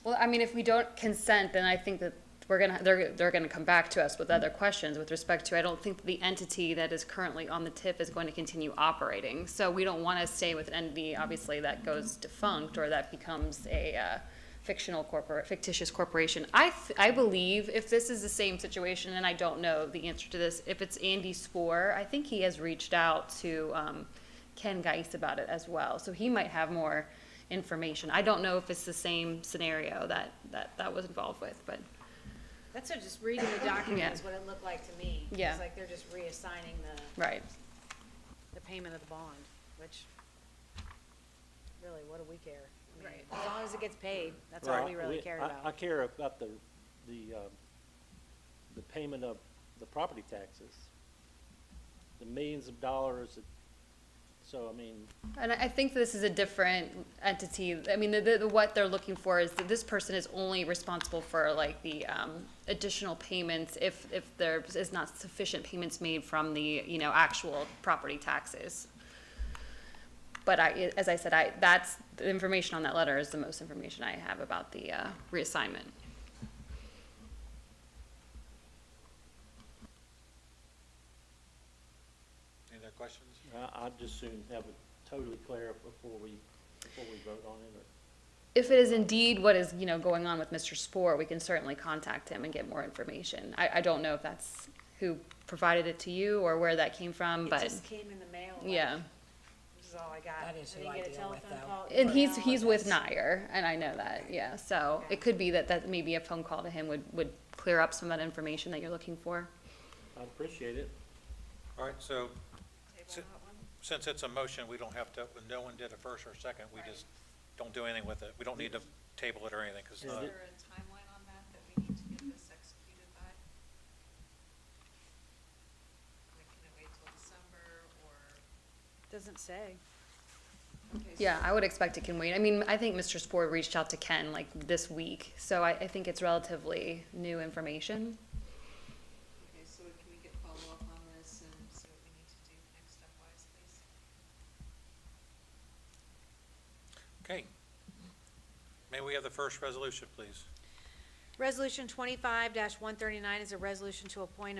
Well, I mean, if we don't consent, then I think that they're gonna come back to us with other questions with respect to, I don't think the entity that is currently on the TIF is going to continue operating. So we don't wanna stay with an entity, obviously, that goes defunct or that becomes a, fictitious corporation. I believe if this is the same situation, and I don't know the answer to this, if it's Andy Spoor, I think he has reached out to, Ken Geis about it as well. So he might have more information. I don't know if it's the same scenario that was involved with, but. That's just reading the document Yeah. is what it looked like to me. Yeah. It's like they're just reassigning Right. the payment of the bond, which, really, what do we care? I mean, Right. as long as it gets paid, that's all we really cared I about. care about the payment of the property taxes, the millions of dollars. So, I mean, And I think this is a different entity. I mean, what they're looking for is that this person is only responsible for like the additional payments if there is not sufficient payments made from the, actual property taxes. But as I said, that's the information on that letter is the most information I have about the reassignment. Any other questions? I'd just soon have it totally clear before we vote on it. If it is indeed what is, going on with Mr. Spoor, we can certainly contact him and get more information. I don't know if that's who provided it to you or where that came from, but. It just came in the mail. Yeah. This is all I got. That is who I I didn't get a deal with, telephone though. call. And email, he's with that's- Nair, and I know that, yeah, so it could be that maybe a phone call to him would clear up some of that information that you're looking for. I'd appreciate it. All right, so Table Si- that one? since it's a motion, we don't have to, when no one did a first or second, we just don't do anything with it. We don't need to table it or anything, because, Is there a timeline on that we need to get this executed by? Like, can it wait till December, or? Doesn't say. Okay, so- Yeah, I would expect it can wait. I mean, I think Mr. Spoor reached out to Ken like this week, so I think it's relatively new information. Okay, so can we get follow-up on this and see what we need to do next step-wise, please? okay. May we have the first resolution, please? Resolution 25-139 is a resolution to appoint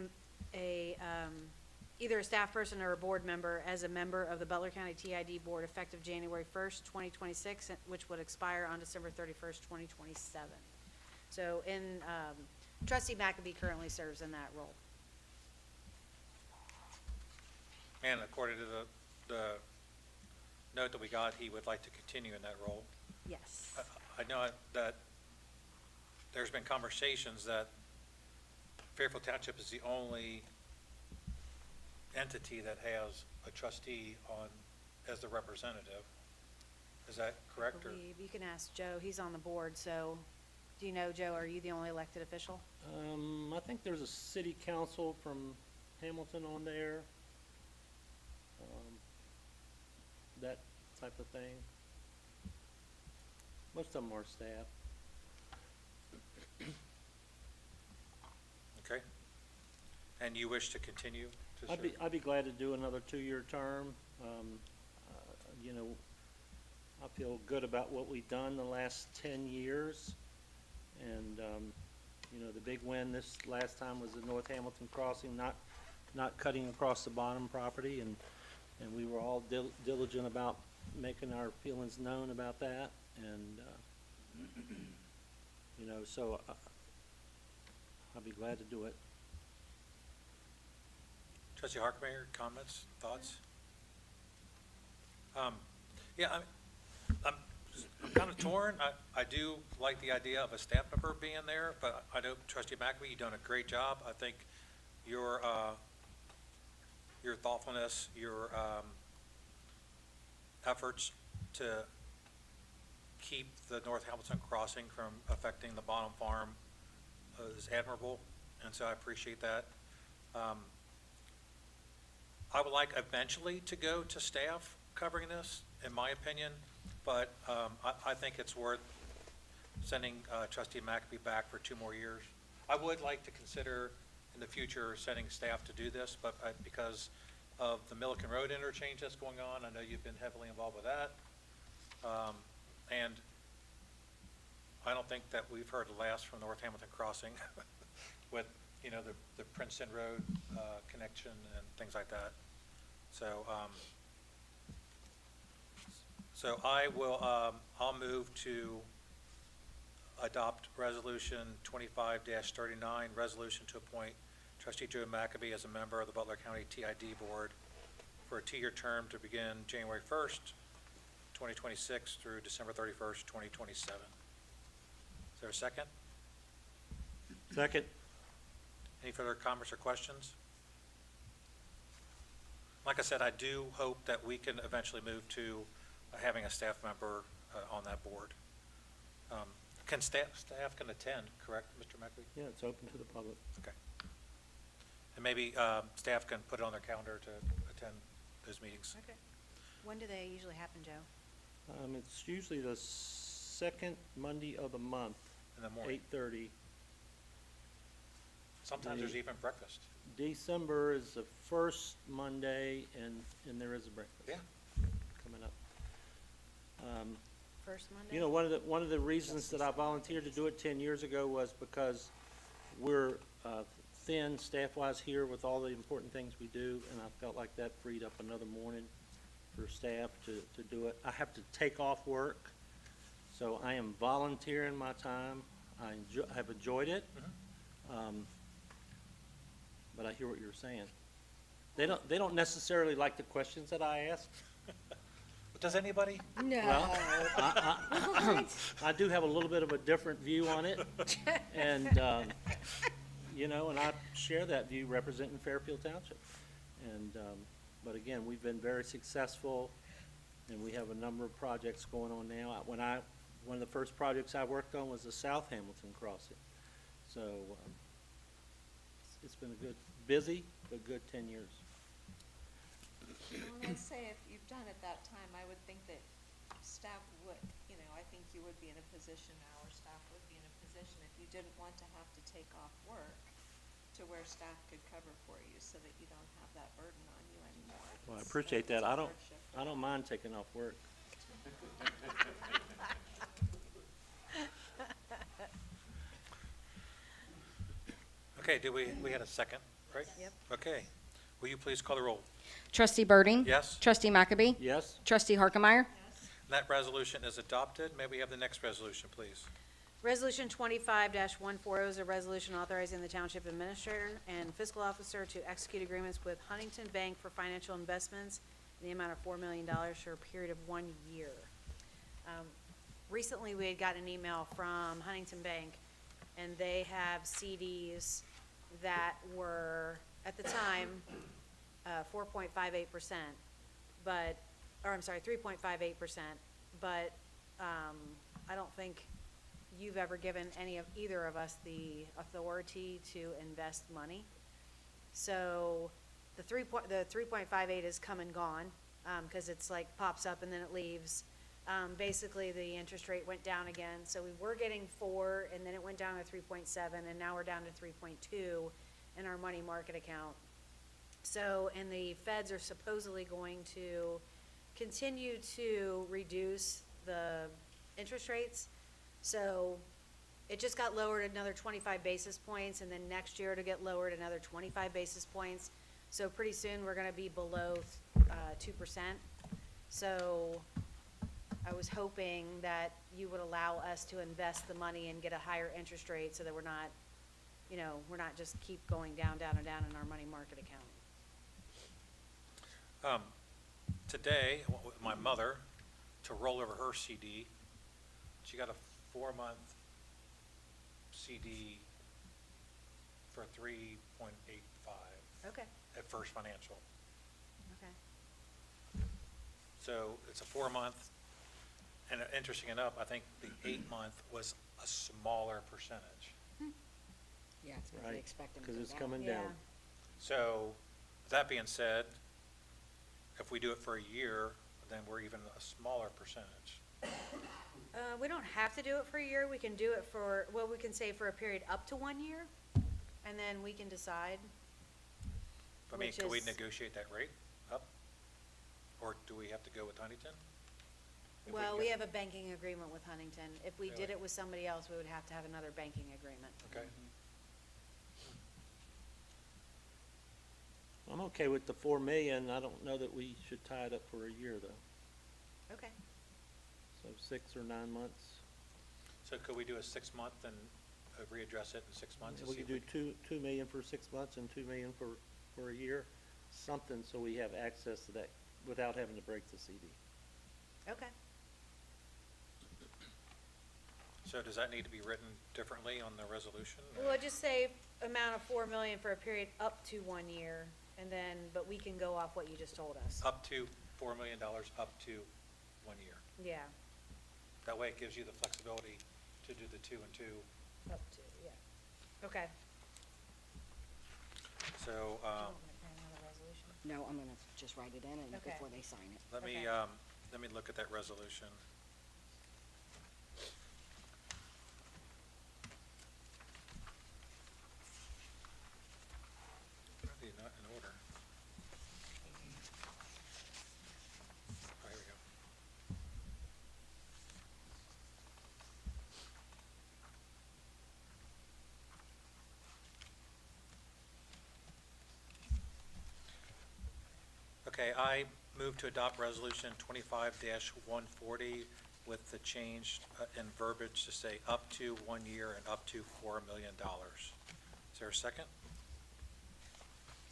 either a staff person or a board member as a member of the Butler County TID Board effective January 1st, 2026, which would expire on December 31st, 2027. So Trustee McAbee currently serves in that role. And according to the note that we got, he would like to continue in that role. Yes. I know that there's been conversations that Fairfield Township is the only entity that has a trustee on, as the representative. Is that correct, or? You can ask Joe, he's on the board, so, do you know, Joe, are you the only elected official? I think there's a city council from Hamilton on there. That type of thing. Most of them are staff. Okay. And you wish to continue to serve? I'd be glad to do another 2-year term. I feel good about what we've done the last 10 years. And, the big win this last time was the North Hamilton crossing, not cutting across the bottom property. And we were all diligent about making our feelings known about that. And, so I'll be glad to do it. Trustee Harkemaker, comments, thoughts? Yeah, I'm kind of torn. I do like the idea of a staff member being there, but I know Trustee McAbey, you've done a great job. I think your thoughtfulness, your efforts to keep the North Hamilton crossing from affecting the Bonham Farm is admirable, and so I appreciate that. I would like eventually to go to staff covering this, in my opinion, but I think it's worth sending Trustee McAbey back for 2 more years. I would like to consider in the future sending staff to do this, but because of the Milliken Road interchange that's going on, I know you've been heavily involved with that. And I don't think that we've heard the last from North Hamilton Crossing with, you know, the Princeton Road connection and things like that. So, so I will, I'll move to adopt Resolution 25-39, resolution to appoint Trustee Joe McAbey as a member of the Butler County TID Board for a 2-year term to begin January 1st, 2026 through December 31st, 2027. Is there a second? Second. Any further comments or questions? Like I said, I do hope that we can eventually move to having a staff member on that board. Can staff can attend, correct, Mr. McAbey? Yeah, it's open to the public. Okay. And maybe staff can put it on their calendar to attend those meetings. Okay. When do they usually happen, Joe? It's usually the second Monday of the month, In the morning. 8:30. Sometimes there's even breakfast. December is the first Monday, and there is a breakfast. Yeah. Coming up. First Monday? You know, one of the reasons that I volunteered to do it 10 years ago was because we're thin staff-wise here with all the important things we do, and I felt like that freed up another morning for staff to do it. I have to take off work, so I am volunteering my time. I have enjoyed it. But I hear what you're saying. They don't necessarily like the questions that I ask. Does anybody? No. Well, I do have a little bit of a different view on it, and, you know, and I share that view representing Fairfield Township. And, but again, we've been very successful, and we have a number of projects going on now. One of the first projects I worked on was the South Hamilton crossing. So, it's been a busy, but good 10 years. Well, I'd say if you've done it that time, I would think that staff would, you know, I think you would be in a position, our staff would be in a position, if you didn't want to have to take off work, to where staff could cover for you, so that you don't have that burden on you anymore. Well, I It's- appreciate it's that. a hardship. I don't mind taking off work. Okay, we had a second, right? Yep. Okay. Will you please call the roll? Trustee Birding? Yes? Trustee McAbey? Yes? Trustee Harkemayer? That resolution is adopted. May we have the next resolution, please? Resolution 25-140 is a resolution authorizing the township administrator and fiscal officer to execute agreements with Huntington Bank for financial investments in the amount of $4 million for a period of 1 year. Recently, we had gotten an email from Huntington Bank, and they have CDs that were, at the time, 4.58%, but, or I'm sorry, 3.58%, but I don't think you've ever given either of us the authority to invest money. So the 3.58 is come and gone, because it's like pops up and then it leaves. Basically, the interest rate went down again, so we were getting 4, and then it went down to 3.7, and now we're down to 3.2 in our money market account. So, and the feds are supposedly going to continue to reduce the interest rates. So it just got lowered another 25 basis points, and then next year to get lowered another 25 basis points. So pretty soon we're gonna be below 2%. So I was hoping that you would allow us to invest the money and get a higher interest rate, so that we're not, you know, we're not just keep going down, down, and down in our money market account. Today, I went with my mother to roll over her CD. She got a 4-month CD for 3.85 Okay, at First Financial. okay. So it's a 4-month, and interesting enough, I think the 8-month was a smaller percentage. Yeah, it's what Right, they expect them to because go it's down. coming Yeah. down. So, that being said, if we do it for a year, then we're even a smaller percentage. We don't have to do it for a year, we can do it for, well, we can say for a period up to 1 year, and then we can decide. I mean, Which can we is- negotiate that rate up? Or do we have to go with Huntington? If Well, can we get- have a banking agreement with Huntington. If we did Really? it with somebody else, we would have to have another banking agreement. Okay, I'm okay with the 4 million. I don't know that we should tie it up for a year, though. Okay. So 6 or 9 months. so could we do a 6-month and readdress it in 6 months? and We see could if do 2 million for 6 months and 2 million for a year, something so we have access to that without having to break the CD. Okay. So does that need to be written differently on the resolution? or- Well, just say amount of 4 million for a period up to 1 year, and then, but we can go off what you just told us. Up to $4 million, up to 1 year. Yeah, That way it gives you the flexibility to do the 2 and 2. up to, yeah. Okay. So, No, I'm gonna just write it in and Okay. before they sign it. let me, Okay. let me look at that resolution. Probably not in order. Oh, here we go. Okay, I move to adopt Resolution 25-140 with the change in verbiage to say up to 1 year and up to $4 million. Is there a second?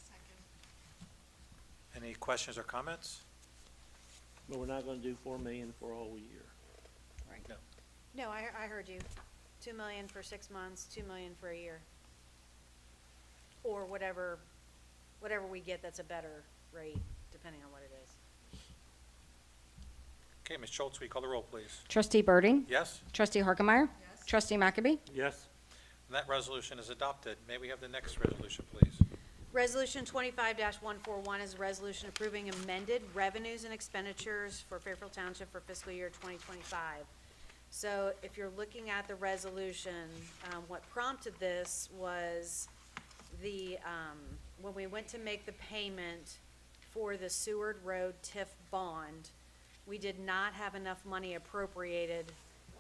Second. Any questions or comments? But we're not gonna do 4 million for all year. Right. No. No, I heard you. 2 million for 6 months, 2 million for a year. Or whatever we get that's a better rate, depending on what it is. Okay, Ms. Schultz, will you call the roll, please? Trustee Birding? Yes? Trustee Harkemaier? Yes. Trustee McAbey? Yes? And that resolution is adopted. May we have the next resolution, please? Resolution 25-141 is a resolution approving amended revenues and expenditures for Fairfield Township for fiscal year 2025. So if you're looking at the resolution, what prompted this was when we went to make the payment for the Seward Road TIF bond, we did not have enough money appropriated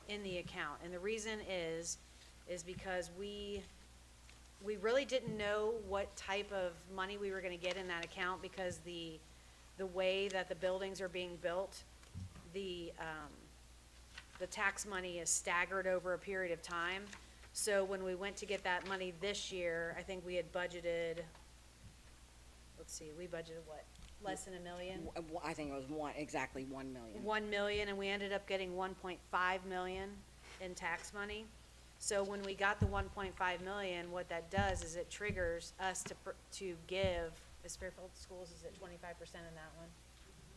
in the account. And the reason is because we really didn't know what type of money we were gonna get in that account because the way that the buildings are being built, the tax money is staggered over a period of time. So when we went to get that money this year, I think we had budgeted, let's see, we budgeted what, less than $1 million? I think it was exactly 1 million. 1 million, and we ended up getting 1.5 million in tax money. So when we got the 1.5 million, what that does is it triggers us to give, is Fairfield Schools, is it 25% in that one?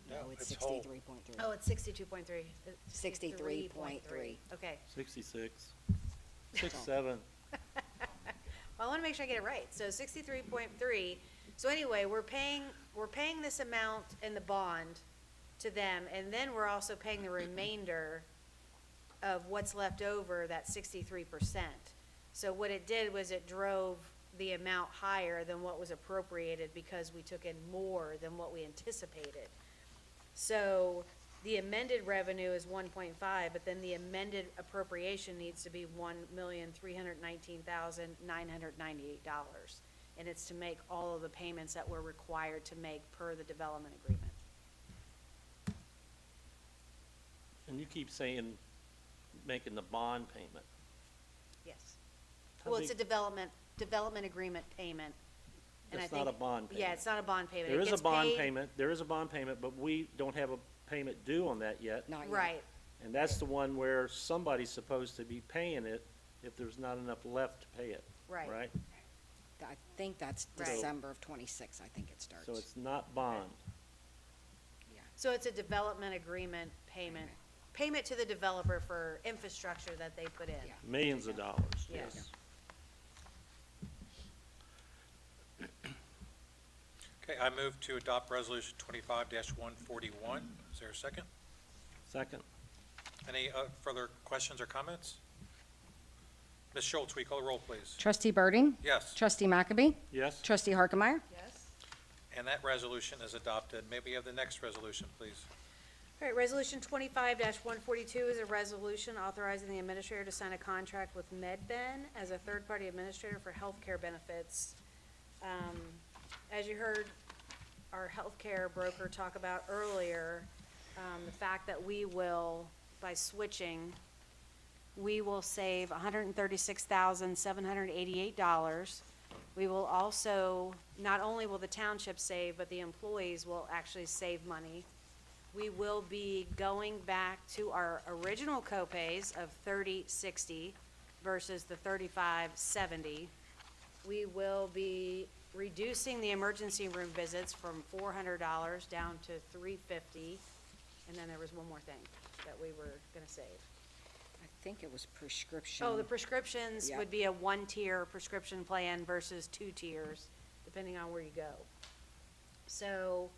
No, it's whole. 63.3. Oh, it's 62.3. 63.3. Okay. 66. 67. Well, I wanna make sure I get it right. So 63.3. So anyway, we're paying this amount in the bond to them, and then we're also paying the remainder of what's left over, that 63%. So what it did was it drove the amount higher than what was appropriated because we took in more than what we anticipated. So the amended revenue is 1.5, but then the amended appropriation needs to be $1,319,998. And it's to make all of the payments that we're required to make per the development agreement. And you keep saying making the bond payment. Yes. How Well, it's a big- development agreement payment, And I It's not think- a bond payment. Yeah, it's not a bond payment. There It is a gets bond paid- payment, there is a bond payment, but we don't have a payment due on that yet. Not yet. Right, And that's the one where somebody's supposed to be paying it if there's not enough left to pay it, right. right? I think that's Right. December of '26, I think it starts. So it's not bond. So it's a development agreement payment to the developer for infrastructure that they put in. Yeah. Millions of dollars, Yeah. yes. Okay, I move to adopt Resolution 25-141. Is there a second? Second, Any further questions or comments? Ms. Schultz, will you call the roll, please? Trustee Birding? Yes, Trustee McAbey? yes? Trustee Harkemaier? Yes? and that resolution is adopted. May we have the next resolution, please? All right, Resolution 25-142 is a resolution authorizing the administrator to sign a contract with MedBen as a third-party administrator for healthcare benefits. As you heard our healthcare broker talk about earlier, the fact that we will, by switching, we will save $136,788. We will also, not only will the township save, but the employees will actually save money. We will be going back to our original copays of $30.60 versus the $35.70. We will be reducing the emergency room visits from $400 down to $350. And then there was one more thing that we were gonna save. I think it was prescription. Oh, the prescriptions Yep. would be a one-tier prescription plan versus 2 tiers, depending on where you go. So,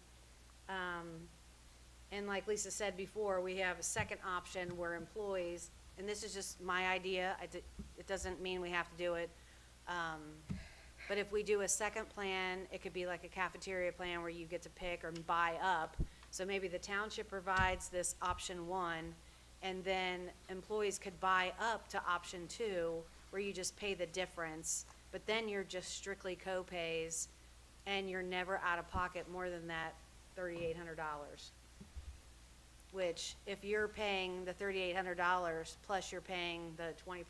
and like Lisa said before, we have a second option where employees, and this is just my idea, it doesn't mean we have to do it. But if we do a second plan, it could be like a cafeteria plan where you get to pick or buy up. So maybe the township provides this option 1, and then employees could buy up to option 2, where you just pay the difference, but then you're just strictly co-pays, and you're never out of pocket more than that $3,800. Which, if you're paying the $3,800, plus you're paying the 20%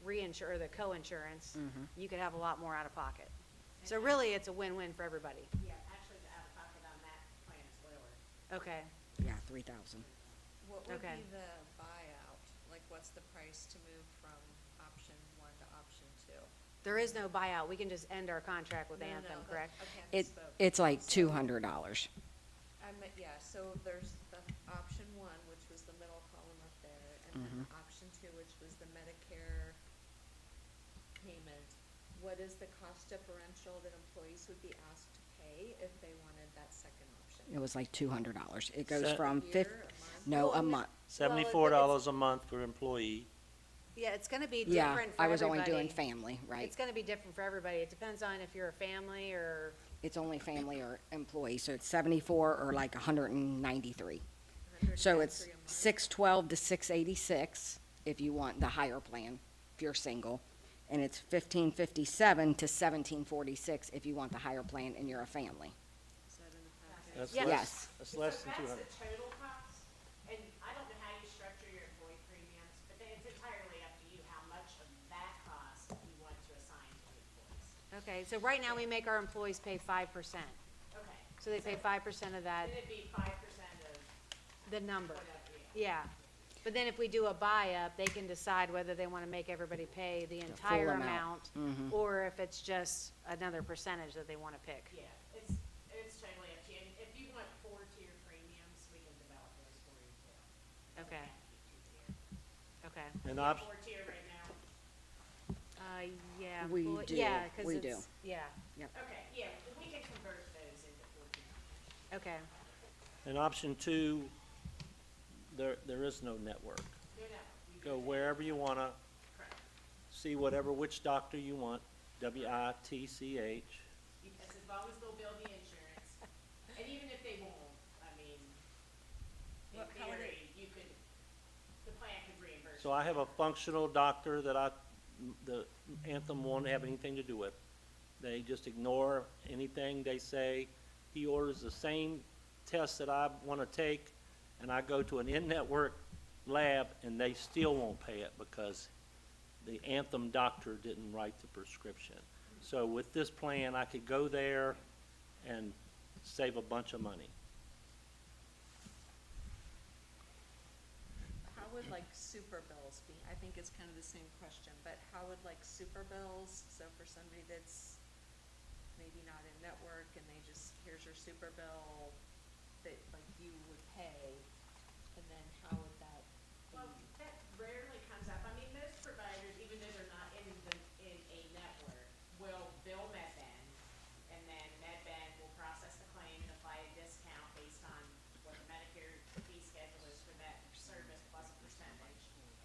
reinsure, or the co-insurance, you could have a lot more out of pocket. So really, it's a win-win for everybody. Yeah, actually, the out-of-pocket on that plan is lower. Okay. Yeah, 3,000. What would Okay. be the buyout? Like, what's the price to move from option 1 to option 2? There is no buyout. We can just end our contract with No, no, Anthem, no, correct? Okay, I It, misspoke. it's like So- $200. Yeah, so there's the option 1, which was the middle column up there, and then option 2, which was the Medicare payment. What is the cost differential that employees would be asked to pay if they wanted that second option? It was like $200. It goes Set- from A year, fif, a month? no, Well, a month. $74 a month for employee. Yeah, it's gonna be Yeah, different for I was only everybody. doing family, right? It's gonna be different for everybody. It depends on if you're a family or, It's only family or employee, so it's 74 or like 193. So it's 193 a month. 612 to 686 if you want the higher plan, if you're single. And it's 1557 to 1746 if you want the higher plan and you're a family. Is that in the packet? That's Yeah. less, Yes. that's less than So 200. that's the total cost, and I don't know how you structure your employee premiums, but then it's entirely up to you how much of that cost you want to assign to the employees. okay, so right now we make our employees pay 5%. Okay, So they pay 5% of that, then it'd be 5% of the number. whatever, yeah. Yeah. But then if we do a buy-up, they can decide whether they wanna make everybody pay the entire amount, or if it's just another percentage that they wanna pick. Yeah, it's totally up to you, and if you want 4-tier premiums, we can develop those for you too. Okay, okay. And You have op- 4-tier right now? Yeah. We well, do, Yeah, 'cause we it's, do. yeah, Okay, yeah, we can convert those into 4-tier. okay. And option 2, there is no network. No, you Go wherever you wanna, correct. see which doctor you want, WITCH. Because as long as they'll bill the insurance, and even if they won't, I mean, in How would theory, you could, the plan could reimburse. So I have a functional doctor that the Anthem won't have anything to do with. They just ignore anything they say. He orders the same test that I wanna take, and I go to an in-network lab, and they still won't pay it because the Anthem doctor didn't write the prescription. So with this plan, I could go there and save a bunch of money. How would like super bills be? I think it's kind of the same question, but how would like super bills, so for somebody that's maybe not in network and they just, here's your super bill that like you would pay, and then how would that be? Well, that rarely comes up. I mean, most providers, even though they're not in a network, will bill MedBen, and then MedBen will process the claim and apply a discount based on what the Medicare fee schedule is for that service plus a percentage.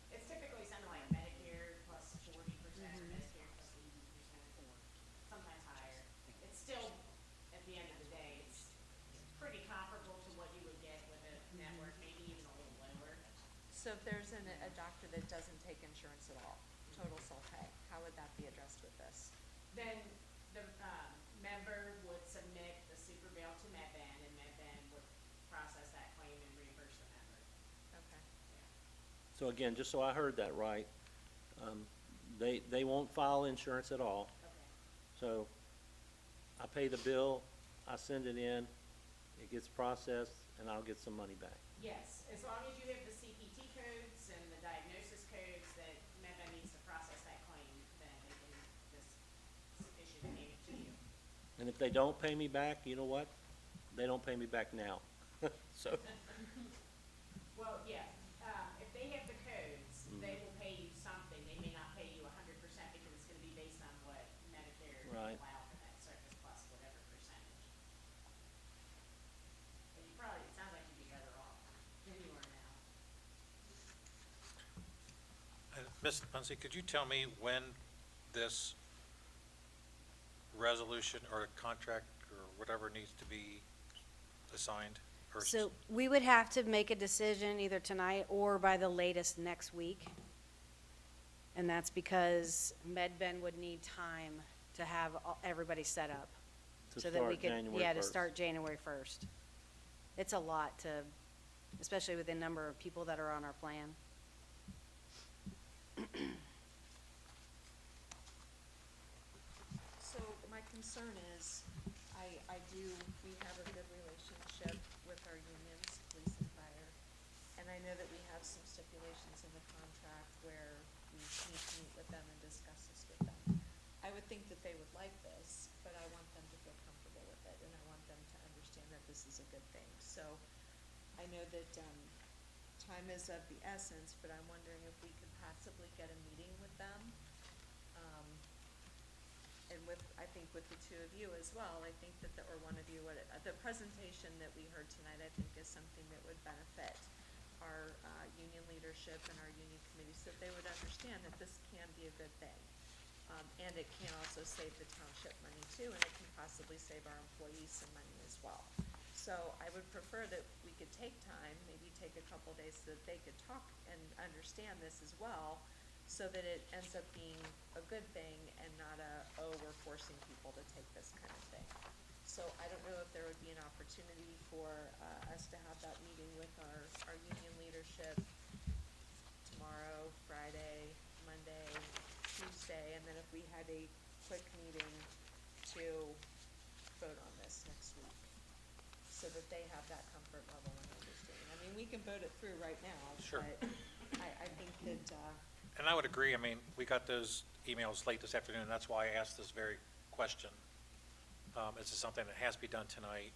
It's typically something like Medicare plus 40% or Medicare plus 80%, sometimes higher. It's still, at the end of the day, it's pretty comparable to what you would get with a network, maybe even a little lower. So if there's a doctor that doesn't take insurance at all, total self-pay, how would that be addressed with this? Then the member would submit the super bill to MedBen, and MedBen would process that claim and reimburse the member. Okay. So again, just so I heard that right, they won't file insurance at all. Okay. So I pay the bill, I send it in, it gets processed, and I'll get some money back. Yes, as long as you have the CPT codes and the diagnosis codes that MedBen needs to process that claim, then they can just issue the payment to you. And if they don't pay me back, you know what? They don't pay me back now. So, Well, yeah, if they have the codes, they will pay you something. They may not pay you 100% because it's gonna be based on what Medicare will Right. allow for that service plus whatever percentage. And you probably, it sounds like you'd be better off than you are now. Ms. Muncy, could you tell me when this resolution or contract or whatever needs to be assigned? Or So we would have to make a decision either tonight or by the latest next week. And that's because MedBen would need time to have everybody set up. To so that we start could, January yeah, to 1st. start January 1st. It's a lot to, especially with the number of people that are on our plan. So my concern is, we have a good relationship with our unions, police and fire. And I know that we have some stipulations in the contract where we need to meet with them and discuss this with them. I would think that they would like this, but I want them to feel comfortable with it, and I want them to understand that this is a good thing. So I know that, time is of the essence, but I'm wondering if we could possibly get a meeting with them. And with, I think with the two of you as well, I think that, or one of you, the presentation that we heard tonight, I think is something that would benefit our, union leadership and our union committee, so that they would understand that this can be a good thing. And it can also save the township money too, and it can possibly save our employees some money as well. So I would prefer that we could take time, maybe take a couple days so that they could talk and understand this as well, so that it ends up being a good thing and not we're forcing people to take this kind of thing. So I don't know if there would be an opportunity for, us to have that meeting with our union leadership tomorrow, Friday, Monday, Tuesday, and then if we had a quick meeting to vote on this next week, so that they have that comfort level and understanding. I mean, we can vote it through right now, Sure. but I think that, And I would agree, I mean, we got those emails late this afternoon, and that's why I asked this very question. Is this something that has to be done tonight?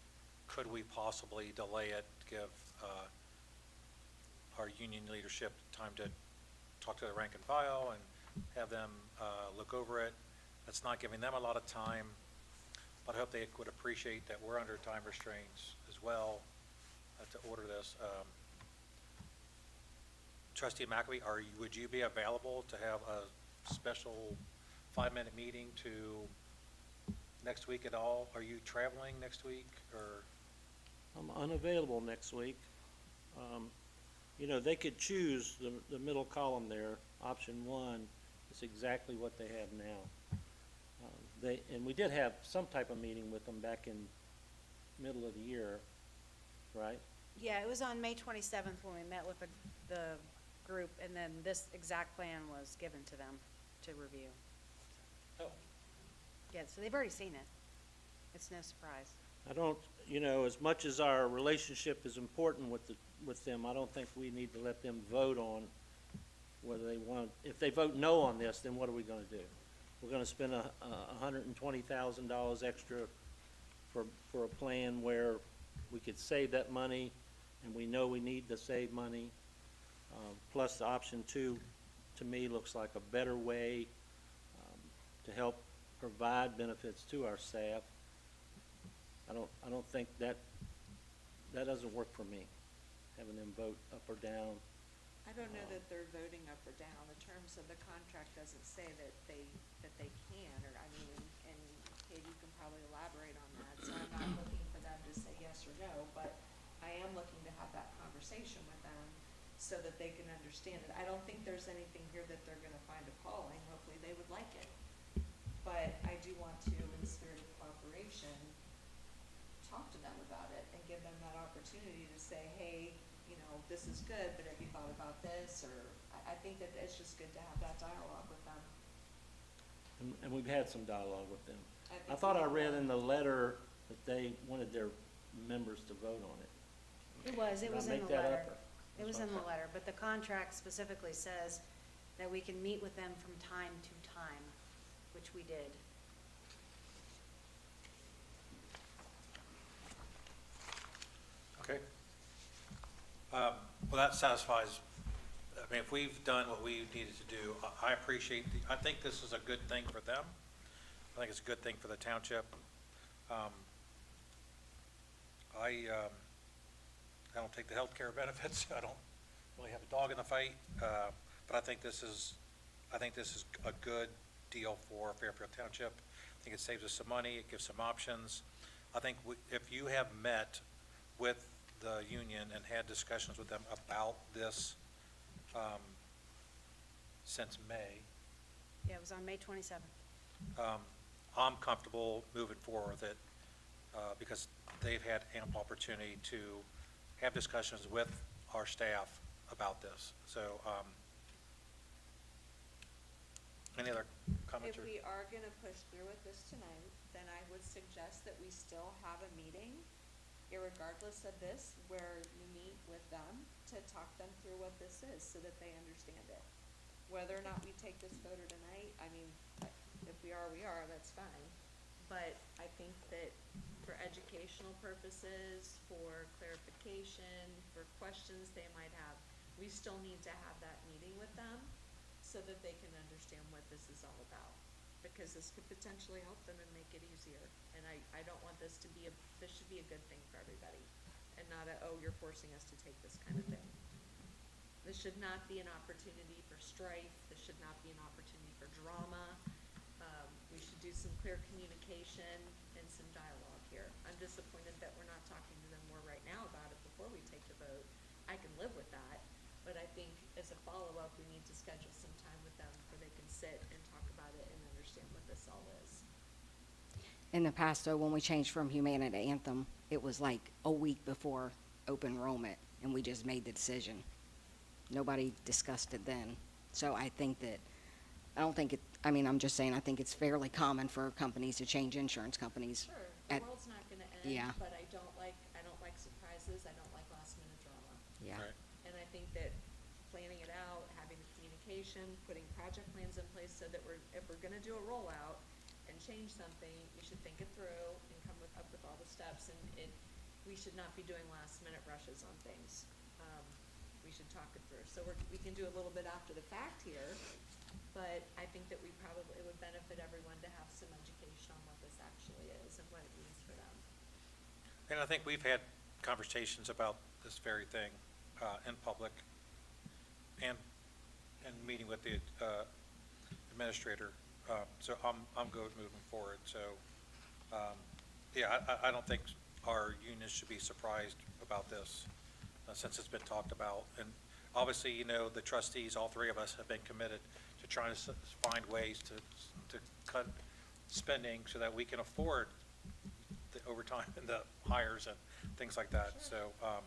Could we possibly delay it, give our union leadership time to talk to the rank and file and have them look over it? That's not giving them a lot of time, but I hope they would appreciate that we're under time restraints as well to order this. Trustee McAfee, would you be available to have a special 5-minute meeting next week at all? Are you traveling next week, or? I'm unavailable next week. You know, they could choose the middle column there, option 1, is exactly what they have now. And we did have some type of meeting with them back in middle of the year, right? Yeah, it was on May 27th when we met with the group, and then this exact plan was given to them to review. Oh, Yeah, so they've already seen it. It's no surprise. I don't, as much as our relationship is important with them, I don't think we need to let them vote on whether they want, if they vote no on this, then what are we gonna do? We're gonna spend $120,000 extra for a plan where we could save that money, and we know we need to save money. Plus, the option two, to me, looks like a better way to help provide benefits to our staff. I don't think that doesn't work for me, having them vote up or down. I don't know that they're voting up or down. The terms of the contract doesn't say that they can, or, I mean, and Katie, you can probably elaborate on that. So I'm not looking for them to say yes or no, but I am looking to have that conversation with them so that they can understand it. I don't think there's anything here that they're gonna find appalling. Hopefully they would like it. But I do want to, in the spirit of cooperation, talk to them about it and give them that opportunity to say, hey, this is good, but have you thought about this? Or I think that it's just good to have that dialogue with them. And we've had some dialogue with them. I think I thought we I have read one. in the letter that they wanted their members to vote on it. It was Did I in make the that letter. up, or- It was in the letter, but the contract specifically says that we can meet with them from time to time, which we did. Okay. Well, that satisfies, I mean, if we've done what we needed to do, I appreciate, I think this is a good thing for them. I think it's a good thing for the township. I don't take the healthcare benefits. I don't really have a dog in the fight. But I think this is a good deal for Fairfield Township. I think it saves us some money. It gives some options. I think if you have met with the union and had discussions with them about this since May, Yeah, it was on May 27th. I'm comfortable moving forward with it because they've had ample opportunity to have discussions with our staff about this. So, any other comments? If we are gonna push through with this tonight, then I would suggest that we still have a meeting, irregardless of this, where you meet with them to talk them through what this is, so that they understand it. Whether or not we take this voter tonight, I mean, if we are, that's fine. But I think that for educational purposes, for clarification, for questions they might have, we still need to have that meeting with them so that they can understand what this is all about. Because this could potentially help them and make it easier. And I don't want this to be this should be a good thing for everybody. And not oh, you're forcing us to take this kind of thing. This should not be an opportunity for strife. This should not be an opportunity for drama. We should do some clear communication and some dialogue here. I'm disappointed that we're not talking to them more right now about it before we take the vote. I can live with that, but I think as a follow-up, we need to schedule some time with them where they can sit and talk about it and understand what this all is. In the past, though, when we changed from Humana to Anthem, it was like a week before open enrollment, and we just made the decision. Nobody discussed it then. So I think that, I'm just saying, I think it's fairly common for companies to change insurance companies. Sure, the world's not gonna end, Yeah. but I don't like surprises. I don't like last-minute drama. Yeah. Right. And I think that planning it out, having the communication, putting project plans in place so that if we're gonna do a rollout and change something, we should think it through and come up with all the steps, and we should not be doing last-minute rushes on things. We should talk it through. So we can do a little bit after the fact here, but I think that it would benefit everyone to have some education on what this actually is and what it means for them. And I think we've had conversations about this very thing in public and meeting with the administrator. So I'm good moving forward. So, I don't think our unions should be surprised about this since it's been talked about. And obviously, the trustees, all three of us have been committed to trying to find ways to cut spending so that we can afford the overtime and the hires and things like that. Sure. So,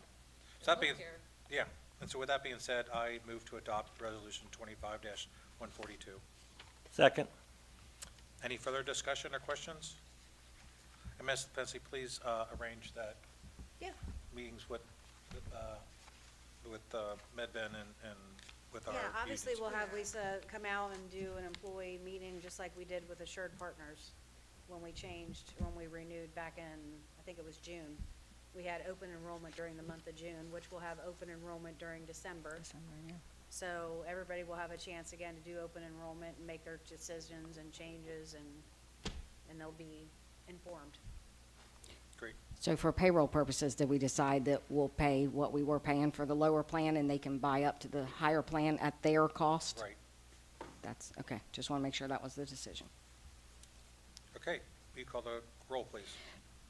so that being, Healthcare. yeah. And so with that being said, I move to adopt Resolution 25-142. Second. Any further discussion or questions? And Ms. Pensy, please arrange that Yeah. meetings with Medben and with our Yeah, obviously unions. we'll have Lisa come out and do an employee meeting, just like we did with Assured Partners when we renewed back in, I think it was June. We had open enrollment during the month of June, which we'll have open enrollment during December. So everybody will have a chance again to do open enrollment and make their decisions and changes, and they'll be informed. Great. So for payroll purposes, did we decide that we'll pay what we were paying for the lower plan and they can buy up to the higher plan at their cost? Right. That's, okay, just want to make sure that was the decision. Okay, will you call the roll, please?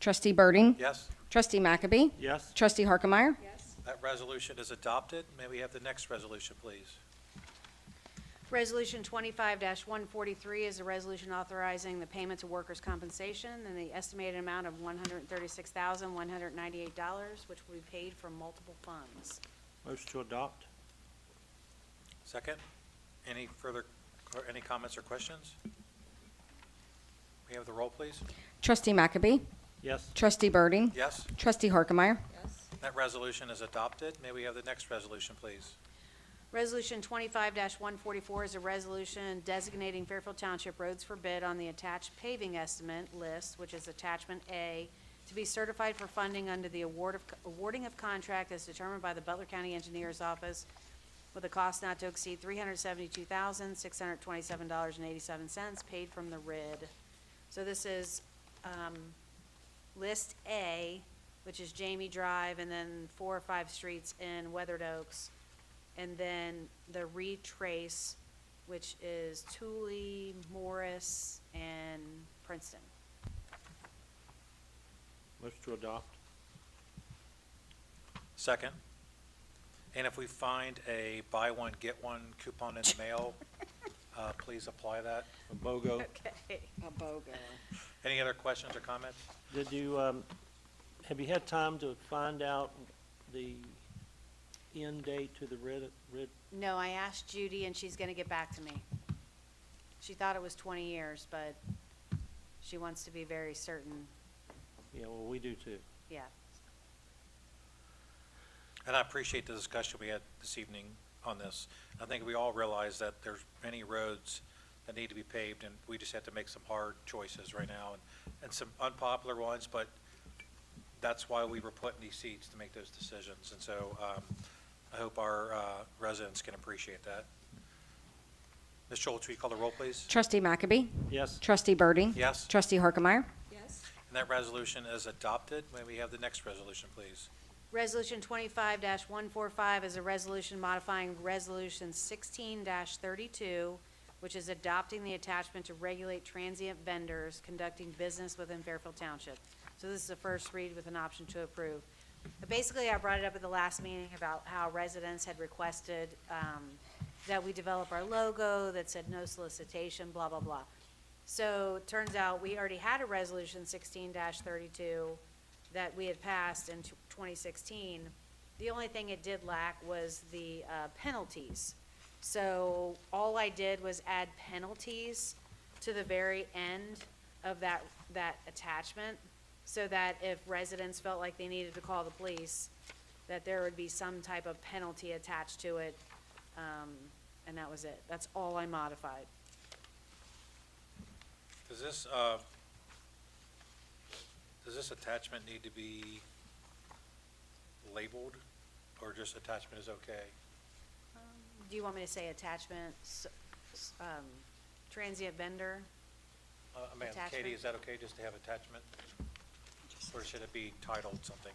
Trustee Birding? Yes, Trustee McAbey? Yes? Trustee Harkemaier? Yes. that resolution is adopted. May we have the next resolution, please? Resolution 25-143 is a resolution authorizing the payment to workers' compensation in the estimated amount of $136,198, which will be paid from multiple funds. Motion to adopt? Second, any comments or questions? We have the roll, please? Trustee McAbey? Yes? Trustee Birding? Yes, Trustee Harkemaier? Yes. that resolution is adopted. May we have the next resolution, please? Resolution 25-144 is a resolution designating Fairfield Township roads for bid on the attached paving estimate list, which is Attachment A, to be certified for funding under the awarding of contract as determined by the Butler County Engineers Office with a cost not to exceed $372,627.87 paid from the RID. So this is List A, which is Jamie Drive, and then 4 or 5 streets in Weathered Oaks. And then the retrace, which is Tooley, Morris, and Princeton. Motion to adopt? Second, and if we find a buy one, get one coupon in the mail, please apply that. A BOGO? Okay. A BOGO. Any other questions or comments? Did you, have you had time to find out the end date to the RID? No, I asked Judy, and she's gonna get back to me. She thought it was 20 years, but she wants to be very certain, Yeah, well, we do too. yeah. And I appreciate the discussion we had this evening on this. I think we all realize that there's many roads that need to be paved, and we just have to make some hard choices right now, and some unpopular ones, but that's why we were put in these seats, to make those decisions. And so I hope our residents can appreciate that. Ms. Schultz, will you call the roll, please? Trustee McAbey? Yes? Trustee Birding? Yes, Trustee Harkemaier? Yes. and that resolution is adopted. May we have the next resolution, please? Resolution 25-145 is a resolution modifying Resolution 16-32, which is adopting the attachment to regulate transient vendors conducting business within Fairfield Township. So this is a first read with an option to approve. But basically, I brought it up at the last meeting about how residents had requested that we develop our logo that said no solicitation, blah, blah, blah. So it turns out we already had a resolution 16-32 that we had passed in 2016. The only thing it did lack was the penalties. So all I did was add penalties to the very end of that attachment, so that if residents felt like they needed to call the police, that there would be some type of penalty attached to it, and that was it. That's all I modified. Does this attachment need to be labeled, or just attachment is okay? Do you want me to say attachment, transient vendor? Ma'am, Attachment? Katie, is that okay just to have attachment? Or should it be titled something?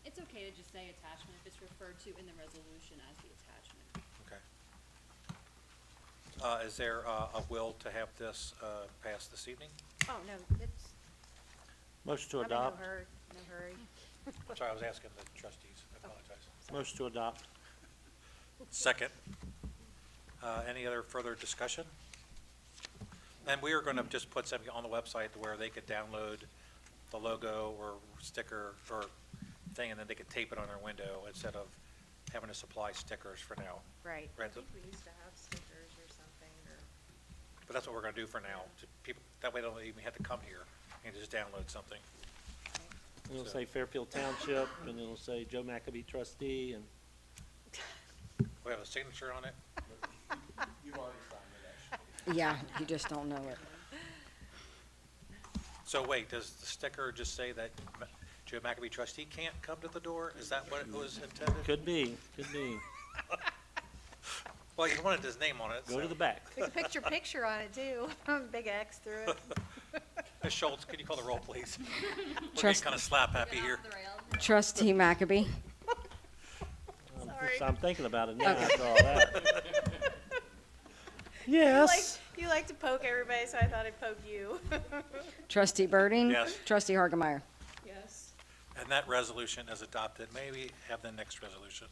It's okay to just say attachment if it's referred to in the resolution as the attachment. Okay. Is there a will to have this passed this evening? Oh, no, it's, Motion to I'm in no adopt? hurry, no hurry. Sorry, I was asking the trustees. I apologize. Motion to adopt? Second. Any other further discussion? And we are going to just put something on the website where they could download the logo or sticker or thing, and then they could tape it on their window instead of having to supply stickers for now. Right. Right. I think we used to have stickers or something, or But that's what we're gonna do for now, to people, that way they don't even have to come here, and just download something. It'll So- say Fairfield Township, and it'll say Joe McAbee trustee, and We have a signature on it? You've already signed it, Yeah, you just don't know it. So wait, does the sticker just say that Joe McAbee trustee can't come to the door? Is that what it was intended? could be. Well, he wanted his name on it, Go to so. the back. We could put your picture on it too, big X through it. Ms. Schultz, could you call the roll, please? We're getting Trust- kind of slap happy here. Trustee McAbee, Sorry. I'm thinking about it now Okay. after all that. Yes. You like to poke everybody, so I thought I'd poke you. Trustee Birding. Yes. Trustee Harkemaier. Yes. And that resolution is adopted. May we have the next resolution?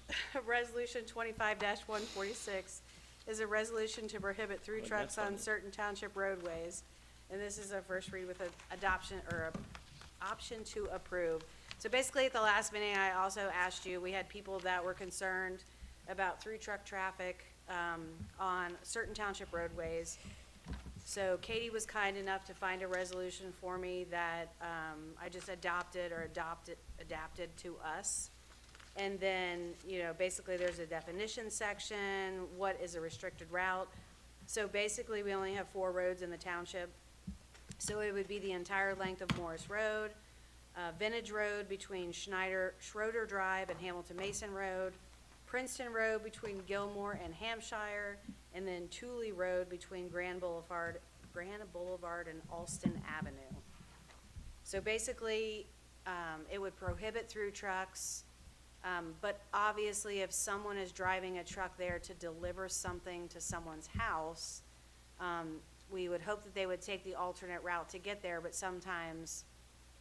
Resolution 25-146 is a resolution to prohibit through Well, trucks that's on funny. certain township roadways. And this is a first read with an adoption, or a option to approve. So basically, at the last meeting, I also asked you, we had people that were concerned about through truck traffic on certain township roadways. So Katie was kind enough to find a resolution for me that I just adapted to us. And then, you know, basically there's a definition section, what is a restricted route? So basically, we only have 4 roads in the township. So it would be the entire length of Morris Road, Vintage Road between Schroeder Drive and Hamilton Mason Road, Princeton Road between Gilmore and Hampshire, and then Tooley Road between Grand Boulevard and Alston Avenue. So basically, it would prohibit through trucks, but obviously if someone is driving a truck there to deliver something to someone's house, we would hope that they would take the alternate route to get there, but sometimes,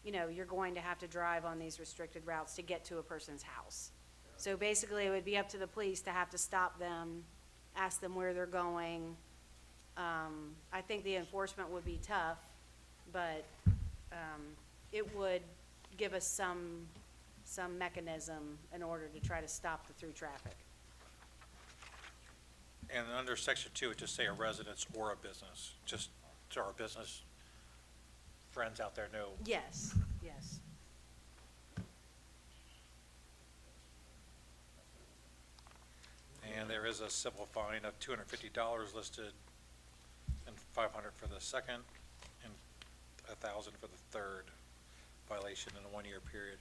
you know, you're going to have to drive on these restricted routes to get to a person's house. So basically, it would be up to the police to have to stop them, ask them where they're going. I think the enforcement would be tough, but it would give us some mechanism in order to try to stop the through traffic. And under section 2, it just say a residence or a business, just so our business friends out there know. Yes, yes. And there is a civil fine of $250 listed, and $500 for the second, and $1,000 for the third violation in a 1-year period.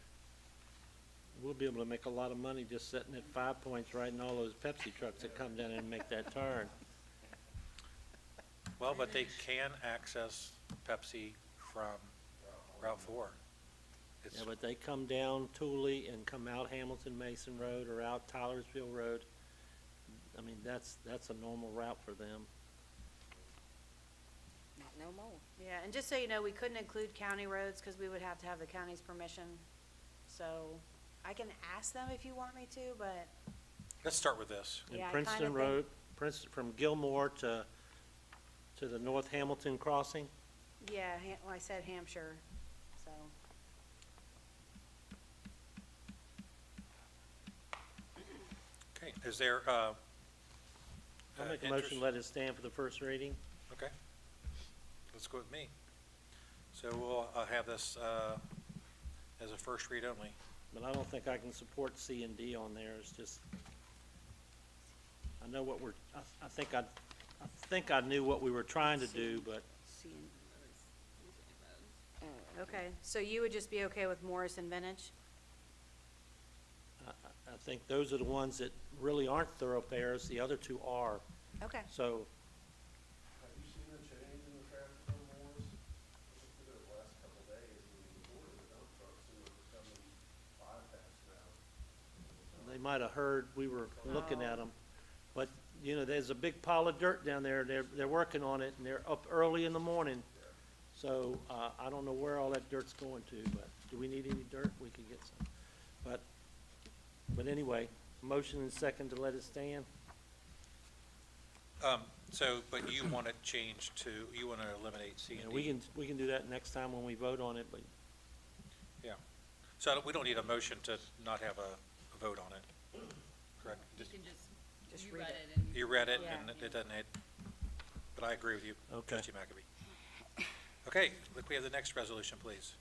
We'll be able to make a lot of money just sitting at 5 Points riding all those Pepsi trucks that come down and make that turn. Well, but they can access Pepsi from Route 4. It's- Yeah, but they come down Tooley and come out Hamilton Mason Road or out Tylersville Road. I mean, that's a normal route for them. Not no more. Yeah, and just so you know, we couldn't include county roads because we would have to have the county's permission. So I can ask them if you want me to, but Let's start with this. And Yeah, I Princeton kinda think- Road, Princeton, from Gilmore to the North Hamilton crossing, yeah, well, I said Hampshire, so. Okay, is there, I'll make a interest- motion, let it stand for the first reading. Okay, let's go with me. So we'll have this as a first read only. But I don't think I can support C and D on there, it's just, I know what we're, I think I knew what we were trying to do, but Okay, so you would just be okay with Morris and Vintage? I think those are the ones that really aren't thoroughfares, the other 2 are. Okay. So, Have you seen a change in the traffic on Morris? Just look at the last couple of days, and the order of the dump trucks who are becoming bypass now. they might have heard we were looking at them. But, you know, there's a big pile of dirt down there, they're working on it, and they're up early in the morning. So, I don't know where all that dirt's going to, but do we need any dirt? We could get some. But anyway, motion and second to let it stand. So, but you want it changed to, you want to eliminate C Yeah, and we D? can do that next time when we vote on it, but Yeah. So we don't need a motion to not have a vote on it, correct? You can just, Just you read read it. it and. You read it, Yeah. and it doesn't, but I agree with you, Okay. trustee McAbey. Okay, look, we have the next resolution, please.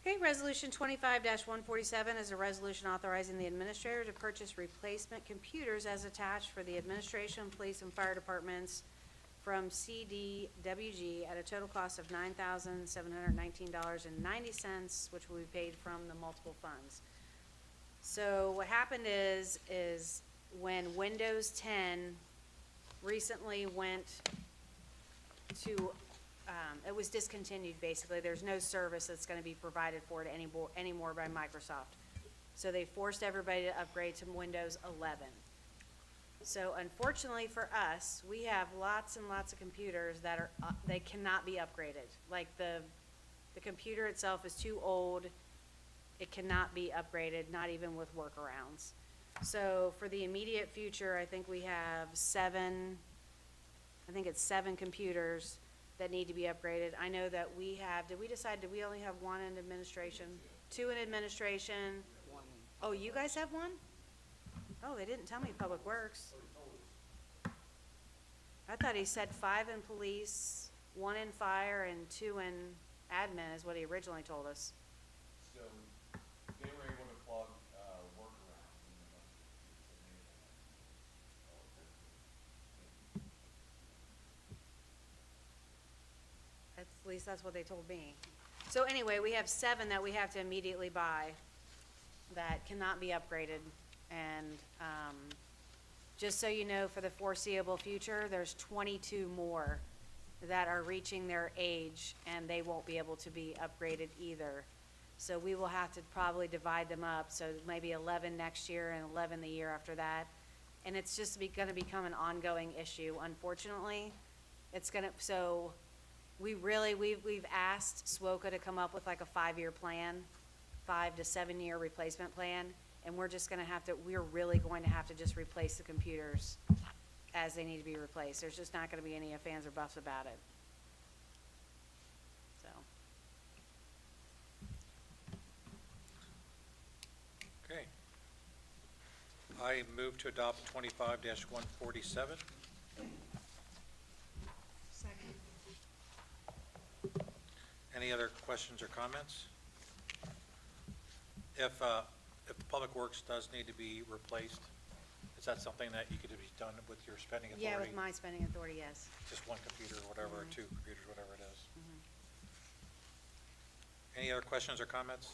Okay, resolution 25-147 is a resolution authorizing the administrator to purchase replacement computers as attached for the administration, police, and fire departments from CDWG at a total cost of $9,719.90, which will be paid from the multiple funds. So what happened is when Windows 10 recently went to, it was discontinued, basically. There's no service that's gonna be provided for it anymore by Microsoft. So they forced everybody to upgrade to Windows 11. So unfortunately for us, we have lots and lots of computers that are, they cannot be upgraded. Like the computer itself is too old. It cannot be upgraded, not even with workarounds. So for the immediate future, I think we have seven computers that need to be upgraded. I know that we have, did we only have one in administration? Two in administration? Oh, you guys have one? Oh, they didn't tell me Public Works. I thought he said 5 in police, 1 in fire, and 2 in admin is what he originally told us. So they were able to plug workarounds in the At least that's what they told me. So anyway, we have 7 that we have to immediately buy that cannot be upgraded. And just so you know, for the foreseeable future, there's 22 more that are reaching their age, and they won't be able to be upgraded either. So we will have to probably divide them up, so maybe 11 next year and 11 the year after that. And it's just gonna become an ongoing issue, unfortunately. It's gonna, so we've asked SWOCA to come up with like a 5-year plan, 5 to 7 year replacement plan, and we're really going to have to just replace the computers as they need to be replaced. There's just not gonna be any ifs, ands, or buts about it. So, Okay. I move to adopt 25-147. Second. Any other questions or comments? If the Public Works does need to be replaced, is that something that you could be done with your spending authority? yeah, with my spending authority, yes. Just one computer or whatever, or 2 computers, whatever it is. Any other questions or comments?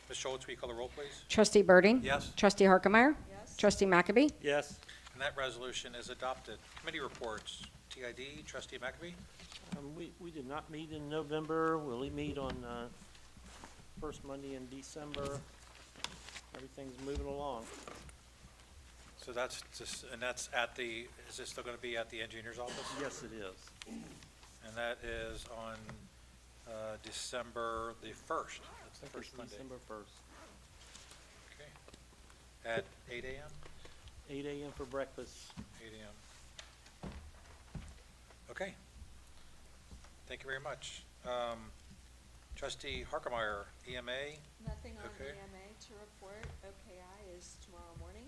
Ms. Schultz, will you call the roll, please? Trustee Birding? Yes. Trustee Harkemaier? Yes. Trustee McAbey? Yes. And that resolution is adopted. Committee reports, TID, Trustee McAbey? We did not meet in November. We'll meet on first Monday in December. Everything's moving along. So that's just, and that's at the, is this still going to be at the engineer's office? Yes, it is. And that is on December the 1st. That's the first Monday. December 1st. Okay. At 8 a.m.? 8 a.m. for breakfast. 8 a.m. Okay. Thank you very much. Trustee Harkemaier, EMA? Nothing on Okay. EMA to report. OKI is tomorrow morning,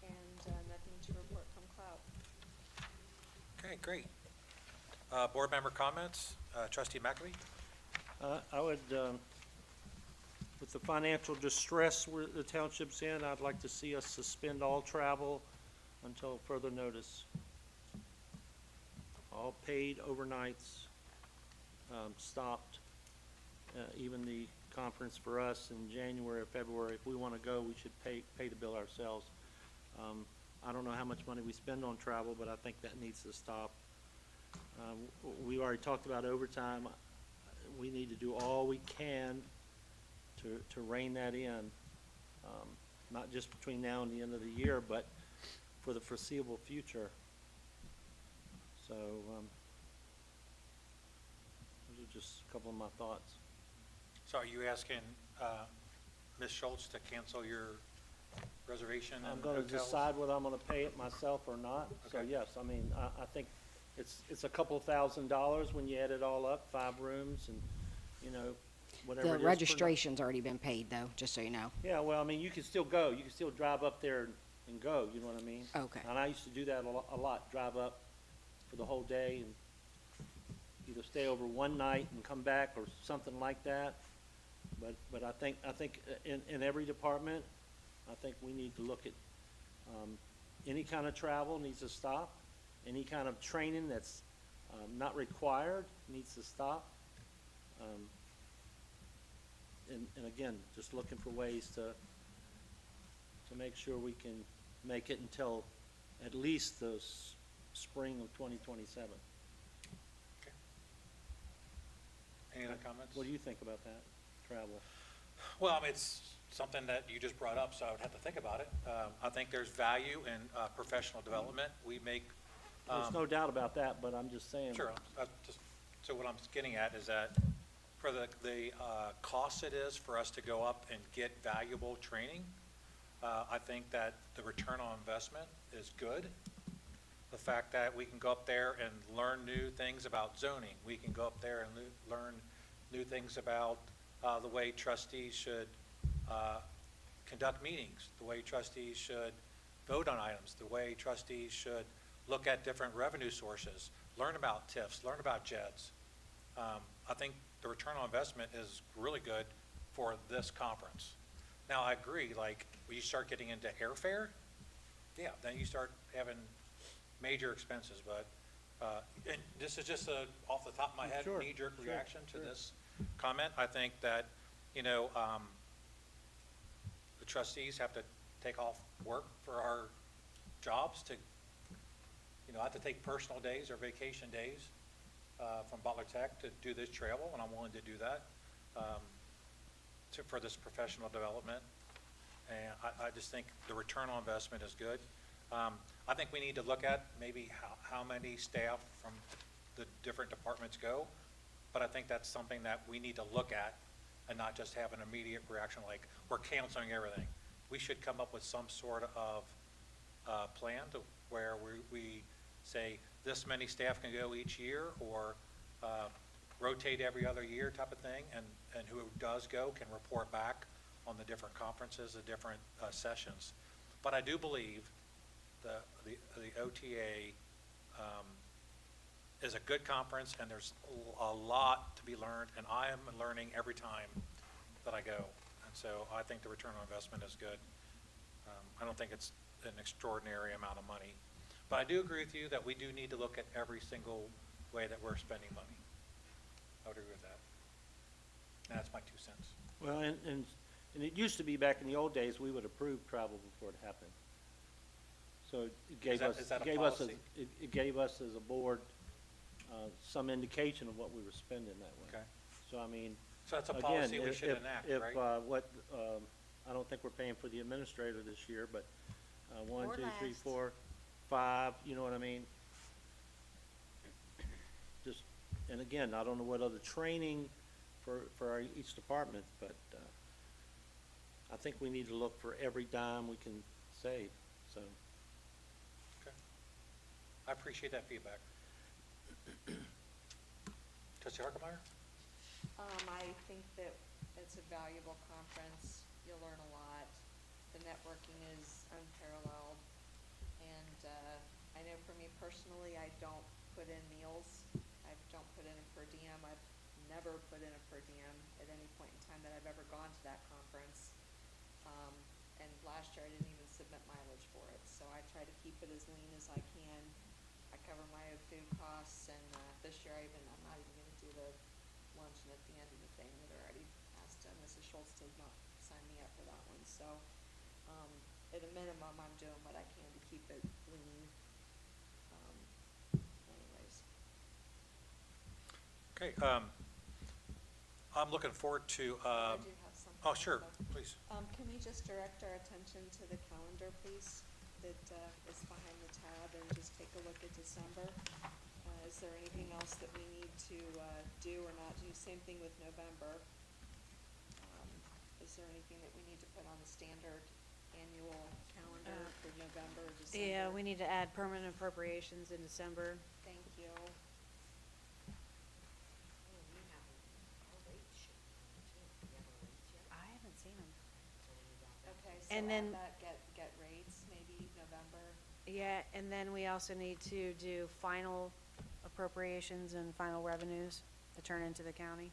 and nothing to report from Cloud. Okay, great. Board member comments? Trustee McAbey? I would, with the financial distress the township's in, I'd like to see us suspend all travel until further notice. All paid overnights stopped. Even the conference for us in January or February, if we want to go, we should pay the bill ourselves. I don't know how much money we spend on travel, but I think that needs to stop. We already talked about overtime. We need to do all we can to rein that in, not just between now and the end of the year, but for the foreseeable future. So, those are just a couple of my thoughts. So are you asking Ms. Schultz to cancel your reservation in I'm gonna hotels? decide whether I'm gonna pay it myself or not. So Okay. yes, I mean, I think it's a couple of $1,000s when you add it all up, 5 rooms and, whatever it The is. registration's already been paid, though, just so you know. Yeah, well, I mean, you can still go. You can still drive up there and and go, you know what I mean? Okay. And I used to do that a lot, drive up for the whole day and either stay over one night and come back or something like that. But I think in every department, I think we need to look at, any kind of travel needs to stop. Any kind of training that's, not required needs to stop. And again, just looking for ways to make sure we can make it until at least the spring of 2027. Any other comments? What do you think about that, travel? Well, I mean, it's something that you just brought up, so I would have to think about it. I think there's value in professional development. We make. There's no doubt about that, but I'm just saying. Sure. So what I'm getting at is that for the cost it is for us to go up and get valuable training, I think that the return on investment is good. The fact that we can go up there and learn new things about zoning. We can go up there and learn new things about the way trustees should conduct meetings, the way trustees should vote on items, the way trustees should look at different revenue sources, learn about TIFs, learn about JEDs. I think the return on investment is really good for this conference. Now, I agree, like, when you start getting into airfare, yeah, then you start having major expenses, but, and this is just off the top of my head, Sure, knee-jerk sure, reaction to sure. this comment. I think that, you know, the trustees have to take off work for our jobs to, you know, I have to take personal days or vacation days from Butler Tech to do this travel, and I'm willing to do that for this professional development. And I just think the return on investment is good. I think we need to look at maybe how many staff from the different departments go, but I think that's something that we need to look at and not just have an immediate reaction like we're canceling everything. We should come up with some sort of plan to where we say this many staff can go each year, or rotate every other year type of thing, and who does go can report back on the different conferences, the different sessions. But I do believe the OTA is a good conference, and there's a lot to be learned, and I am learning every time that I go. And so I think the return on investment is good. I don't think it's an extraordinary amount of money. But I do agree with you that we do need to look at every single way that we're spending money. I would agree with that. And that's my 2 cents. Well, and it used to be back in the old days, we would approve travel before it happened. So it gave us, Is that a it gave us, policy? it gave us as a board, some indication of what we were spending that way. Okay. So I mean. So that's a again, policy we if- should if- enact, if, right? I don't think we're paying for the administrator this year, but, 1, Or 2, 3, last. 4, 5, you know what I mean? Just, and again, I don't know what other training for each department, but, I think we need to look for every dime we can save, so. Okay. I appreciate that feedback. Trustee Harkemeyer? I think that it's a valuable conference. You'll learn a lot. The networking is unparalleled. And I know for me personally, I don't put in meals. I don't put in a per diem. I've never put in a per diem at any point in time that I've ever gone to that conference. And last year I didn't even submit mileage for it. So I try to keep it as lean as I can. I cover my own food costs, and this year I'm not even going to do the luncheon at the end of the thing. That already asked Mrs. Schultz to not sign me up for that one. So at a minimum, I'm doing what I can to keep it lean. Anyways. Okay, I'm looking forward to, I do have something. oh, sure, though. please. Can we just direct our attention to the calendar, please, that is behind the tab, and just take a look at December? Is there anything else that we need to do or not do? Same thing with November. Is there anything that we need to put on the standard annual calendar for November, December? Yeah, we need to add permanent appropriations in December. Thank you. I haven't seen them. Okay, so And add then- that, get rates, maybe. Yeah, and then we also need to do final appropriations and final revenues to turn into the county.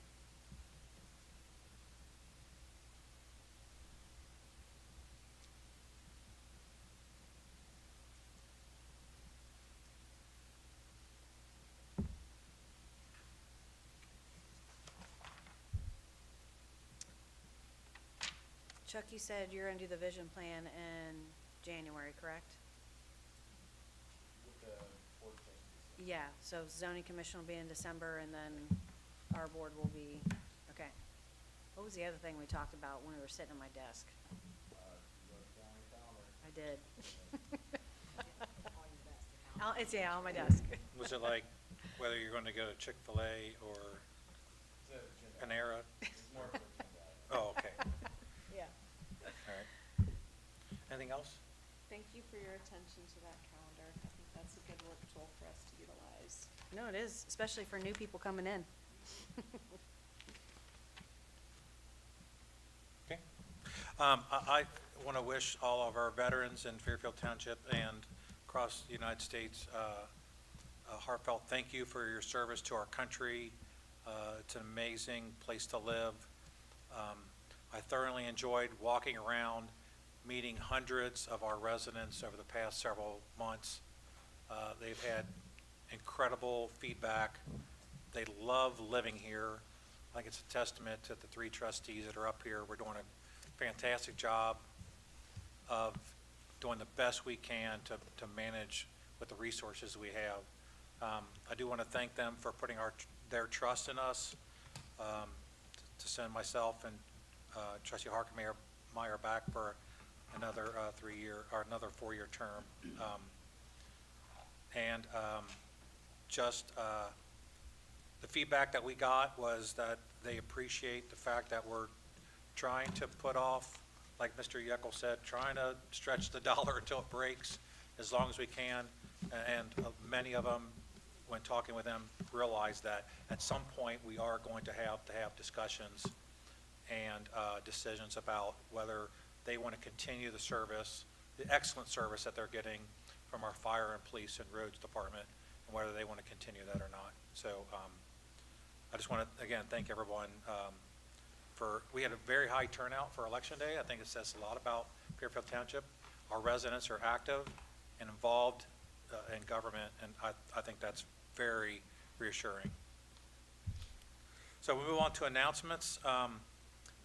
Chuck, you said you're gonna do the vision plan in January, correct? Yeah, so zoning commission will be in December, and then our board will be, okay. What was the other thing we talked about when we were sitting at my desk? I did. It's, yeah, on my desk. Was it like whether you're going to go to Chick-fil-A or Panera? Oh, okay. Yeah. All right. Anything else? Thank you for your attention to that calendar. I think that's a good work tool for us to utilize. No, it is, especially for new people coming in. Okay. I want to wish all of our veterans in Fairfield Township and across the United States a heartfelt thank you for your service to our country. It's an amazing place to live. I thoroughly enjoyed walking around, meeting hundreds of our residents over the past several months. They've had incredible feedback. They love living here. I think it's a testament to the three trustees that are up here. We're doing a fantastic job of doing the best we can to manage with the resources we have. I do want to thank them for putting their trust in us to send myself and Trustee Harkemeyer back for another 3-year or another 4-year term. The feedback that we got was that they appreciate the fact that we're trying to put off, like Mr. Yeckel said, trying to stretch the dollar until it breaks as long as we can. And many of them, when talking with them, realize that at some point we are going to have discussions and decisions about whether they want to continue the service, the excellent service that they're getting from our fire and police and roads department, and whether they want to continue that or not. So I just want to, again, thank everyone we had a very high turnout for Election Day. I think it says a lot about Fairfield Township. Our residents are active and involved in government, and I think that's very reassuring. So we move on to announcements.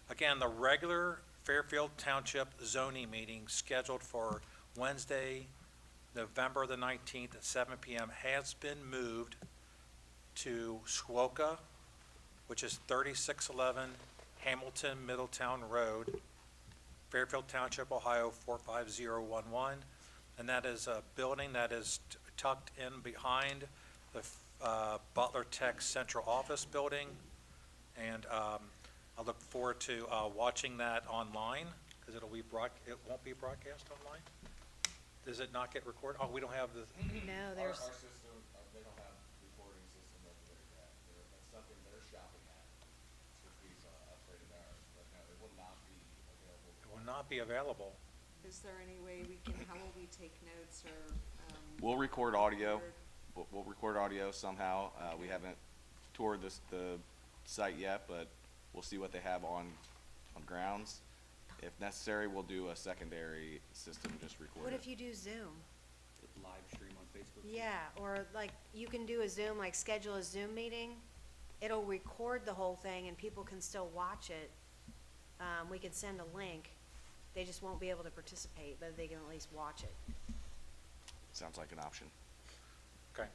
Again, the regular Fairfield Township zoning meeting scheduled for Wednesday, November the 19th at 7 p.m. has been moved to Squoka, which is 3611 Hamilton Middletown Road, Fairfield Township, Ohio 45011. And that is a building that is tucked in behind the Butler Tech Central Office building. And I look forward to watching that online, because it won't be broadcast online. Does it not get recorded? Oh, we don't have the. No, there's. Our system, they don't have recording system over there yet. That's something they're shopping at, since we've upgraded ours, but no, it will not be available. It will not be available. Is there any way how will we take notes or? We'll record audio. We'll record audio somehow. We haven't toured the site yet, but we'll see what they have on grounds. If necessary, we'll do a secondary system, just record it. What if you do Zoom? Live stream on Facebook. Yeah, or like you can do a Zoom, like schedule a Zoom meeting. It'll record the whole thing and people can still watch it. We can send a link. They just won't be able to participate, but they can at least watch it. Sounds like an option. Okay.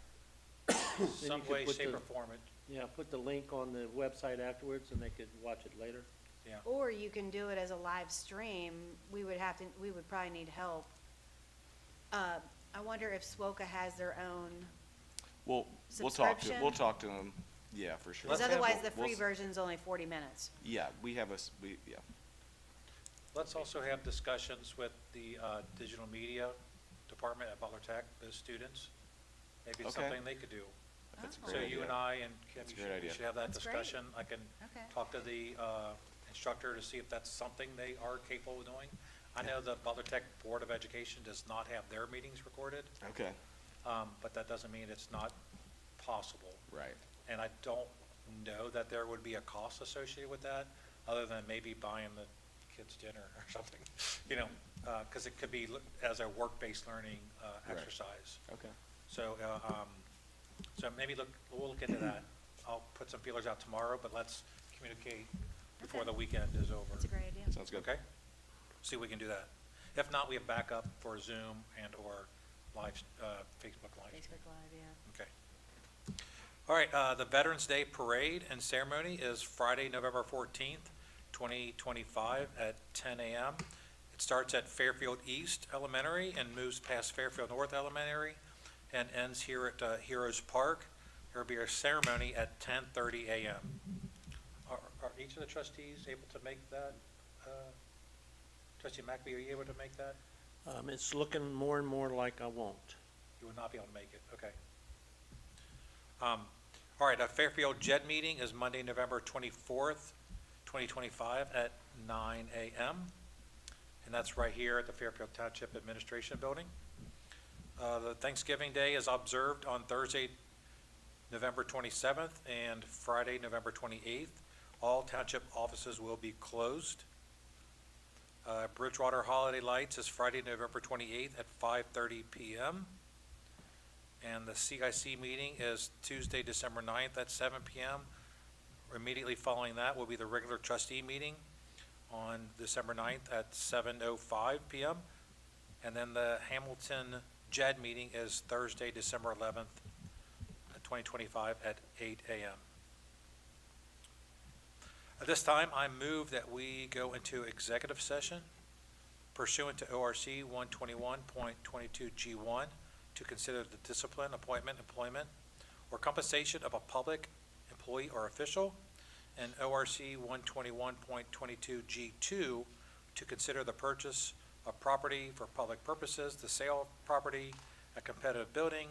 Then you Some could way, put shape, the- or form it. Yeah, put the link on the website afterwards and they could watch it later. Yeah. Or you can do it as a live stream. We would probably need help. I wonder if Swoka has their own, We'll Subscription? talk to them. Yeah, for sure. because Let's have- otherwise the we'll free s- version's only 40 minutes. Yeah, we have yeah. Let's also have discussions with the digital media department at Butler Tech, those students. Maybe it's Okay. something they could do. That's a Oh. great So idea. you and I and Kim, That's a you great idea. should have that That's great. discussion. I can Okay. talk to the instructor to see if that's something they are capable of doing. I know the Butler Tech Board of Education does not have their meetings recorded, Okay. but that doesn't mean it's not possible. Right. And I don't know that there would be a cost associated with that, other than maybe buying the kids dinner or something, you know, because it could be as a work-based learning Right. exercise. Okay. So, so maybe we'll look into that. I'll put some feelers out tomorrow, but let's communicate before the weekend is over. That's a great idea. Sounds good. Okay? See if we can do that. If not, we have backup for Zoom and or live, Facebook Live. Facebook Live, yeah. Okay. All right, the Veterans Day Parade and Ceremony is Friday, November 14th, 2025 at 10 a.m. It starts at Fairfield East Elementary and moves past Fairfield North Elementary and ends here at Heroes Park. There will be a ceremony at 10:30 a.m. Are each of the trustees able to make that? Trustee McAbey, are you able to make that? It's looking more and more like I won't. You will not be able to make it, okay. All right, a Fairfield JED meeting is Monday, November 24th, 2025 at 9 a.m. And that's right here at the Fairfield Township Administration Building. The Thanksgiving Day is observed on Thursday, November 27th and Friday, November 28th. All township offices will be closed. Bridgewater Holiday Lights is Friday, November 28th at 5:30 p.m. And the CIC meeting is Tuesday, December 9th at 7 p.m. Immediately following that will be the regular trustee meeting on December 9th at 7:05 p.m. And then the Hamilton JED meeting is Thursday, December 11th, 2025 at 8 a.m. At this time, I move that we go into executive session pursuant to ORC 121.22G1 to consider the discipline, appointment, employment, or compensation of a public employee or official, and ORC 121.22G2 to consider the purchase of property for public purposes, the sale of property, a competitive bidding,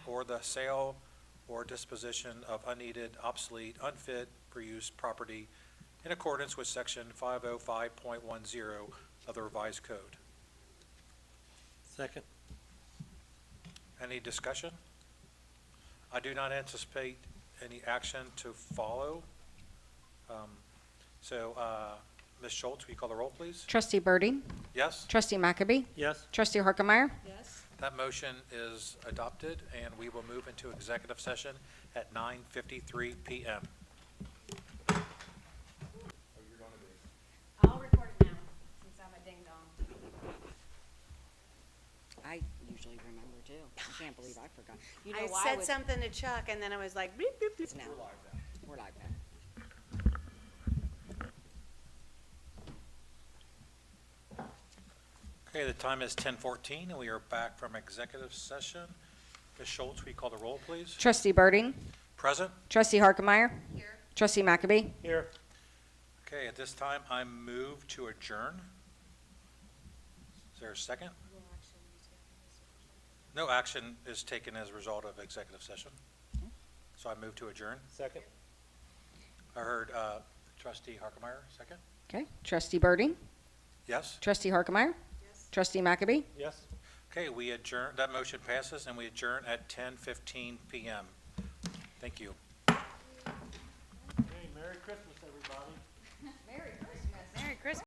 or the sale or disposition of unneeded, obsolete, unfit for use property in accordance with section 505.10 of the revised code. Second. Any discussion? I do not anticipate any action to follow. Ms. Schultz, will you call the roll, please? Trustee Birding? Yes? Trustee McAbey? Yes. Trustee Harkemaier? Yes? That motion is adopted, and we will move into executive session at 9:53 p.m. I'll record it now, since I'm a ding dong. I usually remember too. I can't believe I forgot. You know I why said would- something to Chuck, and then I was like, beep, beep, beep. It's now. We're live now. Okay, the time is 10:14, and we are back from executive session. Ms. Schultz, will you call the roll, please? Trustee Birding? Present? Trustee Harkemaier? Here. Trustee McAbey? Here. Okay, at this time, I move to adjourn. Is there a second? No action is taken as a result of executive session. So I move to adjourn. Second. I heard Trustee Harkemaier, second? Okay. Trustee Birding? Yes? Trustee Harkemaier? Yes. Trustee McAbey? Yes. Okay, we adjourn, that motion passes, and we adjourn at 10:15 p.m. Thank you.